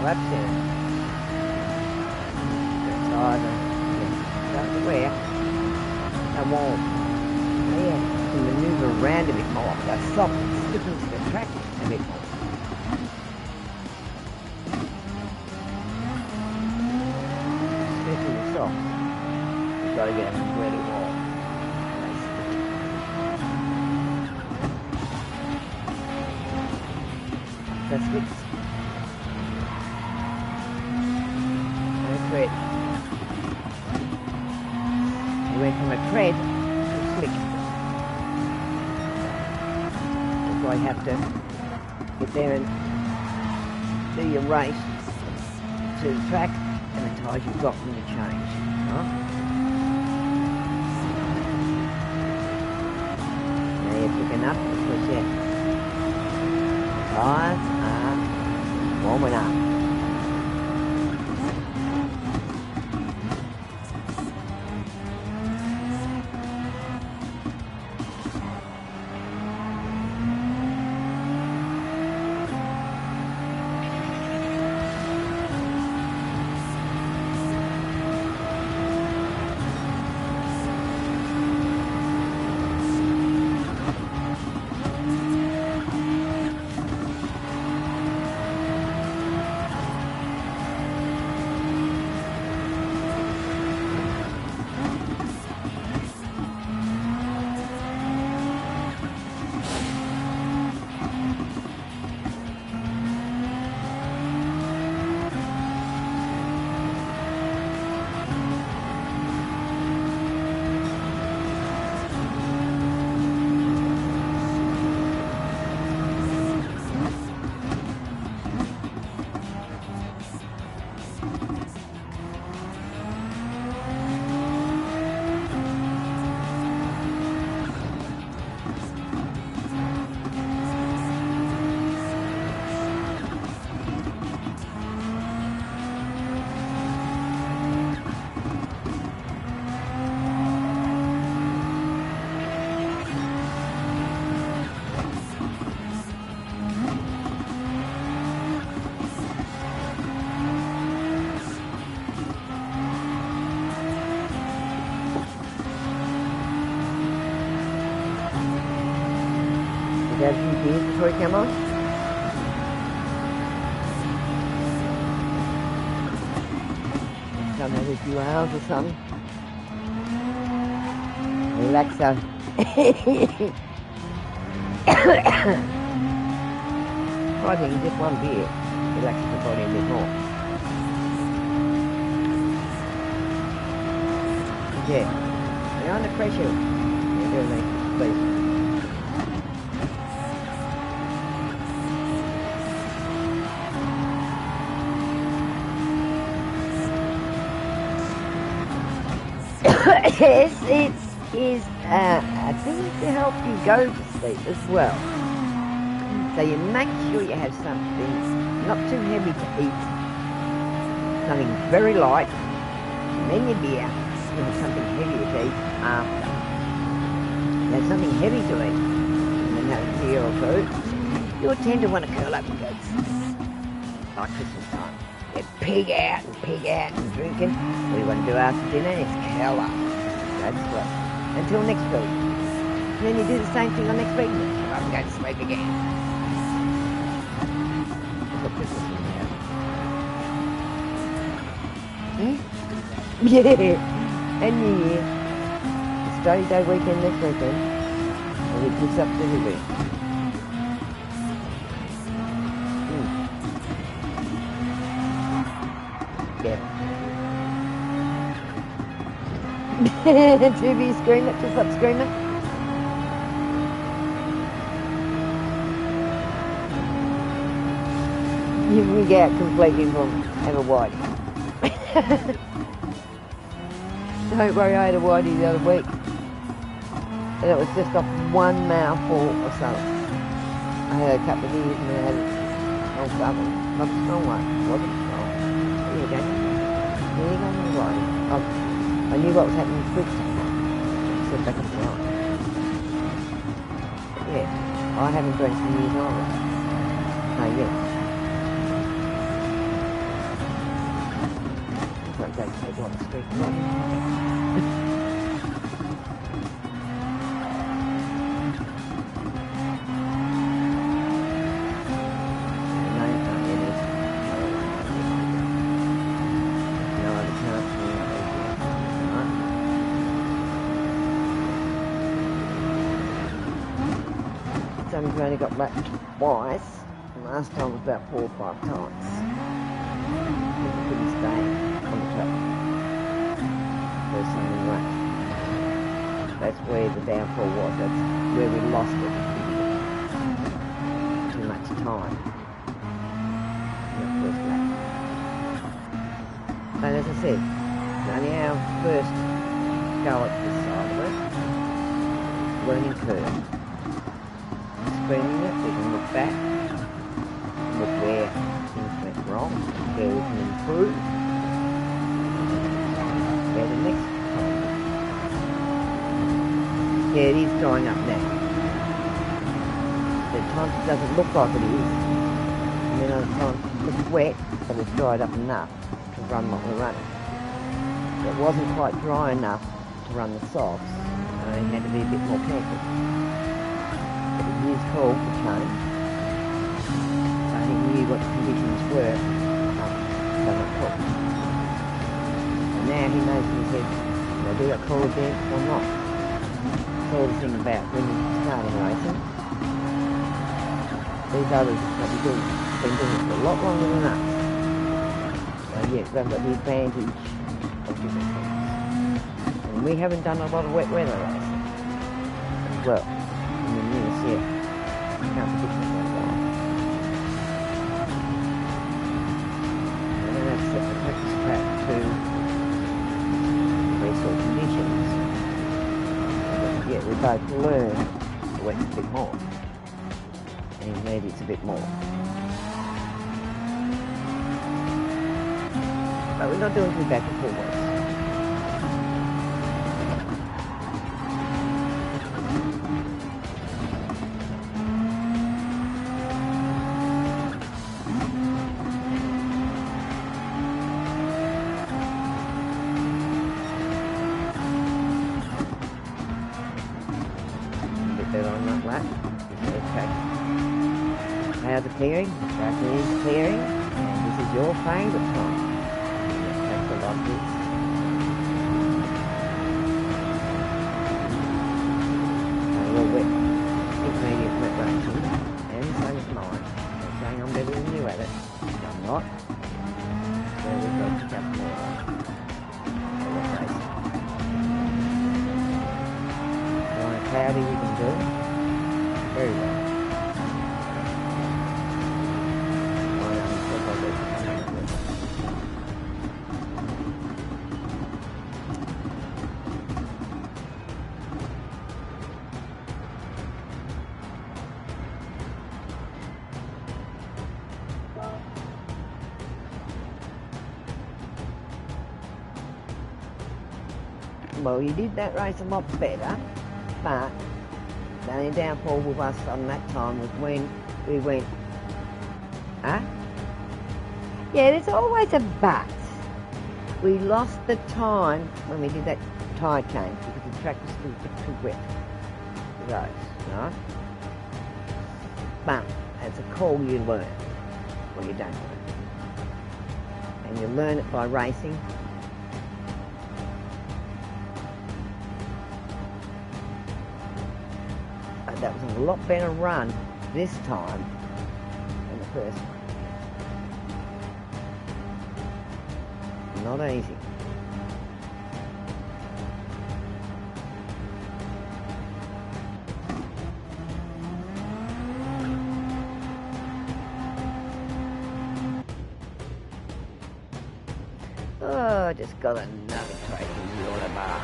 Laps in. It's either that's where they won't. Yeah, you can manoeuvre around a bit more. They stop and slip into the track a bit more. Especially the soft. You've got to get them really warm. That's slicks. Tread. You went from a tread to slick. That's why you have to get there and do your race to the track and the tyres you've got when you change. Right? Now you're picking up because your tyres are warming up. Have some beers before you come on? Come have a few hours or something. Relax out. I think just one beer relaxes the body a bit more. Yeah. You're under pressure. You're doing it, please. Yes, it is a thing to help you go to sleep as well. So you make sure you have something not too heavy to eat, something very light, and then your beer, you have something heavy to eat after. You have something heavy to eat, and then have a beer or two. You'll tend to want to curl up and go to sleep, like Christmas time. You pig out and drinking. What do you want to do after dinner? It's curl up. That's what. Until next week. And then you do the same thing on next week. I'm going to sleep again. That's what Christmas is about. Yeah. And New Year. It's Study Day weekend next weekend. And he picks up everywhere. Yeah. Tubi screaming, just up screaming. You can get out completely from ever white. Don't worry, I had a whitey the other week. And it was just off one mouthful or something. I had a couple of years and I had a something. Not a strong one. It wasn't strong. There you go. There you go, my whitey. I knew what was happening quick. Sit back and smile. Yeah. I haven't drank for years either. No, yeah. Don't take one street. We've only got back twice. Last time was about 4 or 5 times. We couldn't stay on the track. First time in race. That's where the downfall was. That's where we lost it. Too much time. In the first lap. And as I said, it's only our first go at this side of it. Learning curve. Screening it, we can look back, look where things went wrong, where we can improve, where the next time. Yeah, it is drying up now. At times it doesn't look like it is, and then other times it looks wet, but it's dried up enough to run what we're running. It wasn't quite dry enough to run the softs, and I had to be a bit more careful. It is cold for change, so he knew what the conditions were, so not cold. And now he knows in his head, do I do that call again or not? It's all the thing about when you're starting racing. These others have been doing it for a lot longer than us. So yeah, they've got the advantage of different things. And we haven't done a lot of wet weather racing as well. Yeah, competition like that. And then that's set the practice track to these sort of conditions. And yeah, we both learn the wet's a bit more. And maybe it's a bit more. But we're not doing too bad for 4 weeks. How's the clearing? Track is clearing, and this is your favourite time. Tracks are like this. A little wet, intermediate wet racing, and the same as mine. I'm saying I'm better than you at it. I'm not. So we've got to jump more on wet racing. So on a cloudy we can do it very well. Well, you did that race a lot better, but the only downfall with us on that time was when we went, huh? Yeah, there's always a but. We lost the time when we did that tyre change because the track was still a bit too wet for the roads, right? But as a call you learn, or you don't learn. And you learn it by racing. a lot better run this time than the first one. Not easy. Oh, I just got another track in the order bar.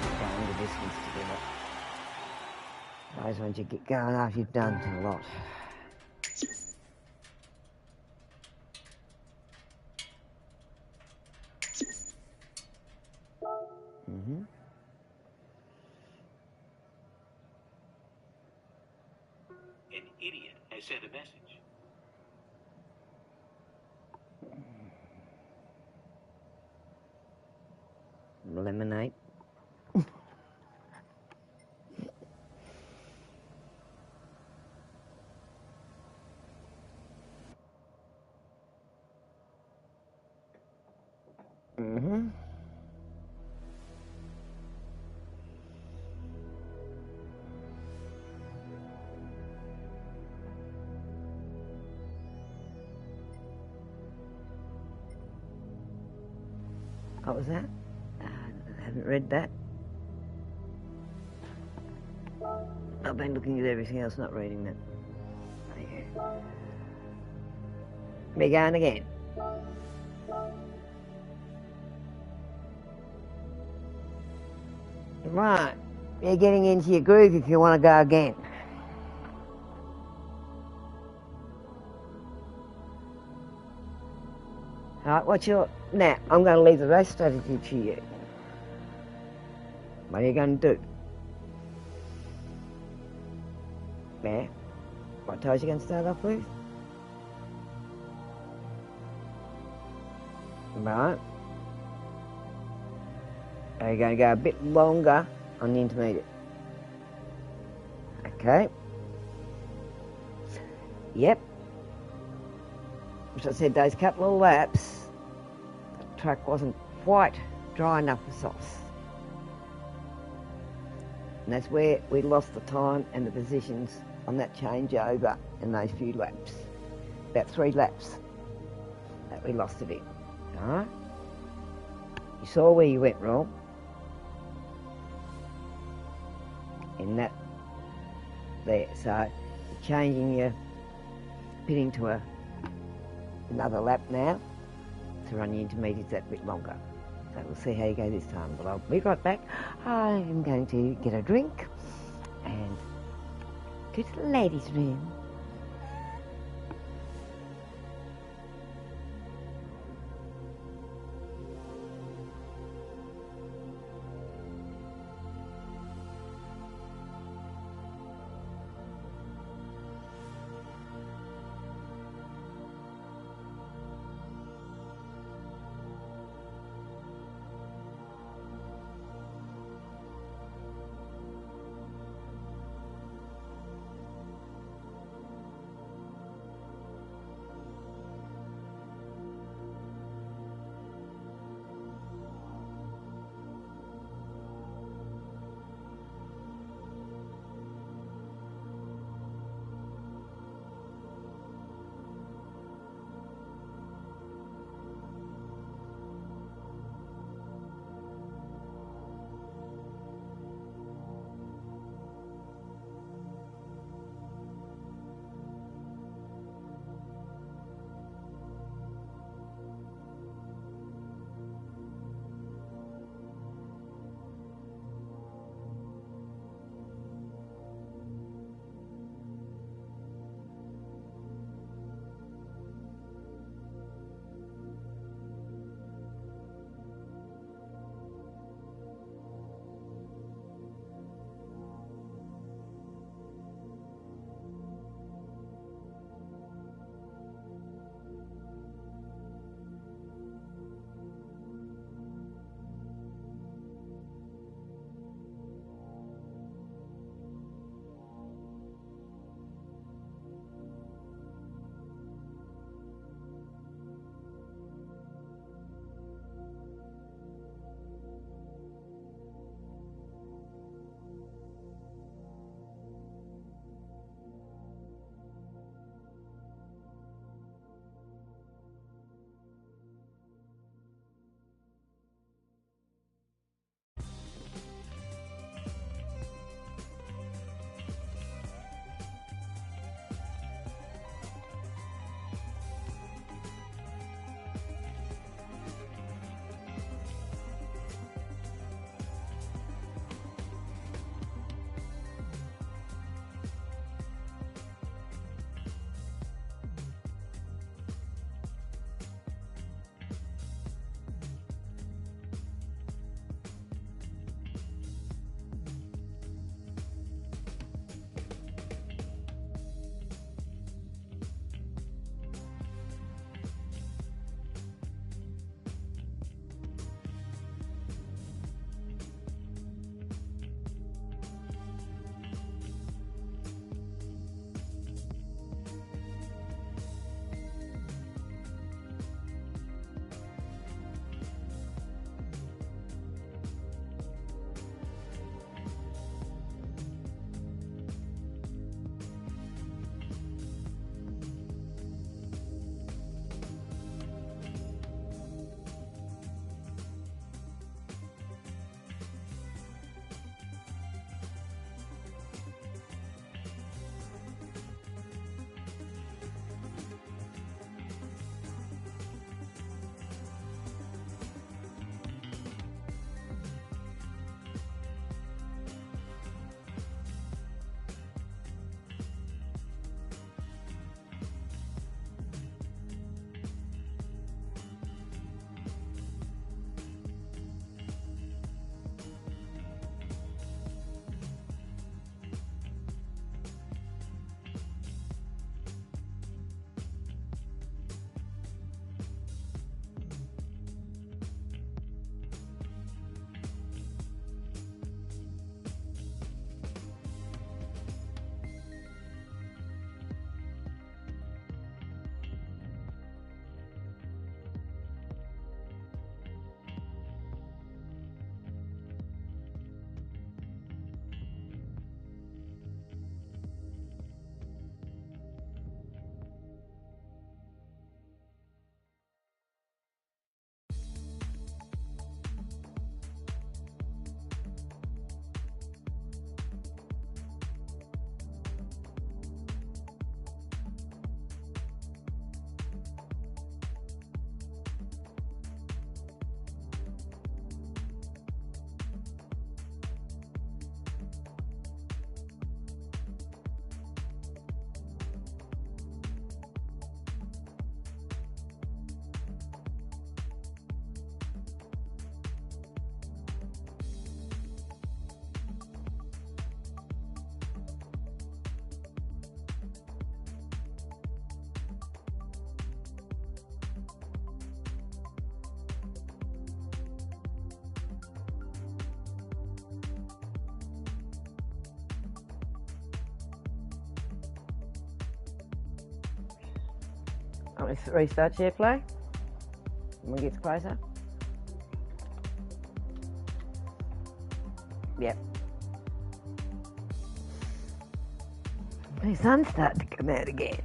Going the distance together. Those ones you get going after you've done a lot. An idiot has sent a message. Lemonade. What was that? I haven't read that. I've been looking at everything else, not reading that. We're going again. Right, you're getting into your groove if you want to go again. Alright, what's your... Now, I'm going to leave the race strategy to you. What are you going to do? Yeah. What tyres are you going to start off with? Right. Are you going to go a bit longer on the intermediate? Okay. Yep. As I said, those couple of laps, the track wasn't quite dry enough for softs. And that's where we lost the time and the positions on that changeover in those few laps. About 3 laps that we lost it in. Alright? You saw where you went wrong. In that there. So you're changing your pitting to another lap now to run the intermediates that bit longer. So we'll see how you go this time. But I'll be right back. I am going to get a drink and go to the ladies' room. Let's restart share play. When it gets closer. Yep. The sun's starting to come out again.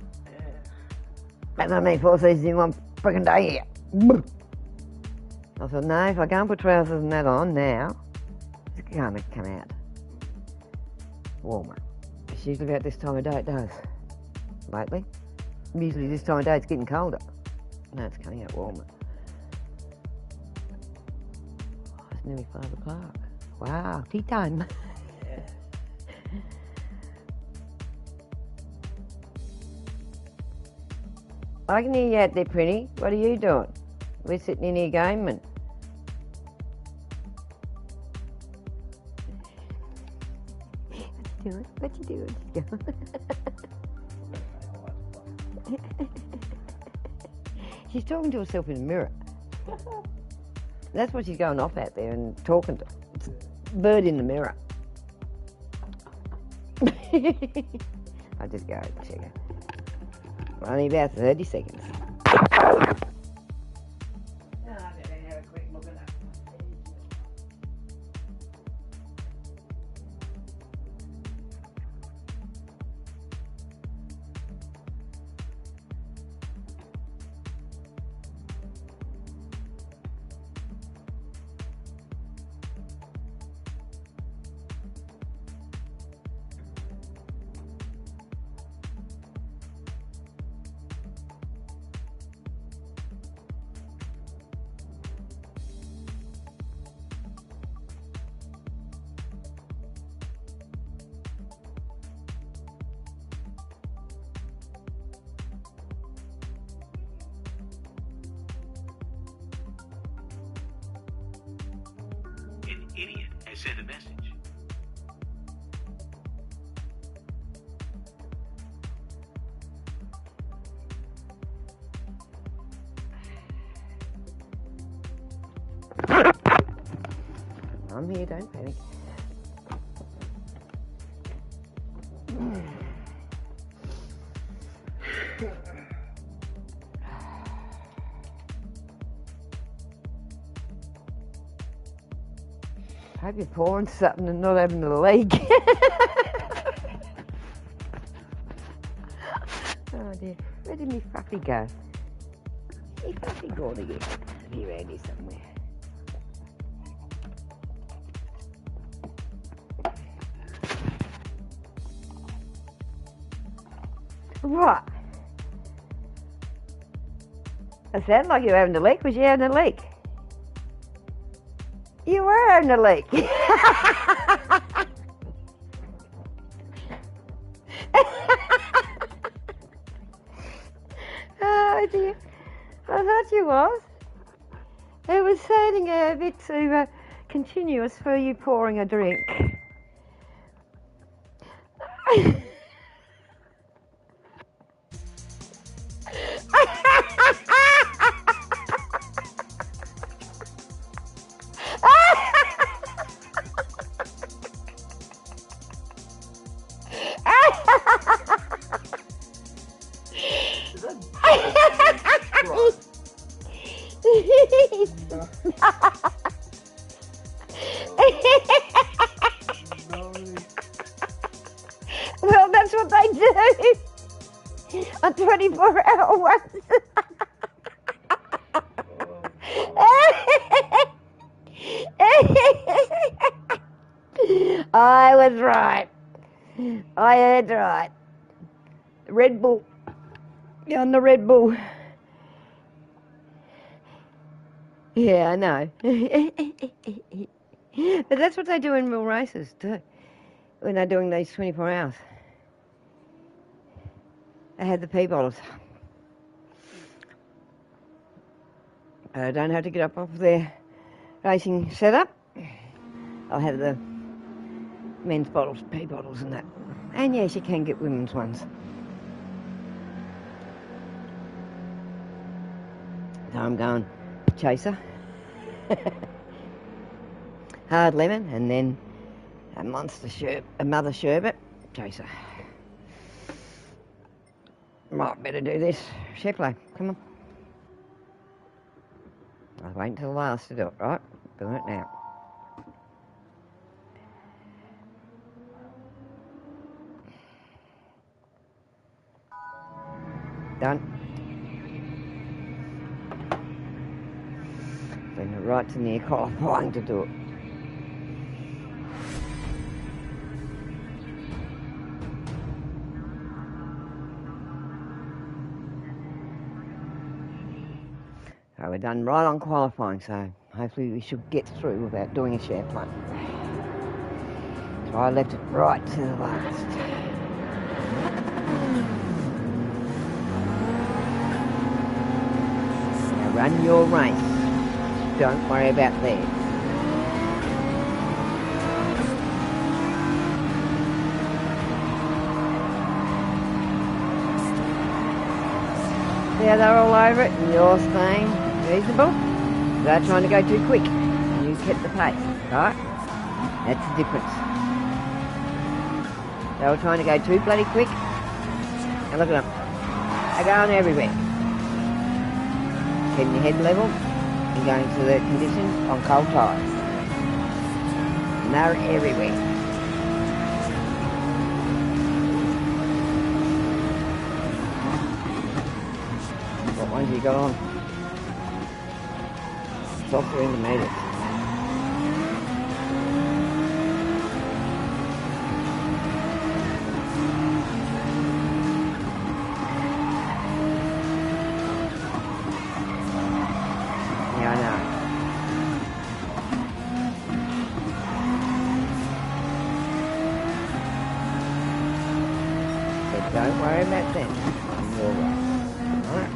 That's what I mean, 4 seasons in one freaking day here. I thought, no, if I can't put trousers and that on now, it's going to come out warmer. It's usually about this time of day it does. Lately. Usually this time of day it's getting colder. No, it's coming out warmer. Oh, it's nearly 5 o'clock. Wow, tea time. I can hear you out there, Pretty. What are you doing? We're sitting in here gaming. What you doing? She's talking to herself in the mirror. That's what she's going off out there and talking to. It's a bird in the mirror. I'll just go and check her. Only about 30 seconds. An idiot has sent a message. I'm here, don't panic. I hope you're pouring something and not having a leak. Oh dear, where did me Fuffy go? Me Fuffy gone again. Be around here somewhere. What? It sounded like you were having a leak. Was you having a leak? You were having a leak. Oh dear. I thought you was. It was sounding a bit too continuous for you pouring a drink. Well, that's what they do on 24-hour ones. I was right. I heard right. Red Bull. You're on the Red Bull. Yeah, I know. But that's what they do in real races too, when they're doing these 24 hours. They had the pee bottles. I don't have to get up off their racing setup. I'll have the men's bottles, pee bottles and that. And yes, you can get women's ones. So I'm going chaser, hard lemon, and then a monster sherbet, a mother sherbet, chaser. Might better do this. Sheplo, come on. I'll wait until the last to do it, right? Doing it now. Done. Bring it right to near qualifying to do it. So we're done right on qualifying, so hopefully we should get through without doing a share plane. So I left it right to the last. Now run your race. Don't worry about theirs. See how they're all over it and you're staying reasonable? They're trying to go too quick and you kept the pace, right? That's the difference. They were trying to go too bloody quick. And look at them. They're going everywhere. Keeping your head level and going to the conditions on cold tyres. And they're everywhere. What ones you got on? Softer intermediate. Yeah, I know. But don't worry about them. You're right. Alright.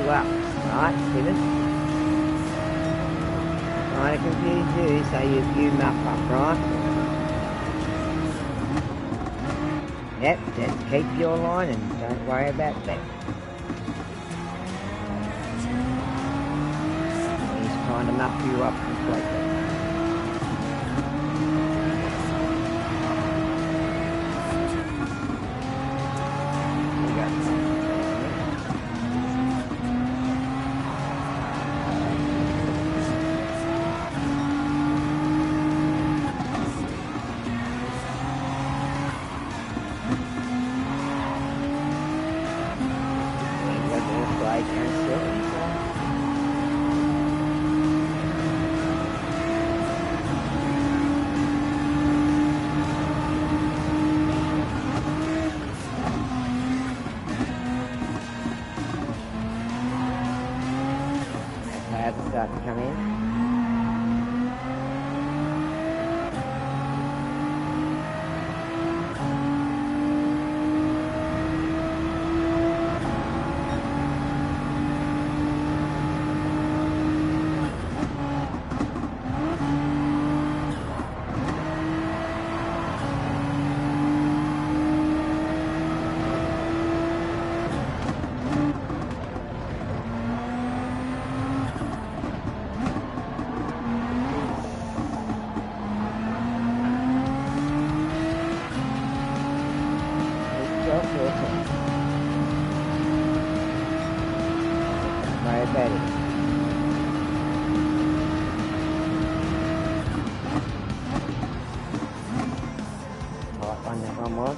Up, right, Stephen? Trying to confuse you so you muff up, right? Yep, just keep your line and don't worry about that. He's trying to muff you up completely. Start to come in. how bad it is. Tight one, that one was.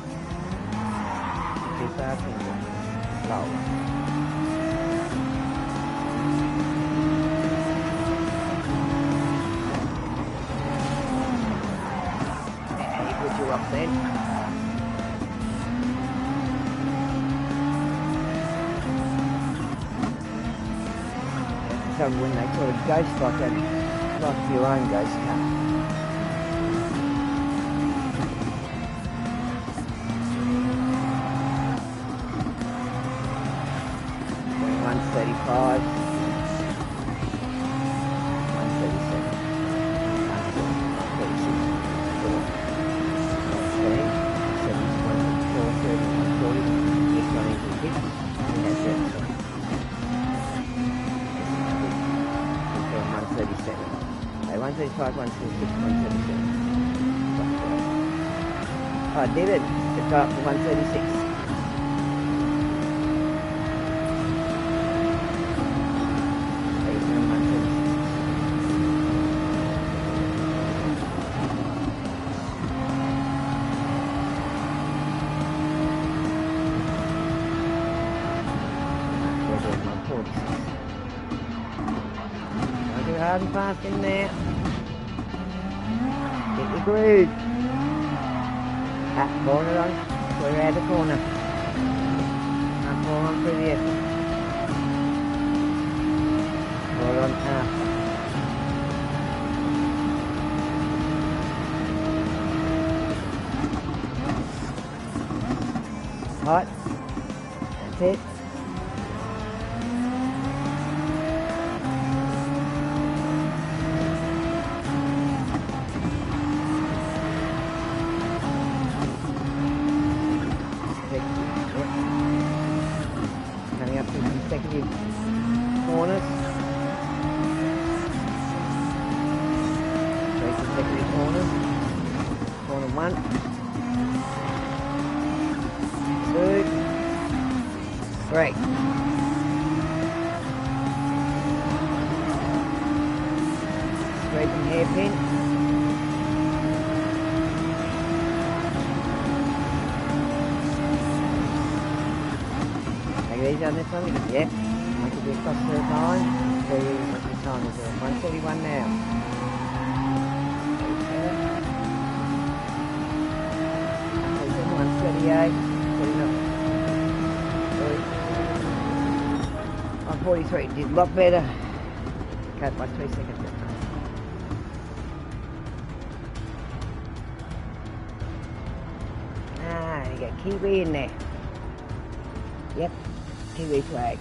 Too fast and low. Yeah, he put you up then. So when they call it ghost like that, like your own ghost car. 135, 137, 135, 136, 137. Oh, I did it. It got up to 136. Hard and fast in there. Get the groove. Corner on. We're out the corner. Can't fall on through there. Fall on half. Hot. That's it. Coming up to consecutive corners. 3 consecutive corners. Corner 1. 2. 3. Straight and hairpin. Easy on this one? Yeah. Make it be across the line. So what the time is there? 131 now. 138. 143. Did a lot better. Cut by 3 seconds. You got Kiwi in there. Yep. Kiwi flag.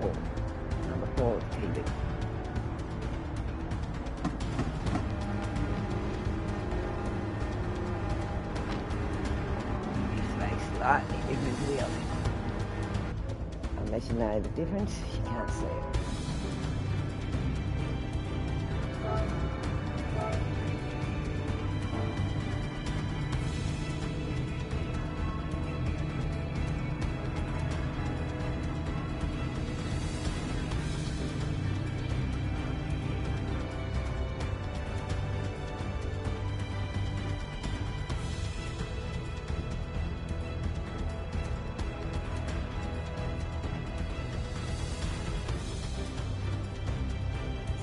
Oh, number 4 is Kiwi. This flag's slightly different to the other. Unless you know the difference, you can't see it.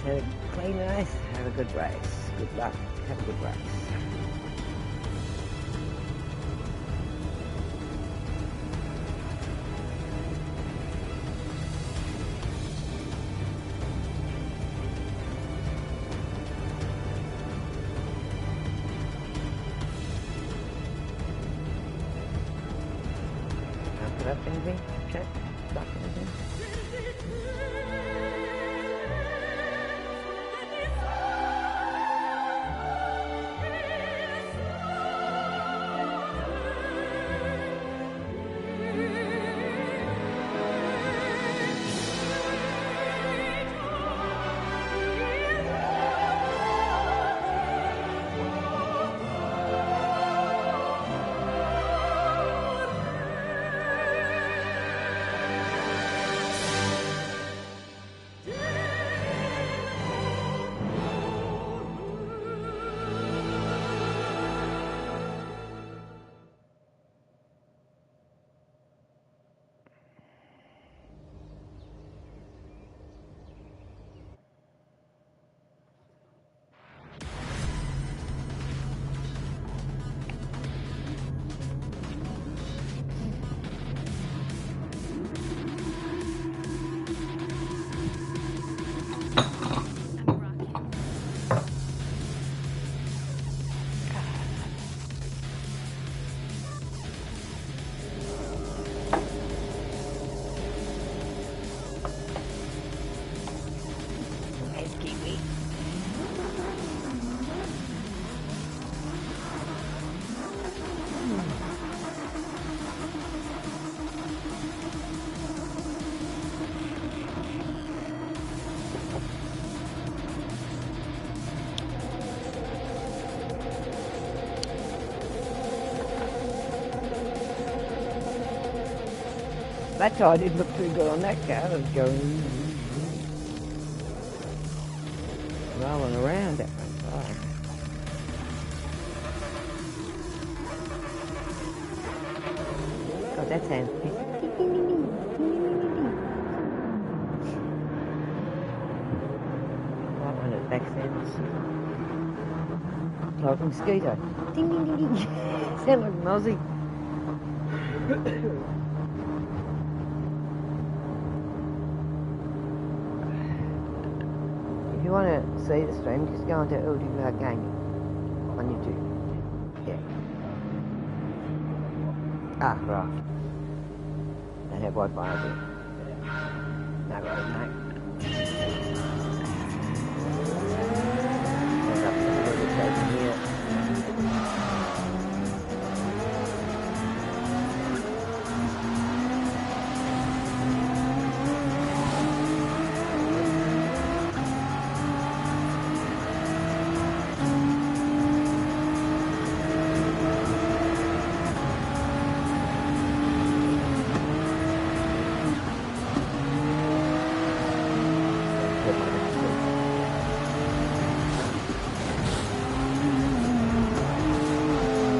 So clean race, have a good race. Good luck, have a good race. Put up anything? Check? Stuck anything? That tire didn't look too good on that car. It was going rolling around that one tire. God, that sounds pissy. Right when it back sounds like a mosquito. Ding ding ding ding. Sound like an Aussie. If you want to see the stream, just go onto LDR Gaming on YouTube. Yeah. Ah, right. Don't have Wi-Fi, I do. No worries, mate. There's up a little bit over here.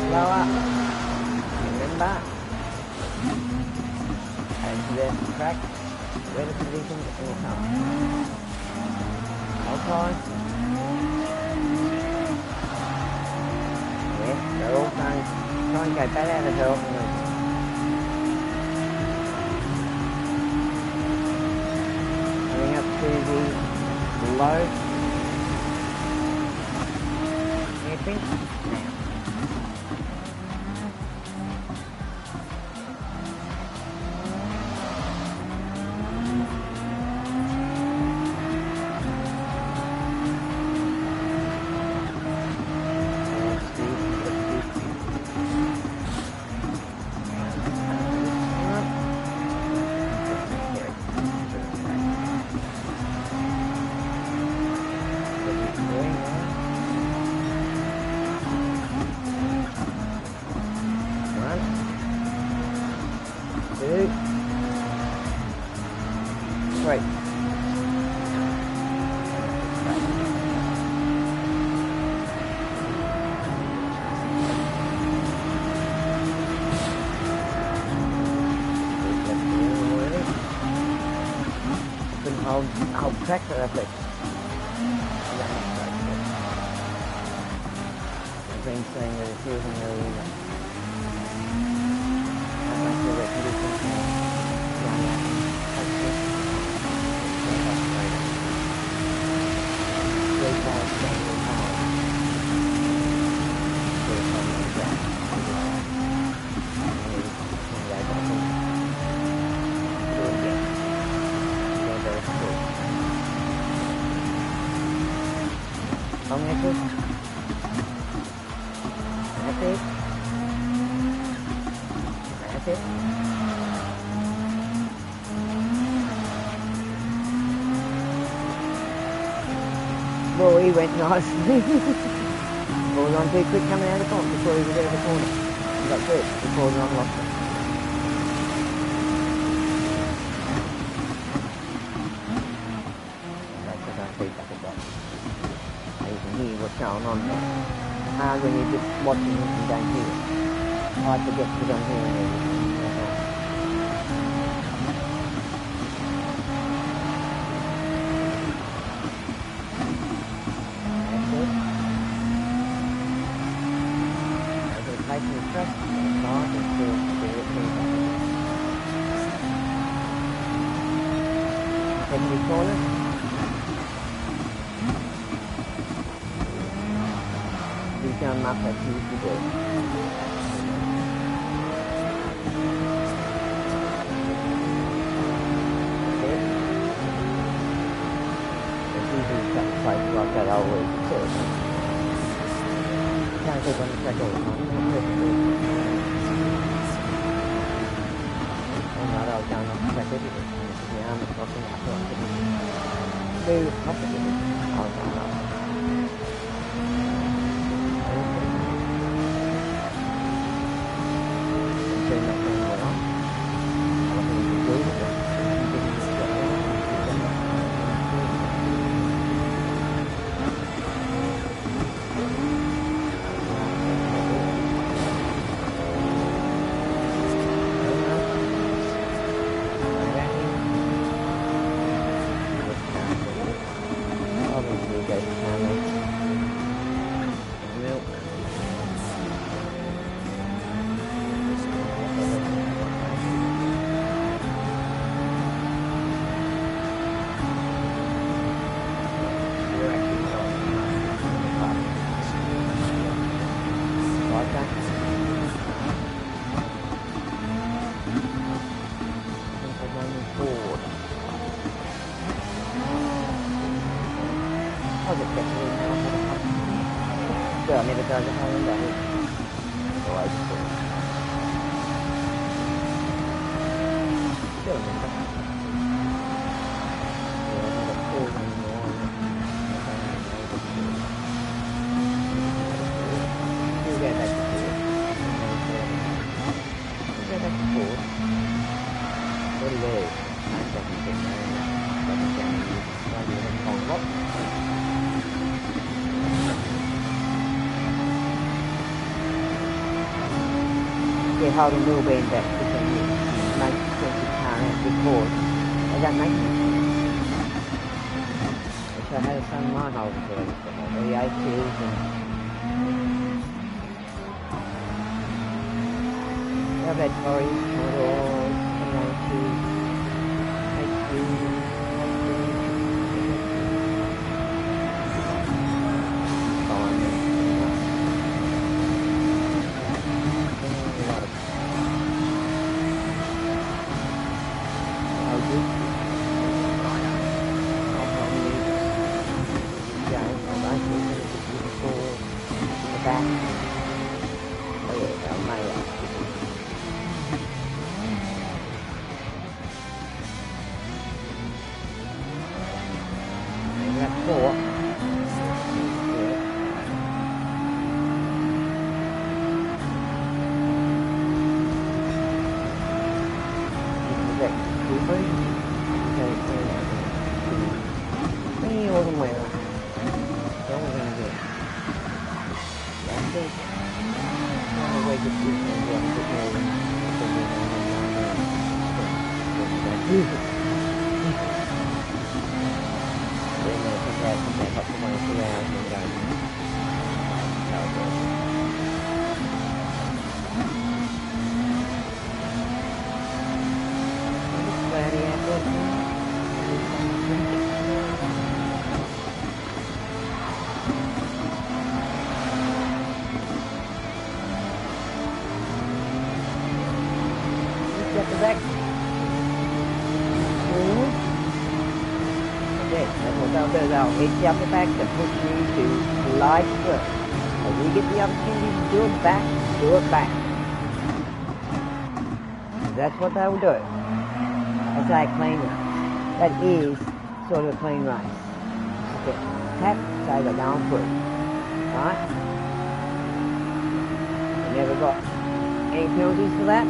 Lower. Remember. And then track. Weather conditions and your car. Hold time. Yes, they're all trying to go bad out of hell. Coming up to the low. Hairpin. Now. Right. Couldn't hold track for that, but I've been saying that it's using really Không nghe chút. Mã tiếp. Mã tiếp. Boy, he went nice. Ball on too quick coming out of the corner before he was out of the corner. He got first before the unlocked it. That's the kind of feedback I got. You can hear what's going on there. Hard when you're just watching it and don't hear it. I forget because I'm hearing everything. That's it. I'm going to place in the truck and start and see it feedback. Heavy corner. Done up as he used to do. Okay. It's usually sacrifice like that always too. Can't take on the track all the time. I'm not out down on the track everything. The arm is crossing up to it. Very complicated. I'll Hãy subscribe cho kênh Ghiền Mì Gõ để không bỏ lỡ những video hấp dẫn. it gets really now. Girl never does it home that week. So I just still remember. Yeah, I never called anymore. We'll go back to Ford. We'll go back to Ford. What do you do? I'm definitely getting there. Doesn't get me. Maybe you haven't gone what? Yeah, Holden will be in back 15 years. Make expensive car out because they don't make it. So I had a son of mine Holden for the A2s and I've had Tories, Commodores, M1s, A2s, They'll hit you up the back to push you to slide through. If you get the opportunity to do it back, do it back. That's what they'll do. That's a clean race. That is sort of a clean race. Okay. Tap, say they're going through. Right? You never got any penalties for that.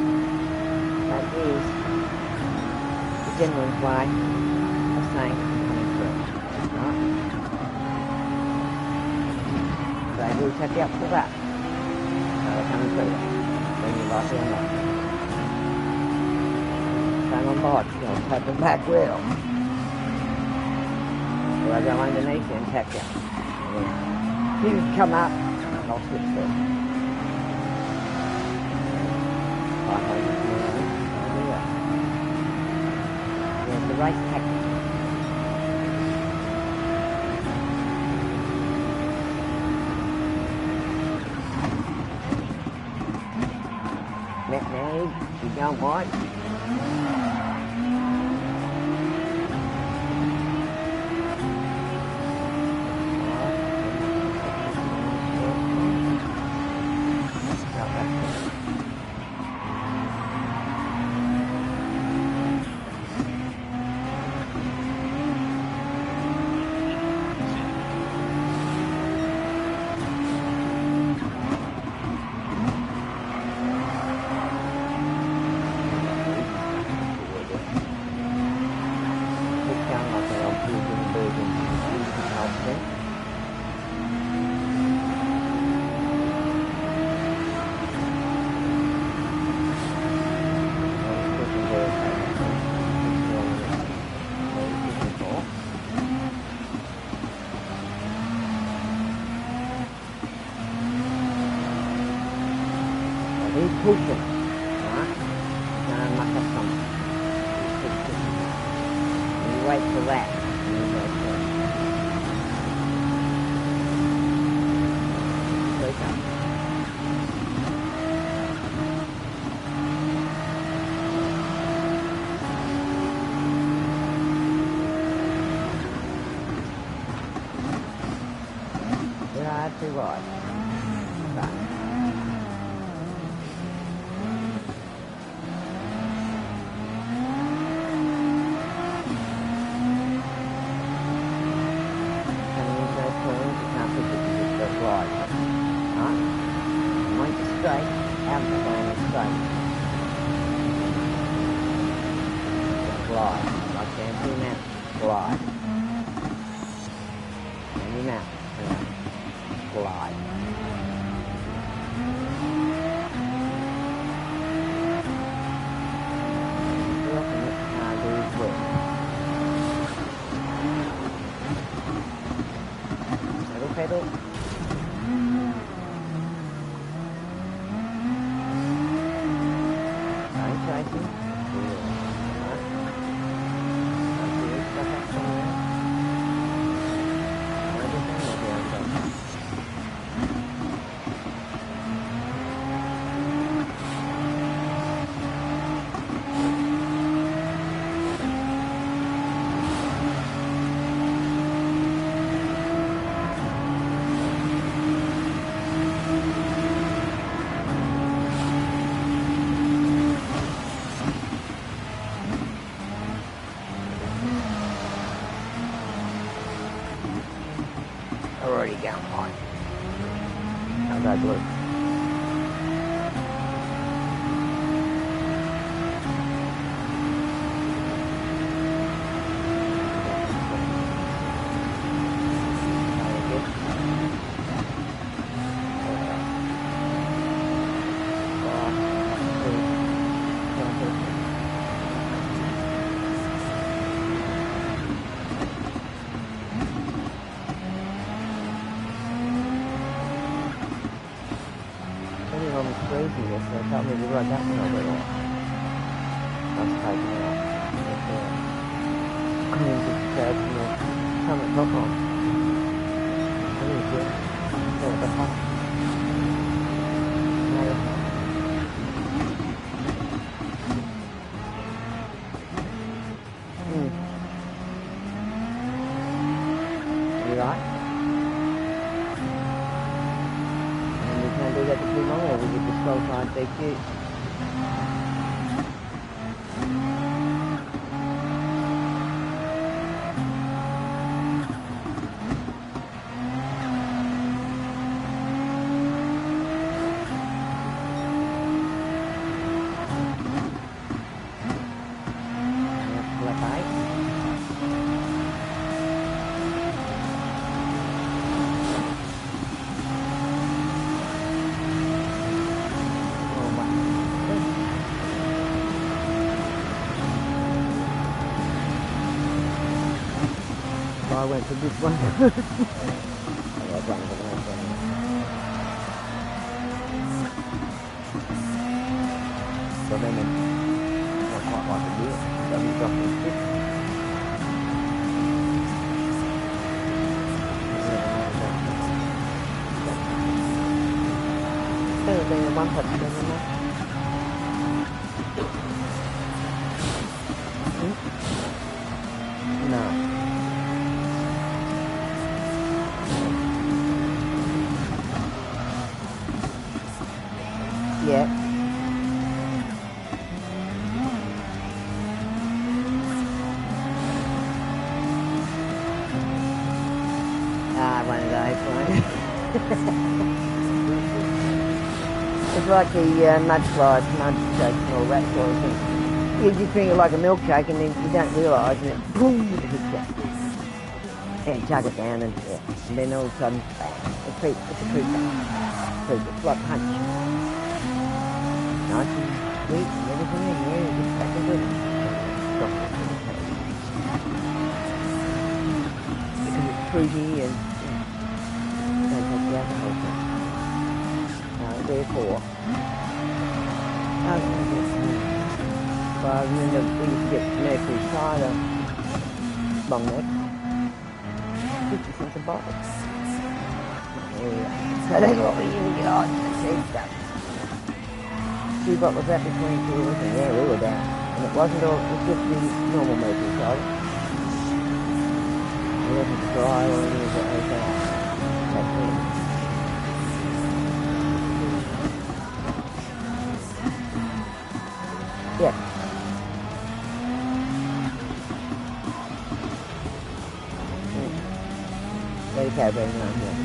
That is the gentleman's way of saying coming through. Right? So they will tap you up for that. So they're coming through that. When you like it or not. Same on bikes, they'll tap the back wheel. Or I go underneath you and tap you. And then you come up and I'll switch through. 500 There's the race tactic. Now, you don't want. Pushing, right? And muck up something. And you wait for that. And you go through. Wake up. too wide. Back. Coming into those corners, you can't push it because it's so wide. Right? Once it's straight, out of the lane is straight. Glide. Like down to your mouth. Glide. And your mouth. Glide. Feel from it, do is work. Pedal, pedal. Don't chase him. Already down high. How's that look? Crazy, so I can't really run that one over all. That's taking it out. I mean, just come and top on. I need to go at the top. You right? And we can't do that for too long, or we get the slow time DQ. I went for this one. So then it's not quite like a deal. Doesn't drop the stick. Instead of being a one-touch, doesn't it? No. Yeah. One of those ones. It's like the mud slides, mud shakes and all that sort of thing. You just drink it like a milkshake and then you don't realise and it boom, it hits you. And chug it down and yeah. And then all of a sudden, bang, it's a creep. It's like punch. Nice and sweet and everything in there, you just back into it. Because it's fruity and don't take the alcohol from it. Therefore, we used to get Mercury cider, long neck, 50 cents a bottle. Yeah. So that's what we used to get on the cheap stuff. 2 bottles that between 2 of us, and yeah, we were down. And it wasn't all, it was just the normal Mercury cider. It wasn't dry or anything like that. That's it. Yeah. Very carabiner now, yeah.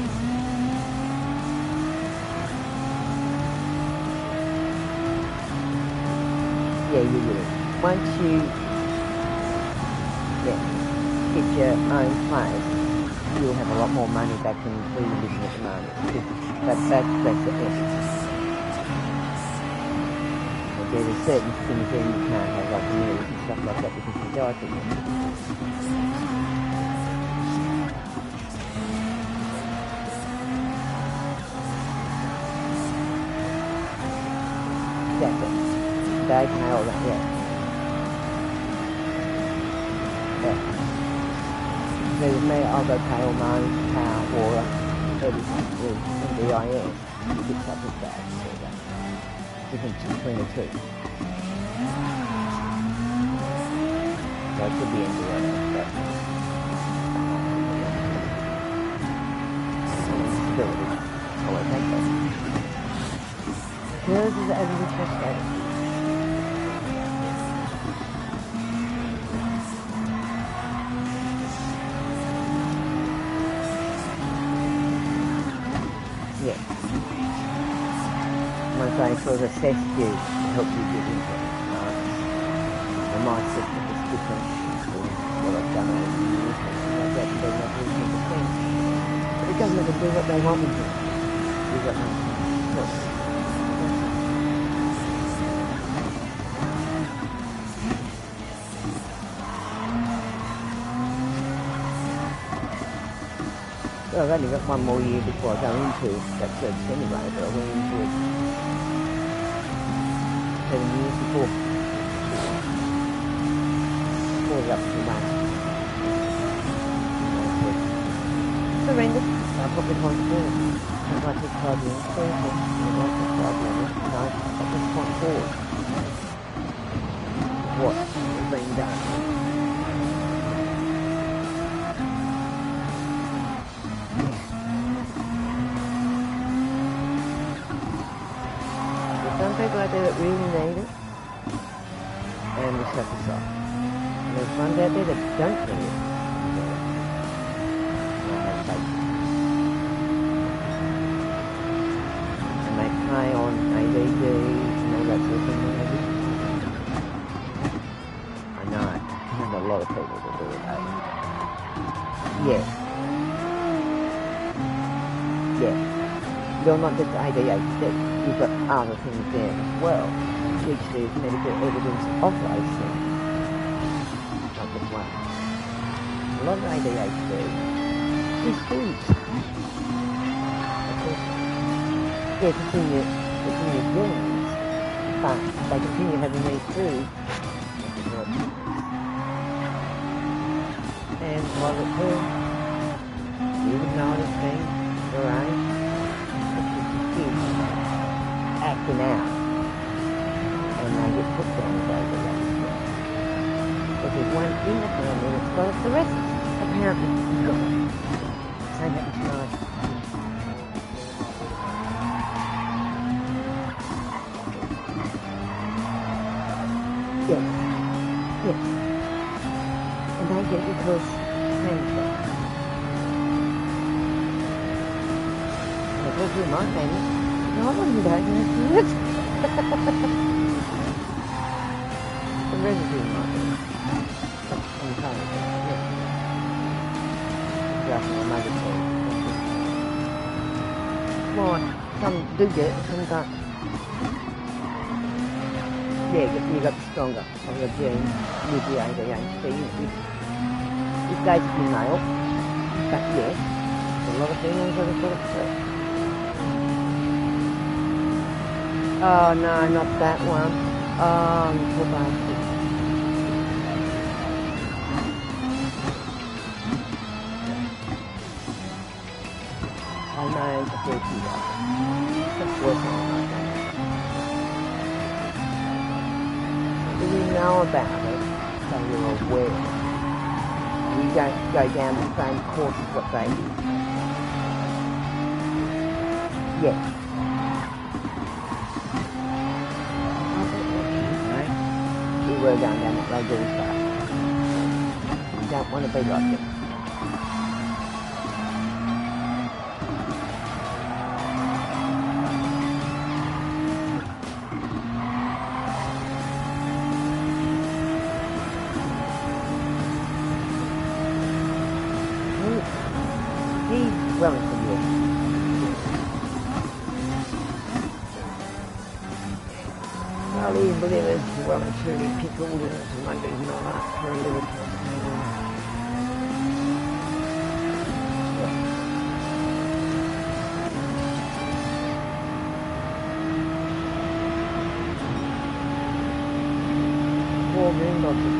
Yeah, you will. Once you get your own place, you'll have a lot more money back than where you're living at the moment. That's the essence. There are certain things there you can't have, like meals and stuff like that, because you die from them. That's it. They pay all that, yeah. Yeah. So with me, I'll go pay all my own power, water, everything with NDIS. It's up with that, so that difference between the two. So it could be NDIS, but stability. I won't take that. Yours is everything frustrating. Yeah. Once I sort of assess you to help you get into it, right? And my assessment is different to what I've done over the years, and like that, and then that will be the thing. But the government will do what they want me to. You've got no choice. Well, I've only got one more year before I go into that service anyway, but I went into it 7 years before it up to May. Surrendered. I put it on board. I might take 5 years, 30, I might take 5 years, and I put it on board. What has been done. Some people out there that really need it, and we shut this off. And there's ones out there that don't need it. And I have faith. And they play on ADD and all that sort of thing. I know, there's a lot of people that do it, Yeah. Yeah. Well, not just ADHD, you've got other things there as well, which there's medical evidence of those things. Not just one. A lot of ADHD is food. Of course, yeah, it's in your genes, but they continue having these foods. And while it's here, you would notice things, your age, acting out, and they get put down as ADHD. If there's one in the family that's got it, the rest apparently got it. Same happens to mine. Yes. Yes. And they get it because parents got it. And of course with my family, no, I wasn't diagnosed with it. The residue might be. I'm kind of yeah. Just my mother said. Well, some do get it, some don't. Yeah, you got stronger of the gene with the ADHD. It stays in male, but yes, a lot of females have got it too. Oh no, not that one. Oh, poor bastard. I know it's a freaky one. That's worse than I know. Do you know about it, so you're aware? You don't go down the same course as what they do. Yes. were going down that road really fast. You don't want to be like them. He's Wellington, yes. Well, these livers, well and truly pickled and some onions and all that for a liver toast. Four green boxes.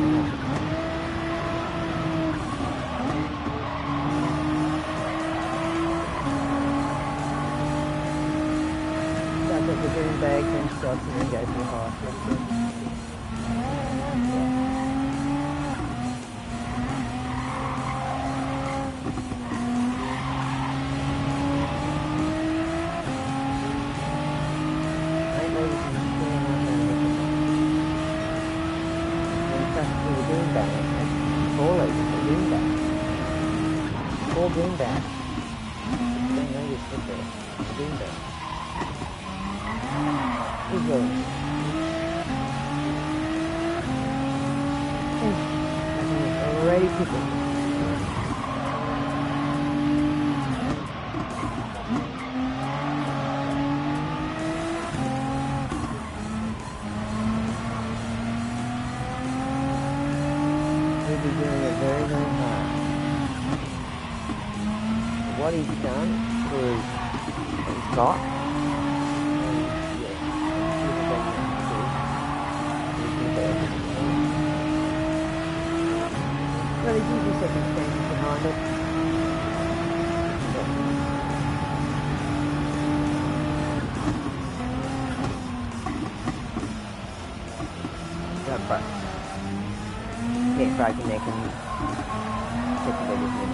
The green bags and stuff and then go to the hospital. Four green bags. Don't know this is there. Green bags. Already pickled. He'll be doing it very, very hard. What he's done through his got. Well, there's usually circumstances behind it. But neck broken neck and typically this neck.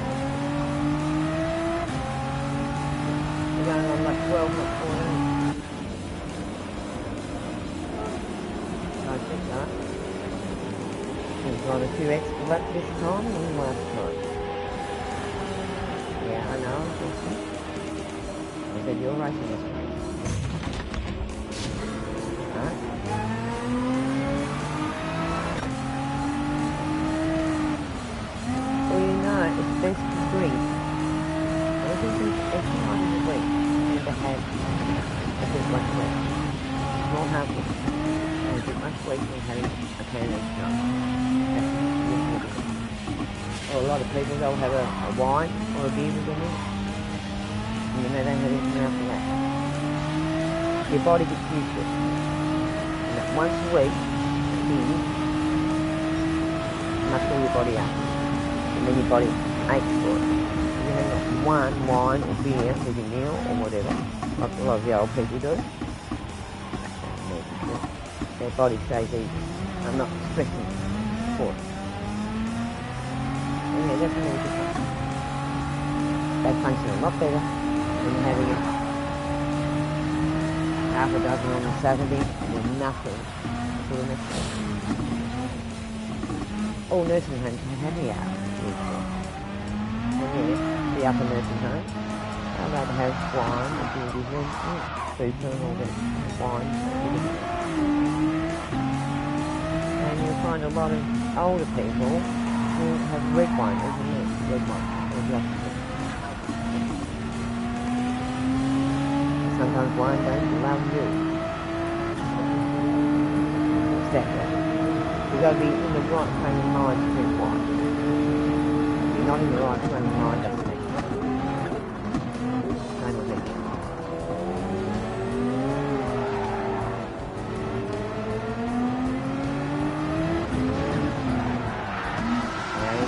We're going on like 12, not 14. I think that. We've gone a few extra laps this time than last time. Yeah, I know. I said you're racing this race. Right? Well, you know, it's best to drink. I think every time in the week you need to have a bit much weight. It's more harmful. And a bit much weight than having a can of stuff. Or a lot of people, they'll have a wine or a beer with them in, and then they don't have anything after that. Your body gets used to it. And that once a week, you must fill your body up. And then your body aches for it. You have got one wine or beer with your meal or whatever, like a lot of the old people do. Their body stays easy. I'm not stressing for it. Yeah, that's really different. They function a lot better than having it half a dozen on a Saturday and nothing for the next day. All nursing homes have happy hours. And yeah, the upper nursing home, they'll rather have wine or beer and food and all the wine. And you'll find a lot of older people have red wine, isn't it? Red wine. Sometimes wine don't love you. Exactly. You've got to be in the right frame of mind to drink wine. If you're not in the right frame of mind, doesn't make sense. Same with it.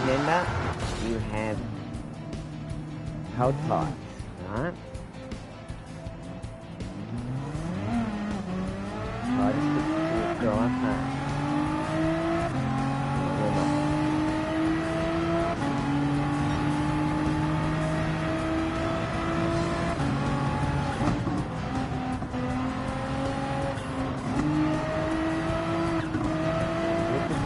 Remember, you have hold tight, right? Try to stick to your drive hard. With the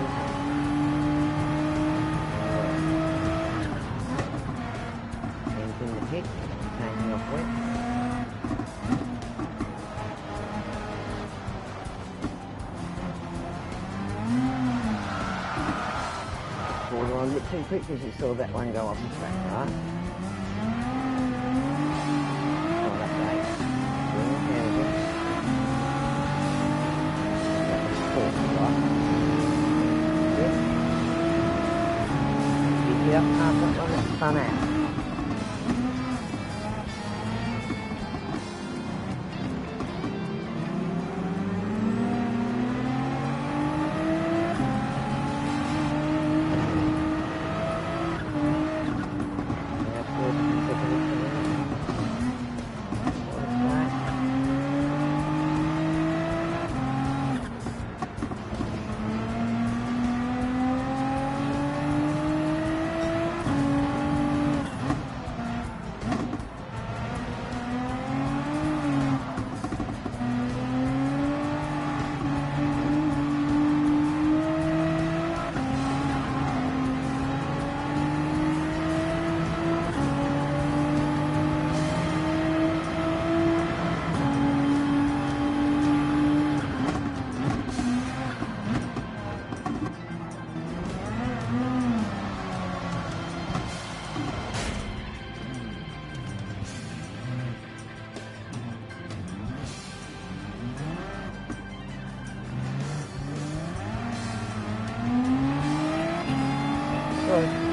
borderline a bit too quick because you saw that one go off the track, right? Oh, that's right. There we go. That was fourth, right? Yep. Keep it up past that one that's spun out.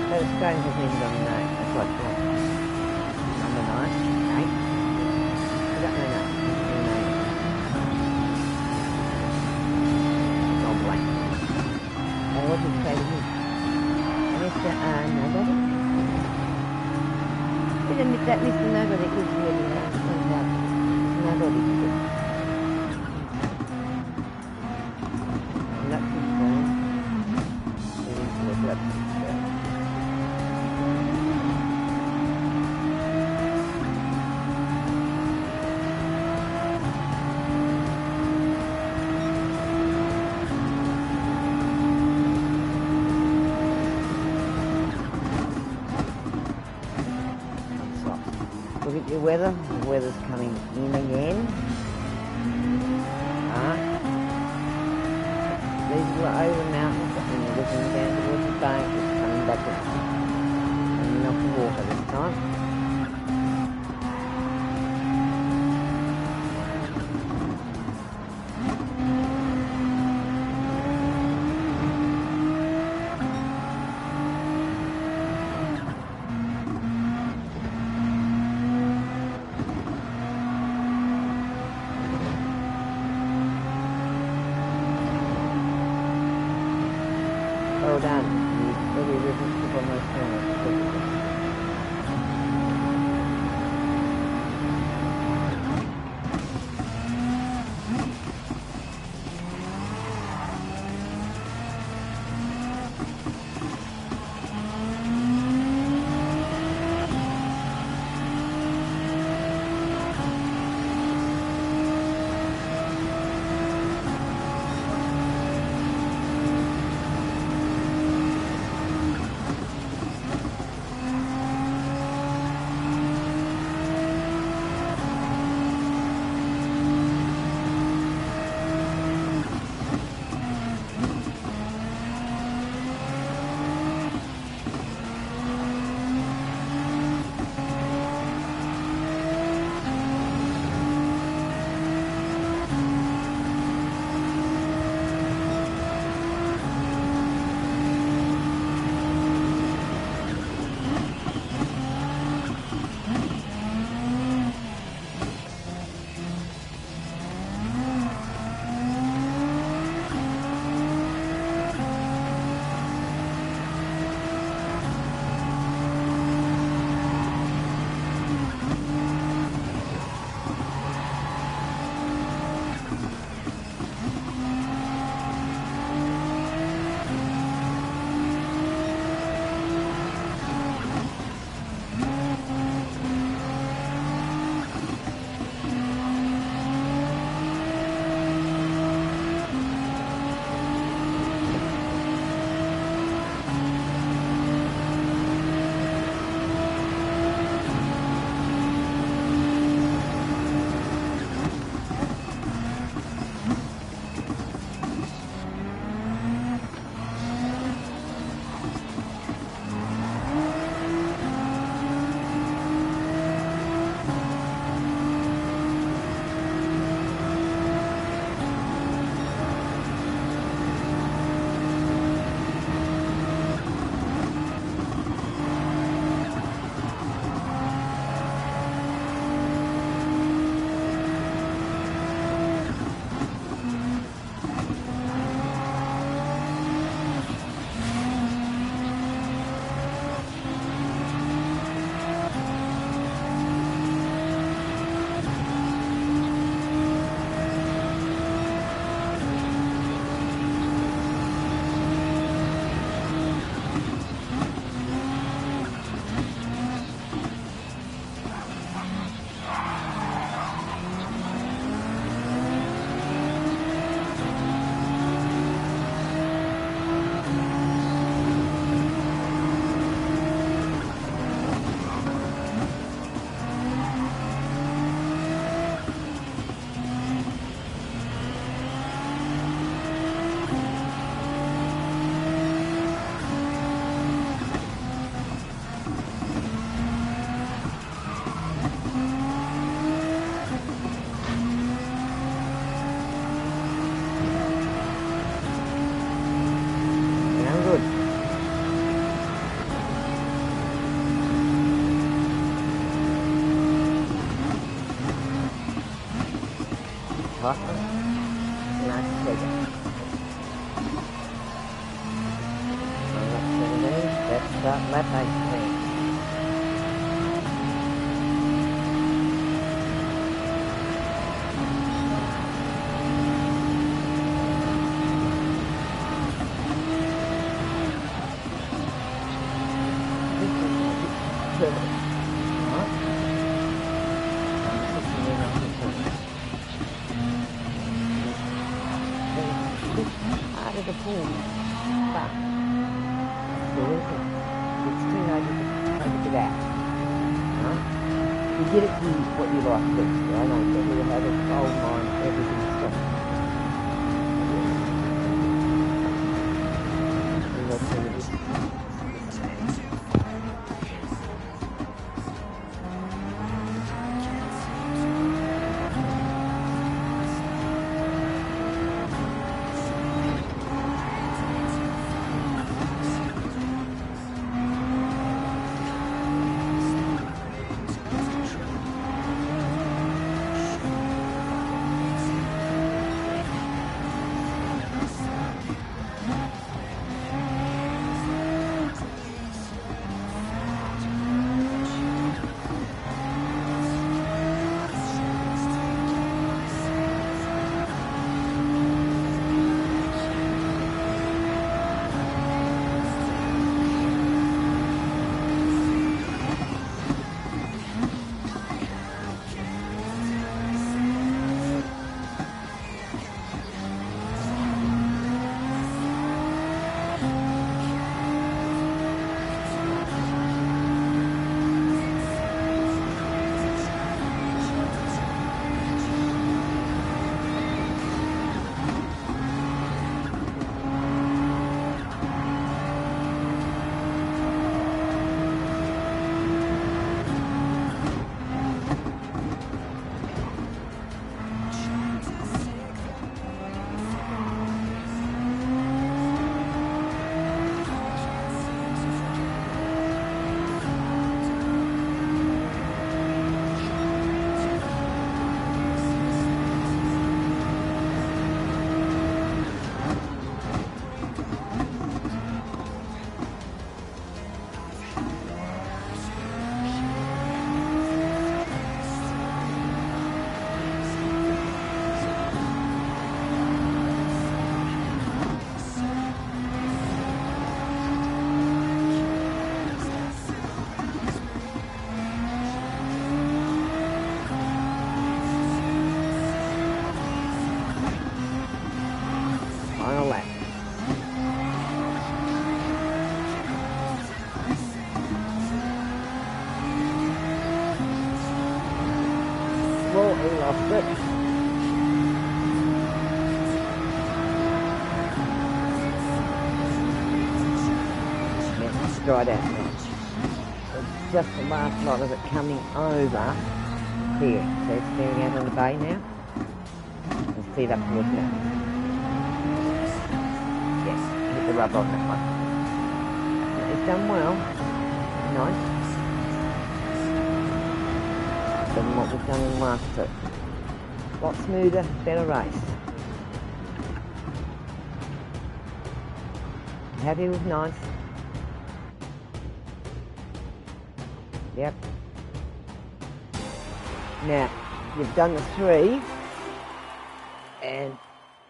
Those stones have been on the nose. That's what I thought. Number 9, 8. I got no name. No name. It's all blank. And what did it say to him? Mr. Nobody? Didn't that Mr. Nobody gives me any nobody. And that's his phone. It is what that's his phone. Look at your weather. The weather's coming in again. These were over mountains, but when you're looking down towards the bay, it's coming back up. And not the water this time. Well done. You really resisted on those corners. Start lap 18. Harder to pull, but it's too late to take it out. Right? You get it to what you like to do. I know people have a gold mine, everything's stopped. Final lap. Well, he lost it. Yeah, straight out now. It's just the last lot of it coming over here. So it's bearing out on the bay now. And speed up towards now. Yes, hit the rubber on that one. It's done well. Nice. Than what we've done in the last two. A lot smoother, better race. Happy with ninth. Yep. Now, you've done the three, and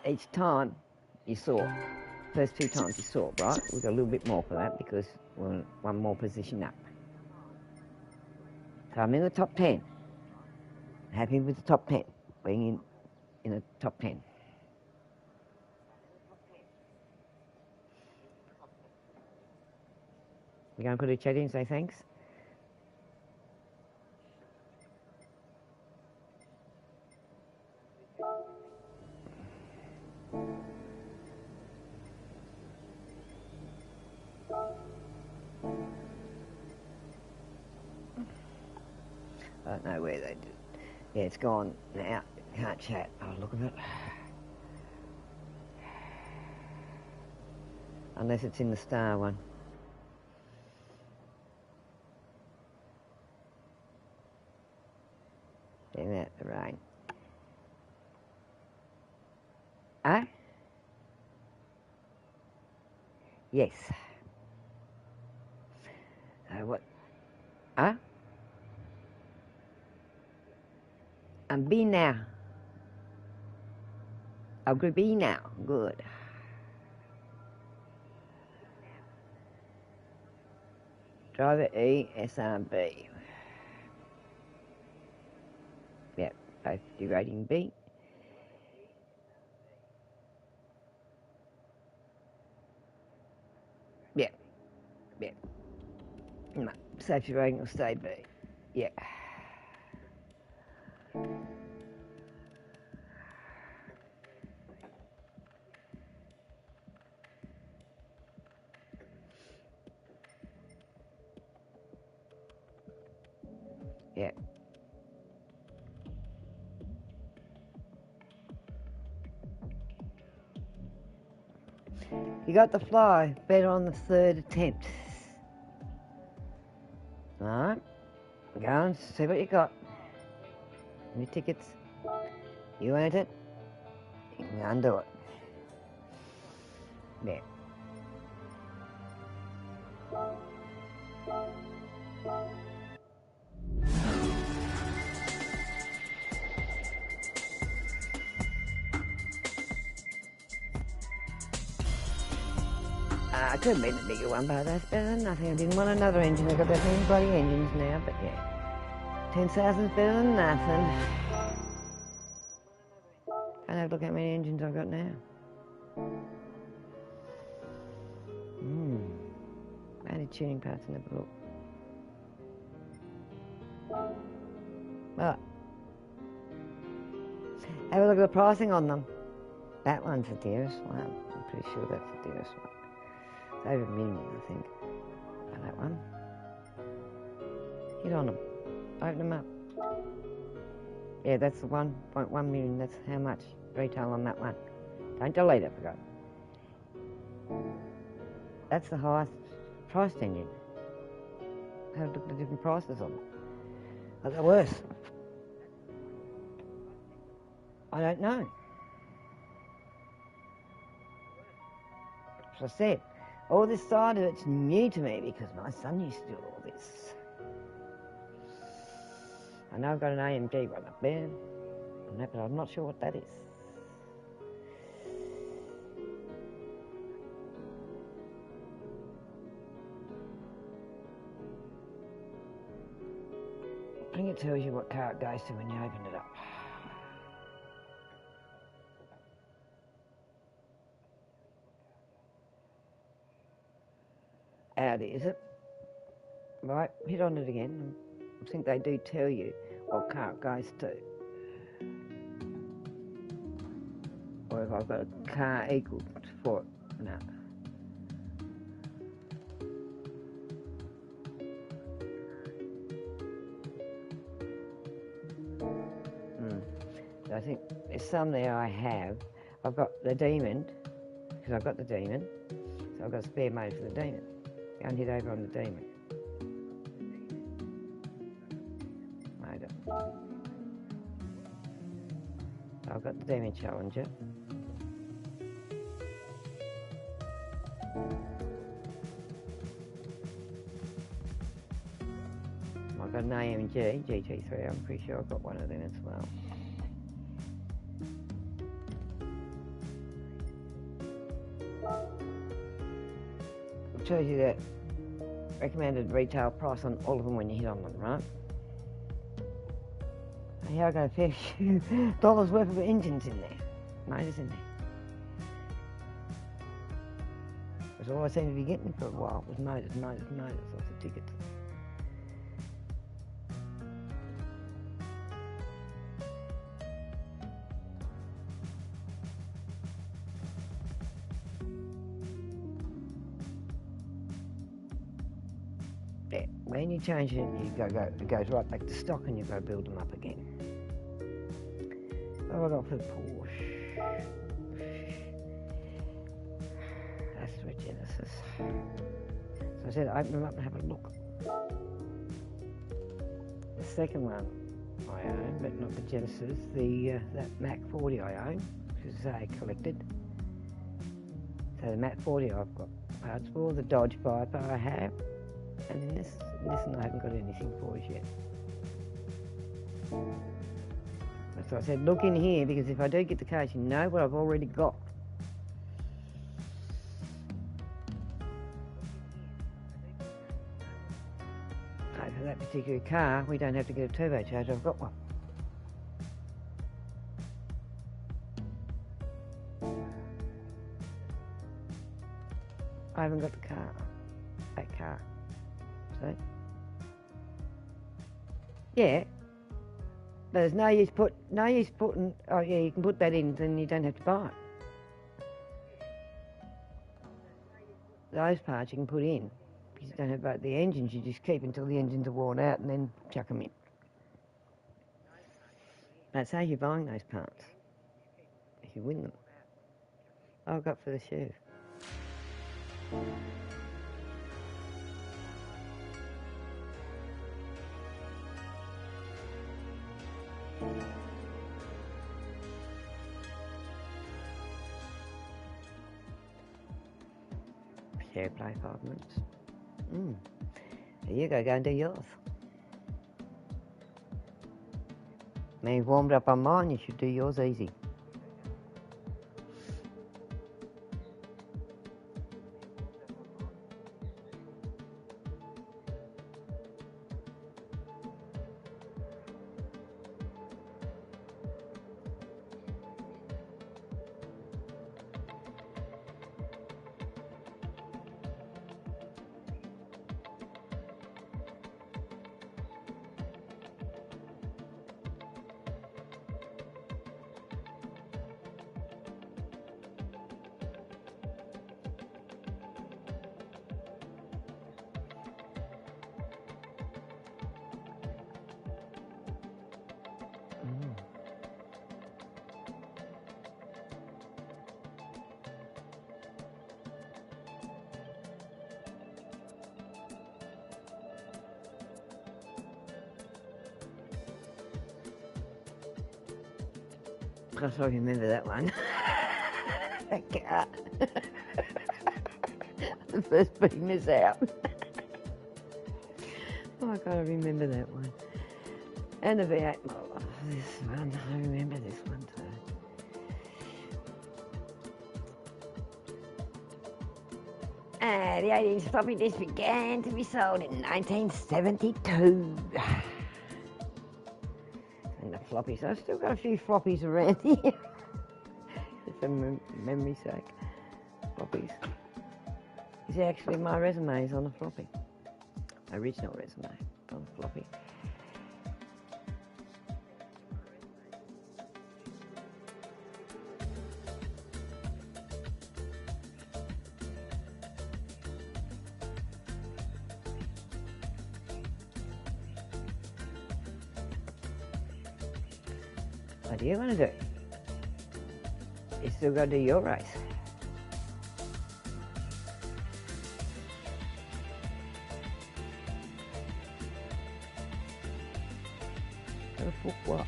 each time you saw. First two times you saw, right? We got a little bit more for that because we're one more position up. So I'm in the top 10. Happy with the top 10. Being in the top 10. We're going to put a chat in and say thanks. I don't know where they did. Yeah, it's gone now. Can't chat. Oh, look at it. Unless it's in the star one. Then out the rain. Ah? Yes. what? Huh? I'm B now. Oh, group B now. Good. Driver E, SRB. Yep, both do rating B. Yep, yep. No, safety rating will stay B. Yeah. Yeah. You got the fly, better on the third attempt. Alright, go and see what you got. Your tickets. You earned it. You can undo it. Yeah. I could have been a bigger one, but that's better than nothing. I didn't want another engine. I've got that many bloody engines now, but yeah. 10,000's better than nothing. Can't have a look how many engines I've got now. Only tuning parts in the book. Well, have a look at the pricing on them. That one's the dearest one. I'm pretty sure that's the dearest one. It's over $1 million, I think. And that one. Hit on them. Open them up. Yeah, that's the 1.1 million. That's how much retail on that one. Don't delete it, forgot. That's the highest priced engine. Have a look at the different prices on them. Are they worse? I don't know. As I said, all this side of it's new to me because my son used to do all this. I know I've got an AMG one up there, but I'm not sure what that is. I think it tells you what car it goes to when you open it up. Audi, is it? Right, hit on it again. I think they do tell you what car it goes to. Or if I've got a car equal for it. No. So I think there's some there I have. I've got the Demon, because I've got the Demon. So I've got a spare motor for the Demon. Go and hit over on the Demon. Motor. I've got the Demon Challenger. I've got an AMG GT3. I'm pretty sure I've got one of them as well. It shows you that recommended retail price on all of them when you hit on them, right? Here I got a fair few dollars worth of engines in there, motors in there. That's all I seem to be getting for a while was motors, lots of tickets. Yeah, when you change it, it goes right back to stock and you've got to build them up again. What have I got for the Porsche? That's the Genesis. So I said open them up and have a look. The second one I own, but not the Genesis, that Mac 40 I own, which is collected. So the Mac 40 I've got parts for, the Dodge Viper I have. And in this one I haven't got anything for us yet. That's why I said look in here, because if I do get the case, you know what I've already got. So for that particular car, we don't have to get a turbocharger, I've got one. I haven't got the car, that car, see? Yeah, but there's no use putting, oh yeah, you can put that in, then you don't have to buy it. Those parts you can put in, because you don't have to buy the engines, you just keep until the engines are worn out and then chuck them in. But say you're buying those parts, if you win them. I've got for the shoe. Share play 5 minutes. There you go and do yours. Me warmed up on mine, you should do yours easy. I still remember that one. That car. The first beam is out. Oh my God, I remember that one. And the V8 model. Oh, this one, I remember this one too. The 8-inch floppy disk began to be sold in 1972. And the floppies, I've still got a few floppies around here. Just for memory's sake. Floppies. It's actually my resume is on a floppy. Original resume on a floppy. What do you want to do? You still got to do your race. Go for what?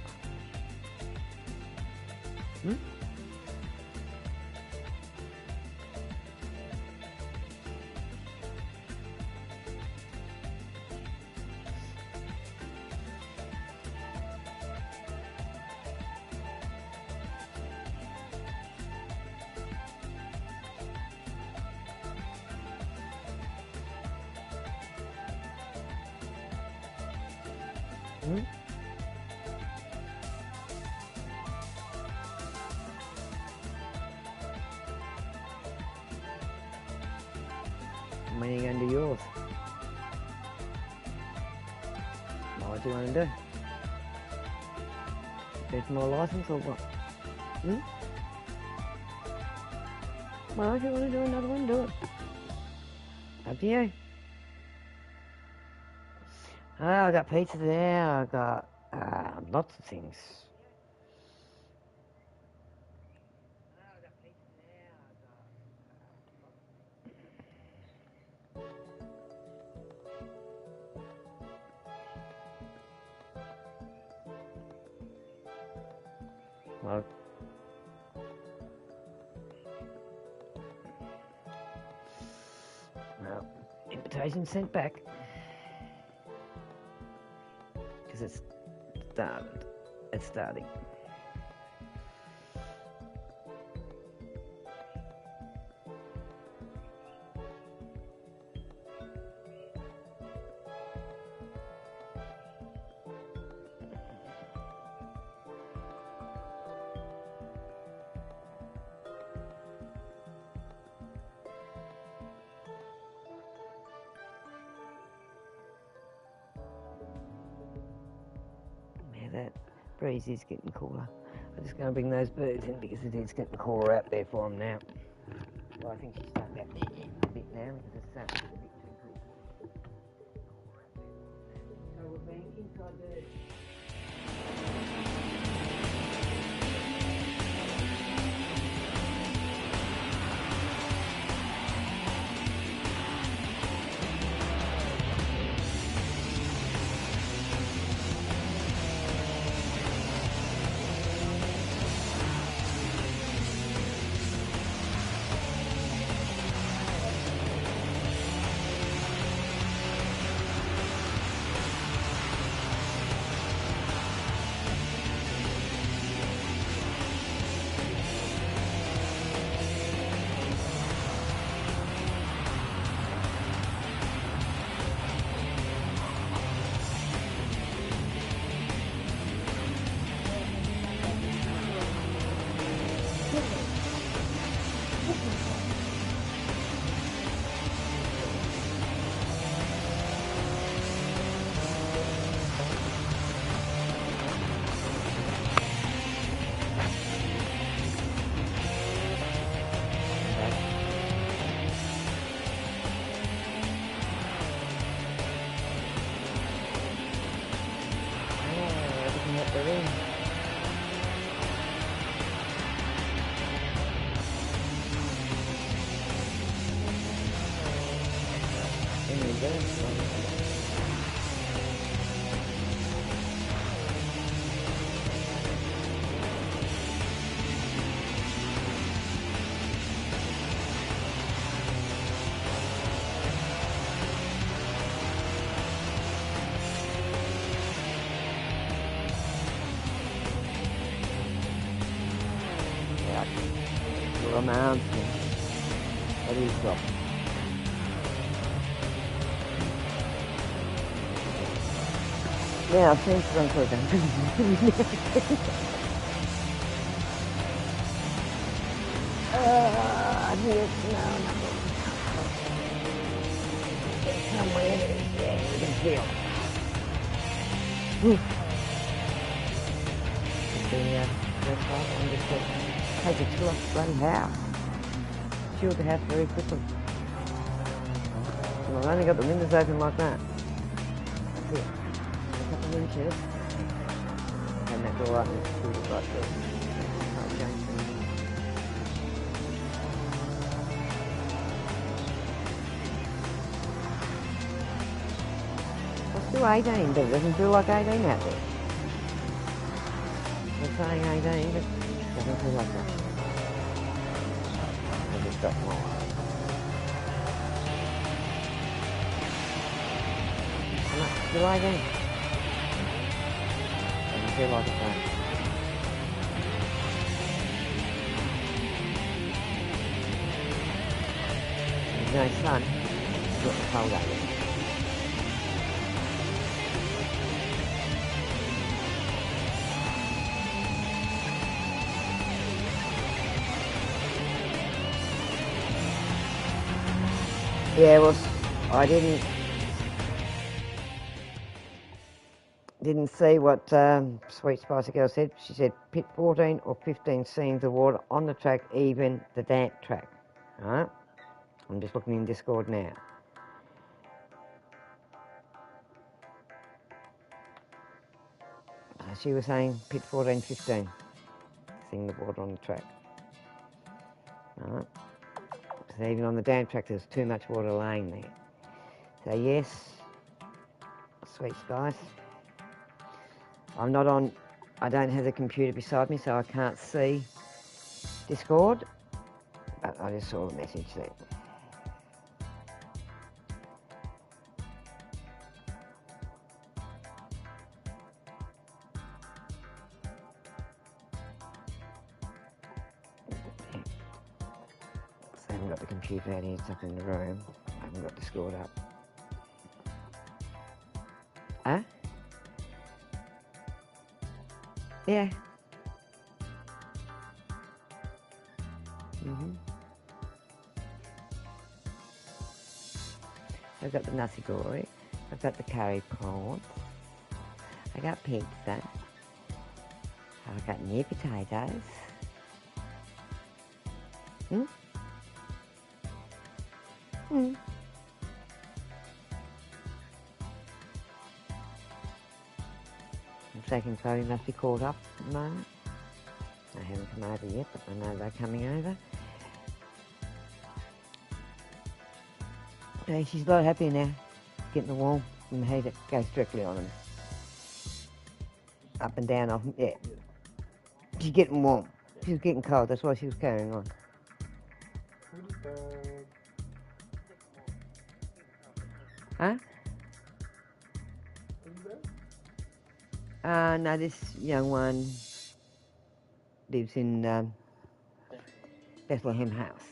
When are you going to do yours? What do you want to do? Get more license or what? Well, if you want to do another one, do it. Up to you. Oh, I got pizza there. I got lots of things. Well, invitation sent back. Because it's started. It's starting. That breeze is getting cooler. I'm just going to bring those birds in because it is getting cooler out there for them now. Well, I think she's starting out a bit now because it's starting to get a bit too cool. So we're being inside the... Mountain. What is that? Yeah, thanks for here's snow. Somewhere there. Yeah, you can feel. I'm just take it to a bloody house. Shield the house very quickly. So I've only got the windows open like that. That's it. A couple of inches. And that door up is shield it right there. Let's do 18, but it doesn't feel like 18 out there. We're saying 18, but it doesn't feel like that. I just got more. How much? Do 18? Doesn't feel like it's that. There's no sun. It's getting cold out there. Yeah, well, I didn't see what Sweet Spicy Girl said. She said pit 14 or 15 seeing the water on the track, even the damp track. All right? I'm just looking in Discord now. She was saying pit 14, 15, seeing the water on the track. All right? So even on the damp track, there's too much water laying there. So yes, Sweet Spice. I'm not on, I don't have the computer beside me, so I can't see Discord, but I just saw the message there. got the computer out here, it's up in the room. I haven't got Discord up. Huh? Yeah. I've got the nasi goreng. I've got the curry prawns. I got pizza. I've got new potatoes. I'm thinking Chloe must be caught up at the moment. They haven't come over yet, but I know they're coming over. So she's a lot happier now, getting the warm and the heater goes directly on them. Up and down off them, yeah. She's getting warm. She was getting cold, that's why she was carrying on. Huh? No, this young one lives in Bethlehem House.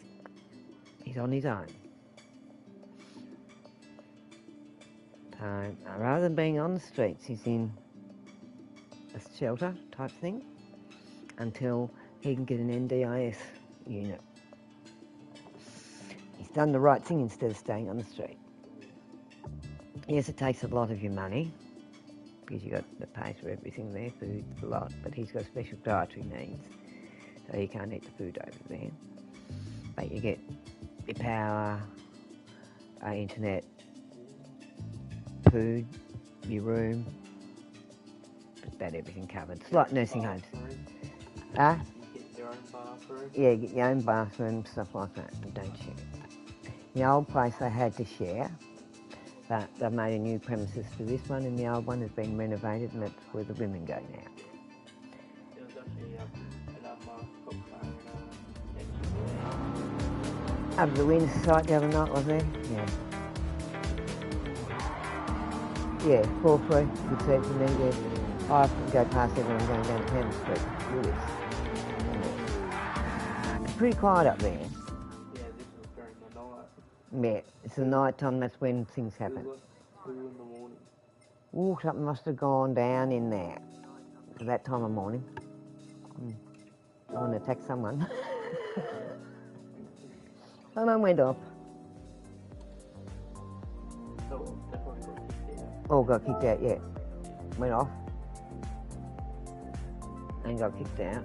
He's on his own. So, rather than being on the streets, he's in a shelter type thing until he can get an NDIS unit. He's done the right thing instead of staying on the street. Yes, it takes a lot of your money because you've got to pay for everything there, food, a lot, but he's got special dietary needs, so you can't eat the food over there. But you get your power, internet, food, your room, just about everything covered. It's like nursing homes. Huh? You get your own bathroom? Yeah, you get your own bathroom, stuff like that, but don't share. The old place they had to share, but they've made a new premises for this one, and the old one has been renovated, and that's where the women go now. There was actually another cook Up the Windsor site the other night, was there? Yeah. Yeah, 4-3, you could see it from there, yeah. I often go past everyone going down Cannon Street. It's pretty quiet up there. Yeah, this was during the night. Yeah, it's the night time, that's when things happen. It was like 2 in the morning. Ooh, something must have gone down in there at that time of morning. I want to attack someone. Alarm went off. So definitely got kicked out. All got kicked out, yeah. Went off. And got kicked out.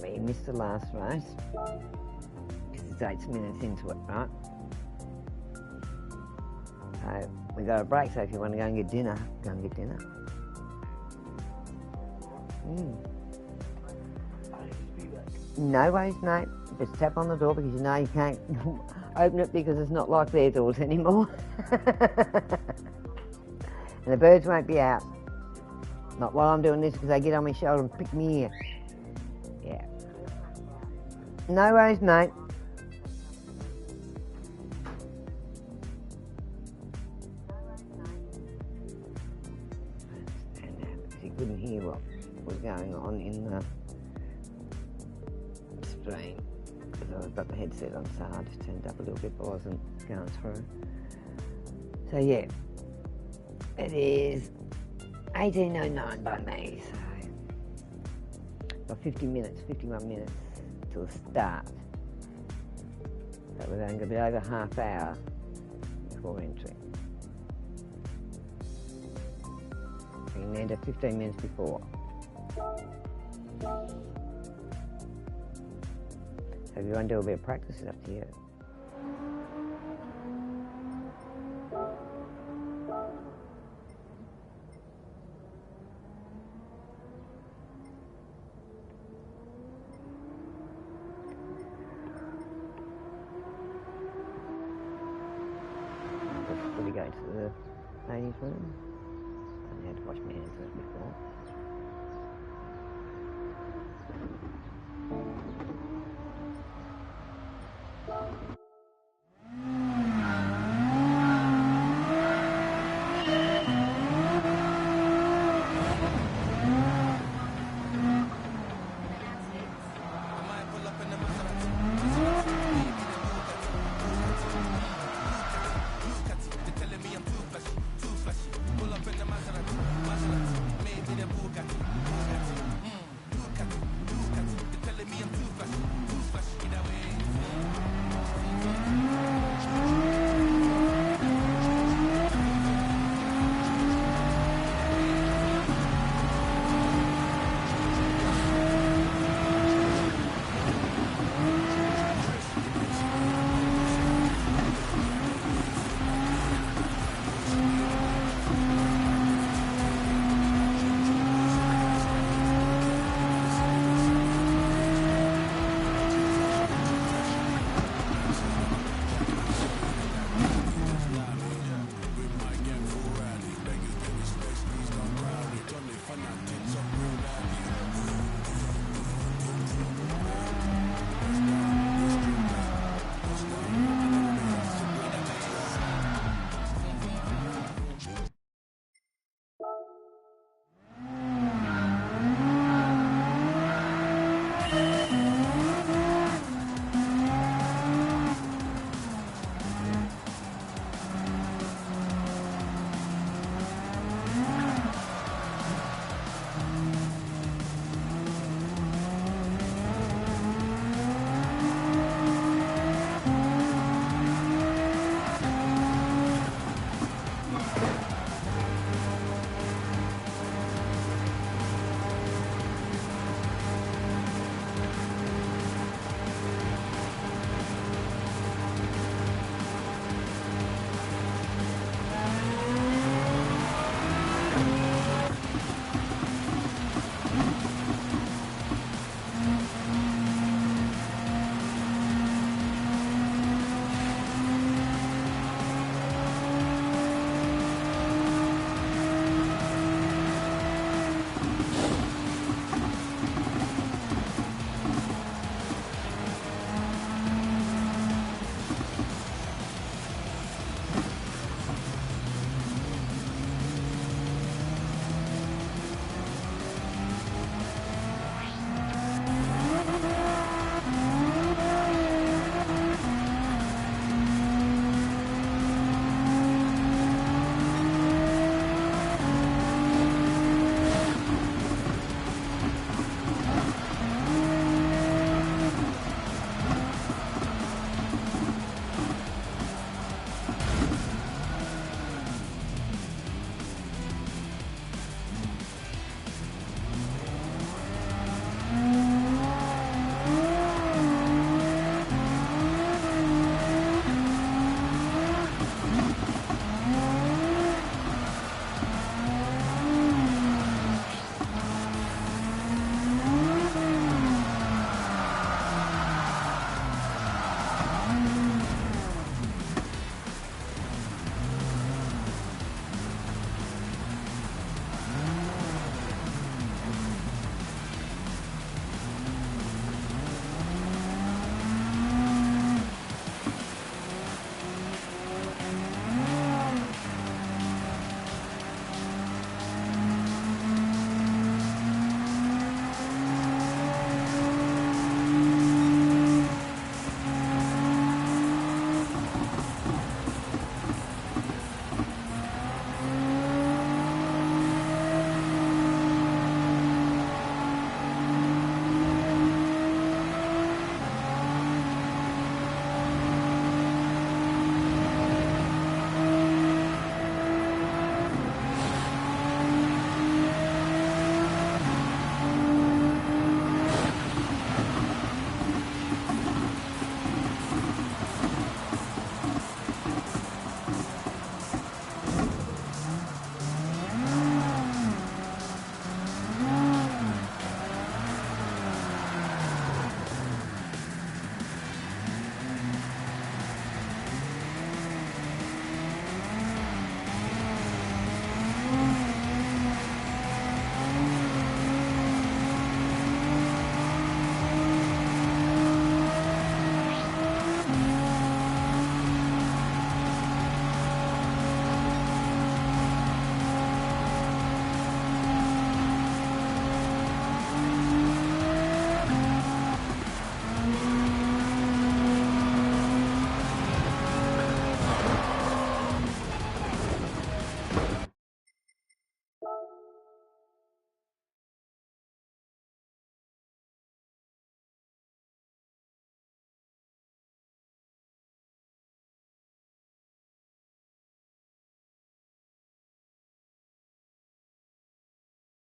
We missed the last race. Because it's 8 minutes into it, right? So we got a break, so if you want to go and get dinner, go and get dinner. No worries, mate. Just tap on the door because you know you can't open it because it's not like their doors anymore. And the birds won't be out. Not while I'm doing this because they get on my shoulder and pick me ear. Yeah. No worries, mate. And you couldn't hear what was going on in the stream because I've got the headset on, so I just turned up a little bit but I wasn't going through. So yeah, it is 18:09 by me, so got 50 minutes, 51 minutes till the start. So we're going to be over half hour before entry. We can enter 15 minutes before. So if you want to do a bit of practice, it's up to you. Before we go to the ladies' room, I had to wash my hands first before.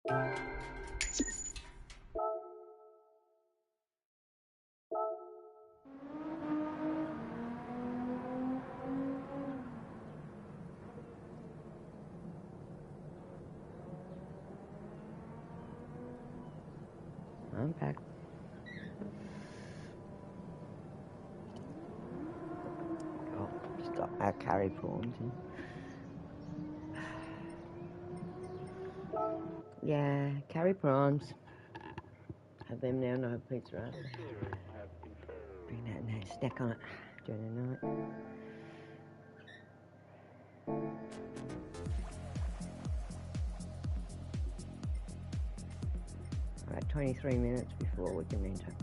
I'm back. Oh, just got our curry prawns in. Yeah, curry prawns. Have them now, no pizza up. Bring that and that snack on it during the night. About 23 minutes before we can enter.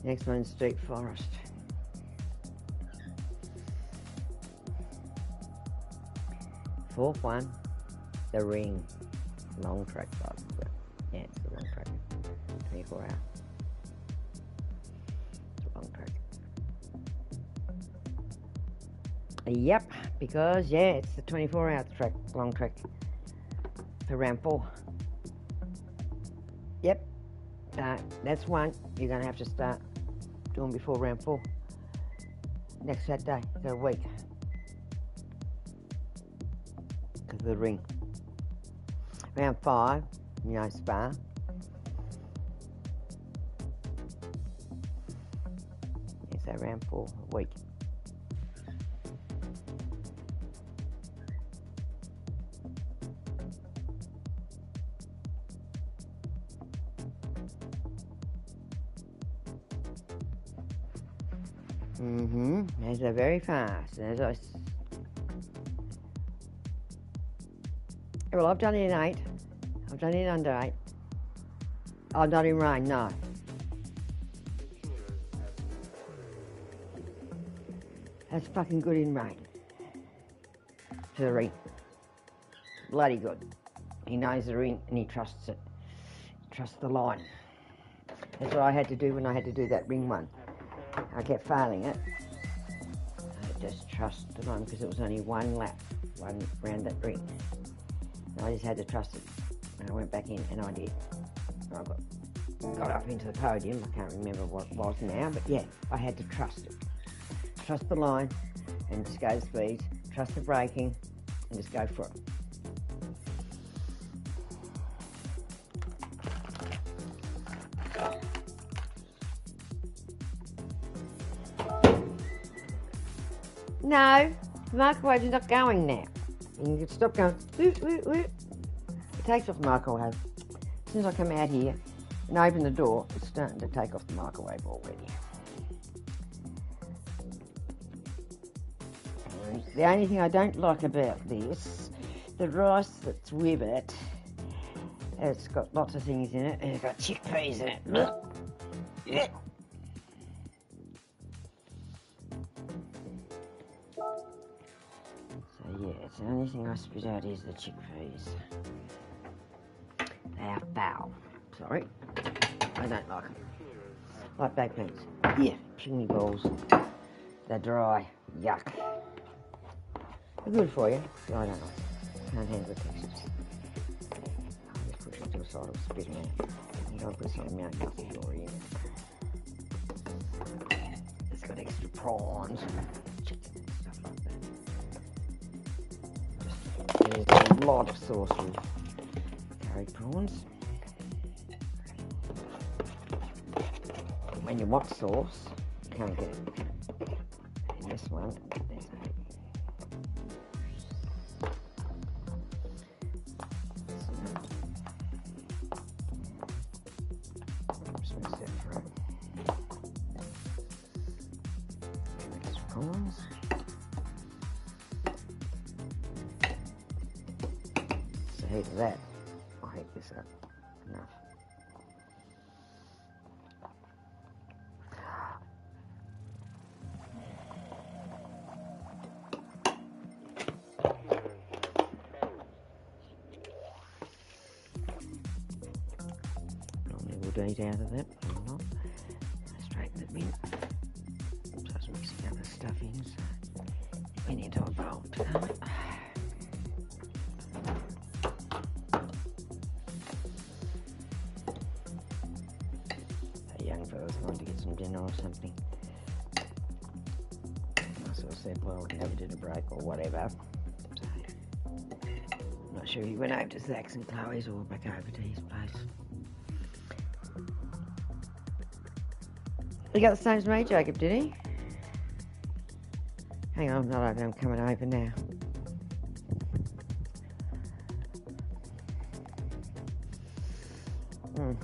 Next one's Street Forest. Fourth one, the Ring. Long track, but yeah, it's a long track. 24 hour. It's a long track. Yep, because yeah, it's the 24 hour track, long track for round 4. Yep, that's one you're going to have to start doing before round 4. Next Saturday, the week. Because of the Ring. Round 5, Spa. Yeah, so round 4, a week. As they're very fast. As well, I've done it in 8. I've done it under 8. Oh, not in rain, no. That's fucking good in rain. For the Ring. Bloody good. He knows the Ring and he trusts it. He trusts the line. That's what I had to do when I had to do that Ring one. I kept failing it. I just trust the line because it was only one lap, one round that Ring. And I just had to trust it. And I went back in and I did. I got up into the podium. I can't remember what it was now, but yeah, I had to trust it. Trust the line and just go to speed. Trust the braking and just go for it. No, the microwave's not going now. You can stop going. It takes off the microwave. As soon as I come out here and open the door, it's starting to take off the microwave already. And the only thing I don't like about this, the rice that's with it, it's got lots of things in it, and it's got chickpeas in it. Yeah, it's the only thing I spit out is the chickpeas. They are foul. Sorry. I don't like them. Like baked beans. Yeah, pygmy balls. They're dry. Yuck. They're good for you. But I don't like them. Can't handle the textures. I'll just push it to the side of spitting out. You gotta put some Mount Guthrie in it. It's got extra prawns. There's a lot of sauce with curried prawns. When you want sauce, you can't get it. In this one, there's no. Just mix it through. Extra prawns. Heat of that, I'll heat this up enough. Normally we'll eat out of that, or not. the bin. So I was mixing other stuff in, so it went into a bowl. The young fellas wanted to get some dinner or something. I sort of said, well, we never did a break or whatever. So, I'm not sure he went over to Zach's and Chloe's or back over to his place. He got the same as me, Jacob, did he? Hang on, not open, I'm coming over now. Well,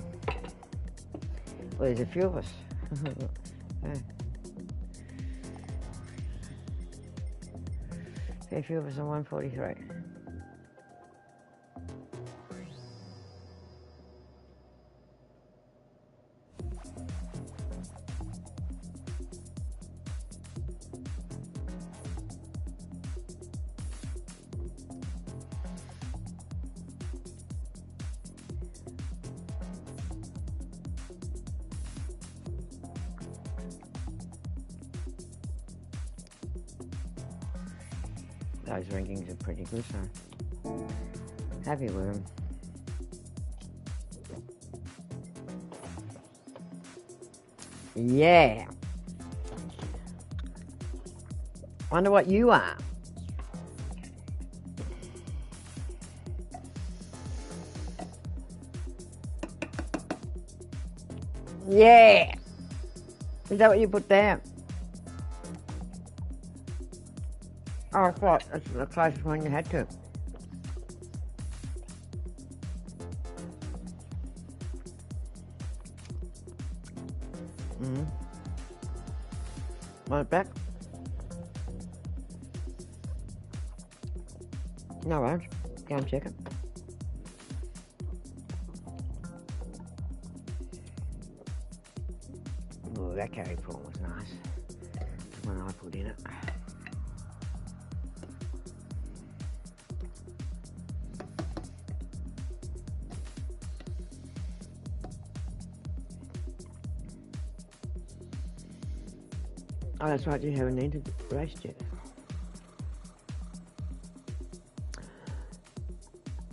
there's a few of us. A few of us on 143. Those rankings are pretty good, so happy with them. Yeah. Wonder what you are. Yeah. Is that what you put down? Oh, I thought that's the closest one you had to. Want it back? No worries. Go and check it. Oh, that curry prawn was nice. The one I put in it. Oh, that's right, you haven't entered the race yet.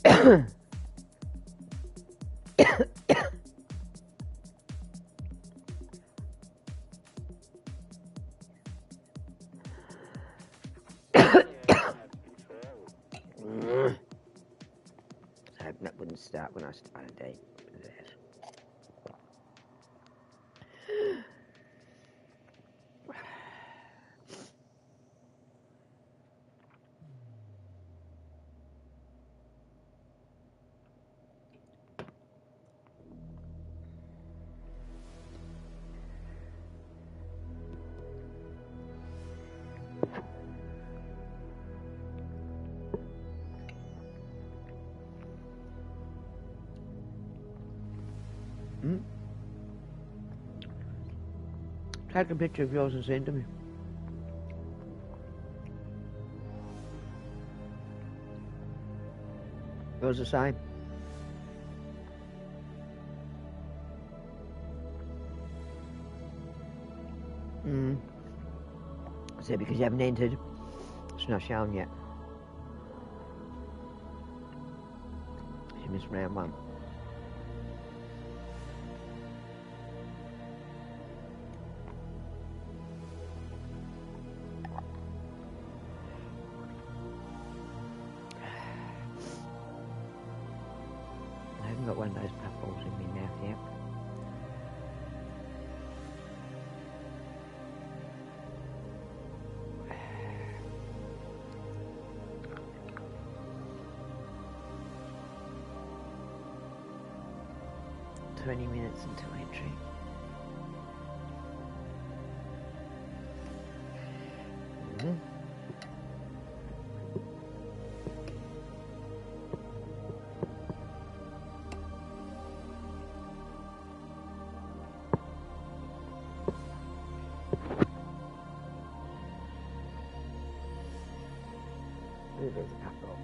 I hope that wouldn't start when I started that. Take a picture of yours and send to me. Yours the same. So because you haven't entered, it's not showing yet. You missed round one. I haven't got one of those puffballs in my mouth yet. "20 minutes until entry." There's a puffball.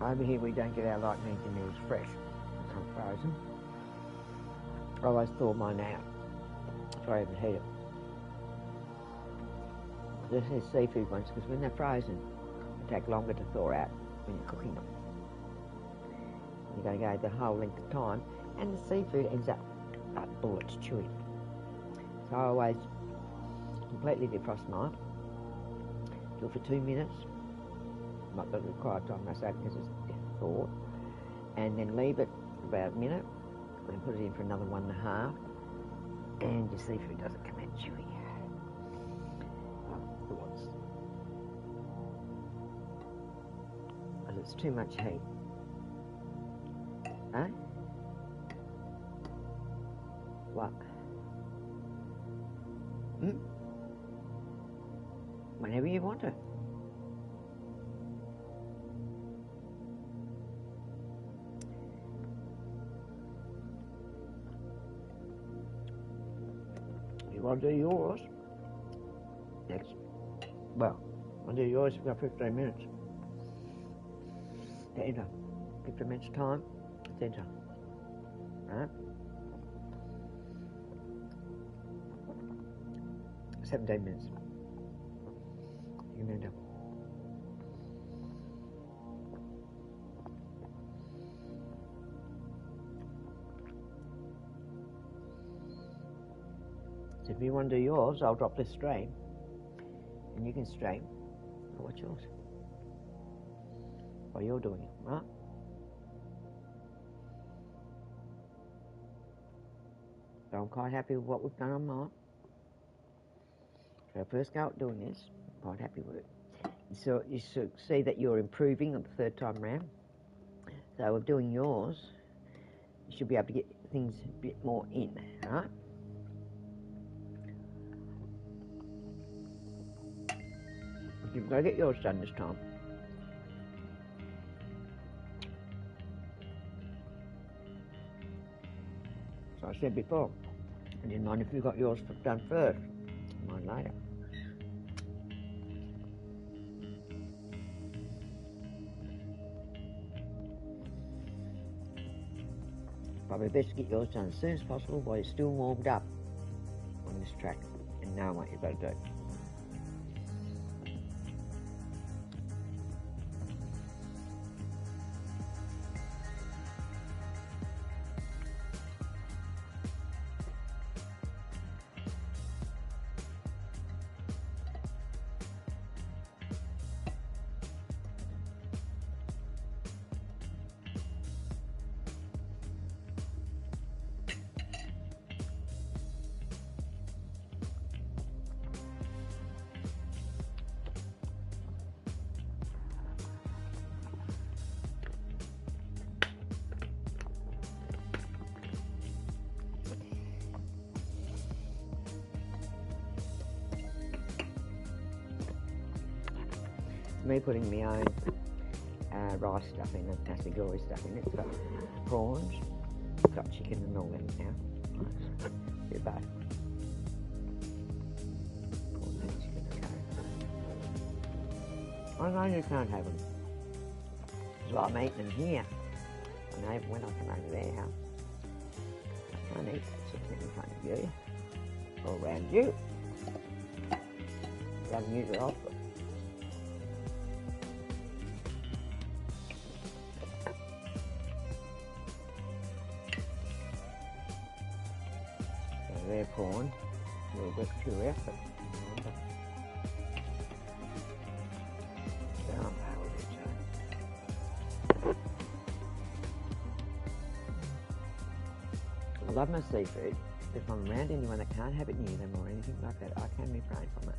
Over here we don't get our light meat meals fresh. They come frozen. I always thaw mine out before I overheat it. This is seafood ones because when they're frozen, they take longer to thaw out when you're cooking them. You've got to go the whole length of time, and the seafood ends up like bullets chewy. So I always completely defrost mine. Do it for 2 minutes, not the required time I say because it's thawed, and then leave it for about a minute, and put it in for another 1.5, and your seafood doesn't come out chewy. Thoughts? Because it's too much heat. Huh? What? Whenever you want to. You want to do yours? Next. Well, I'll do yours for 15 minutes. Enter. 15 minutes time. Enter. Alright? 17 minutes. You can enter. So if you want to do yours, I'll drop this stream, and you can stream and watch yours while you're doing it, right? So I'm quite happy with what we've done on mine. So first go out doing this, I'm quite happy with it. So you should see that you're improving on the third time round. So with doing yours, you should be able to get things a bit more in, right? You've got to get yours done this time. So I said before, I didn't mind if you got yours done first, mine later. Probably best to get yours done as soon as possible while you're still warmed up on this track and know what you've got to do. Me putting my own rice stuff in it, nasi goreng stuff in it. It's got prawns, it's got chicken and all that now. Nice. Bit of both. Prawns and chicken and curry. I know you can't have them. That's why I'm eating them here. I know when I come over their house, I can't eat chicken in front of you or around you. You haven't used it off. Their prawn, a little bit too effort. I love my seafood. If I'm around anyone that can't have it near them or anything like that, I can refrain from it.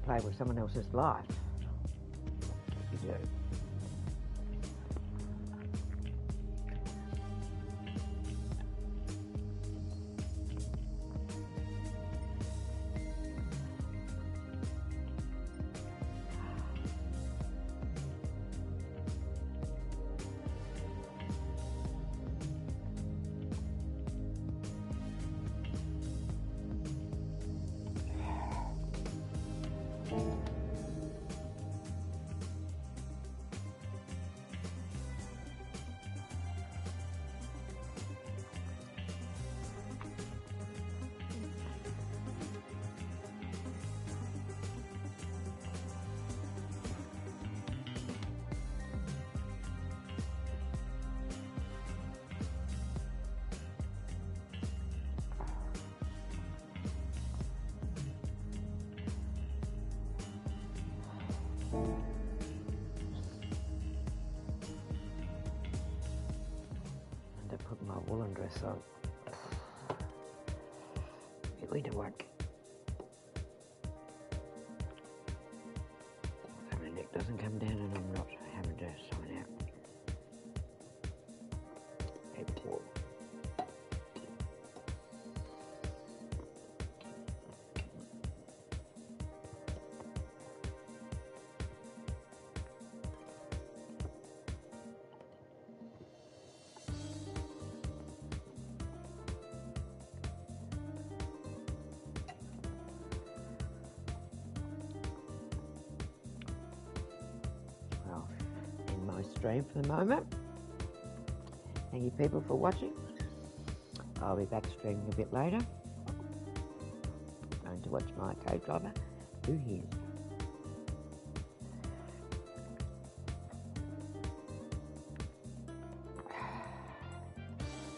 Play with someone else's life. You do. And to put my woolen dress on. Really to work. So my neck doesn't come down and I'm not having to sign out. Paperwork. Well, in my stream for the moment. Thank you people for watching. I'll be back streaming a bit later. Going to watch my co-driver do his.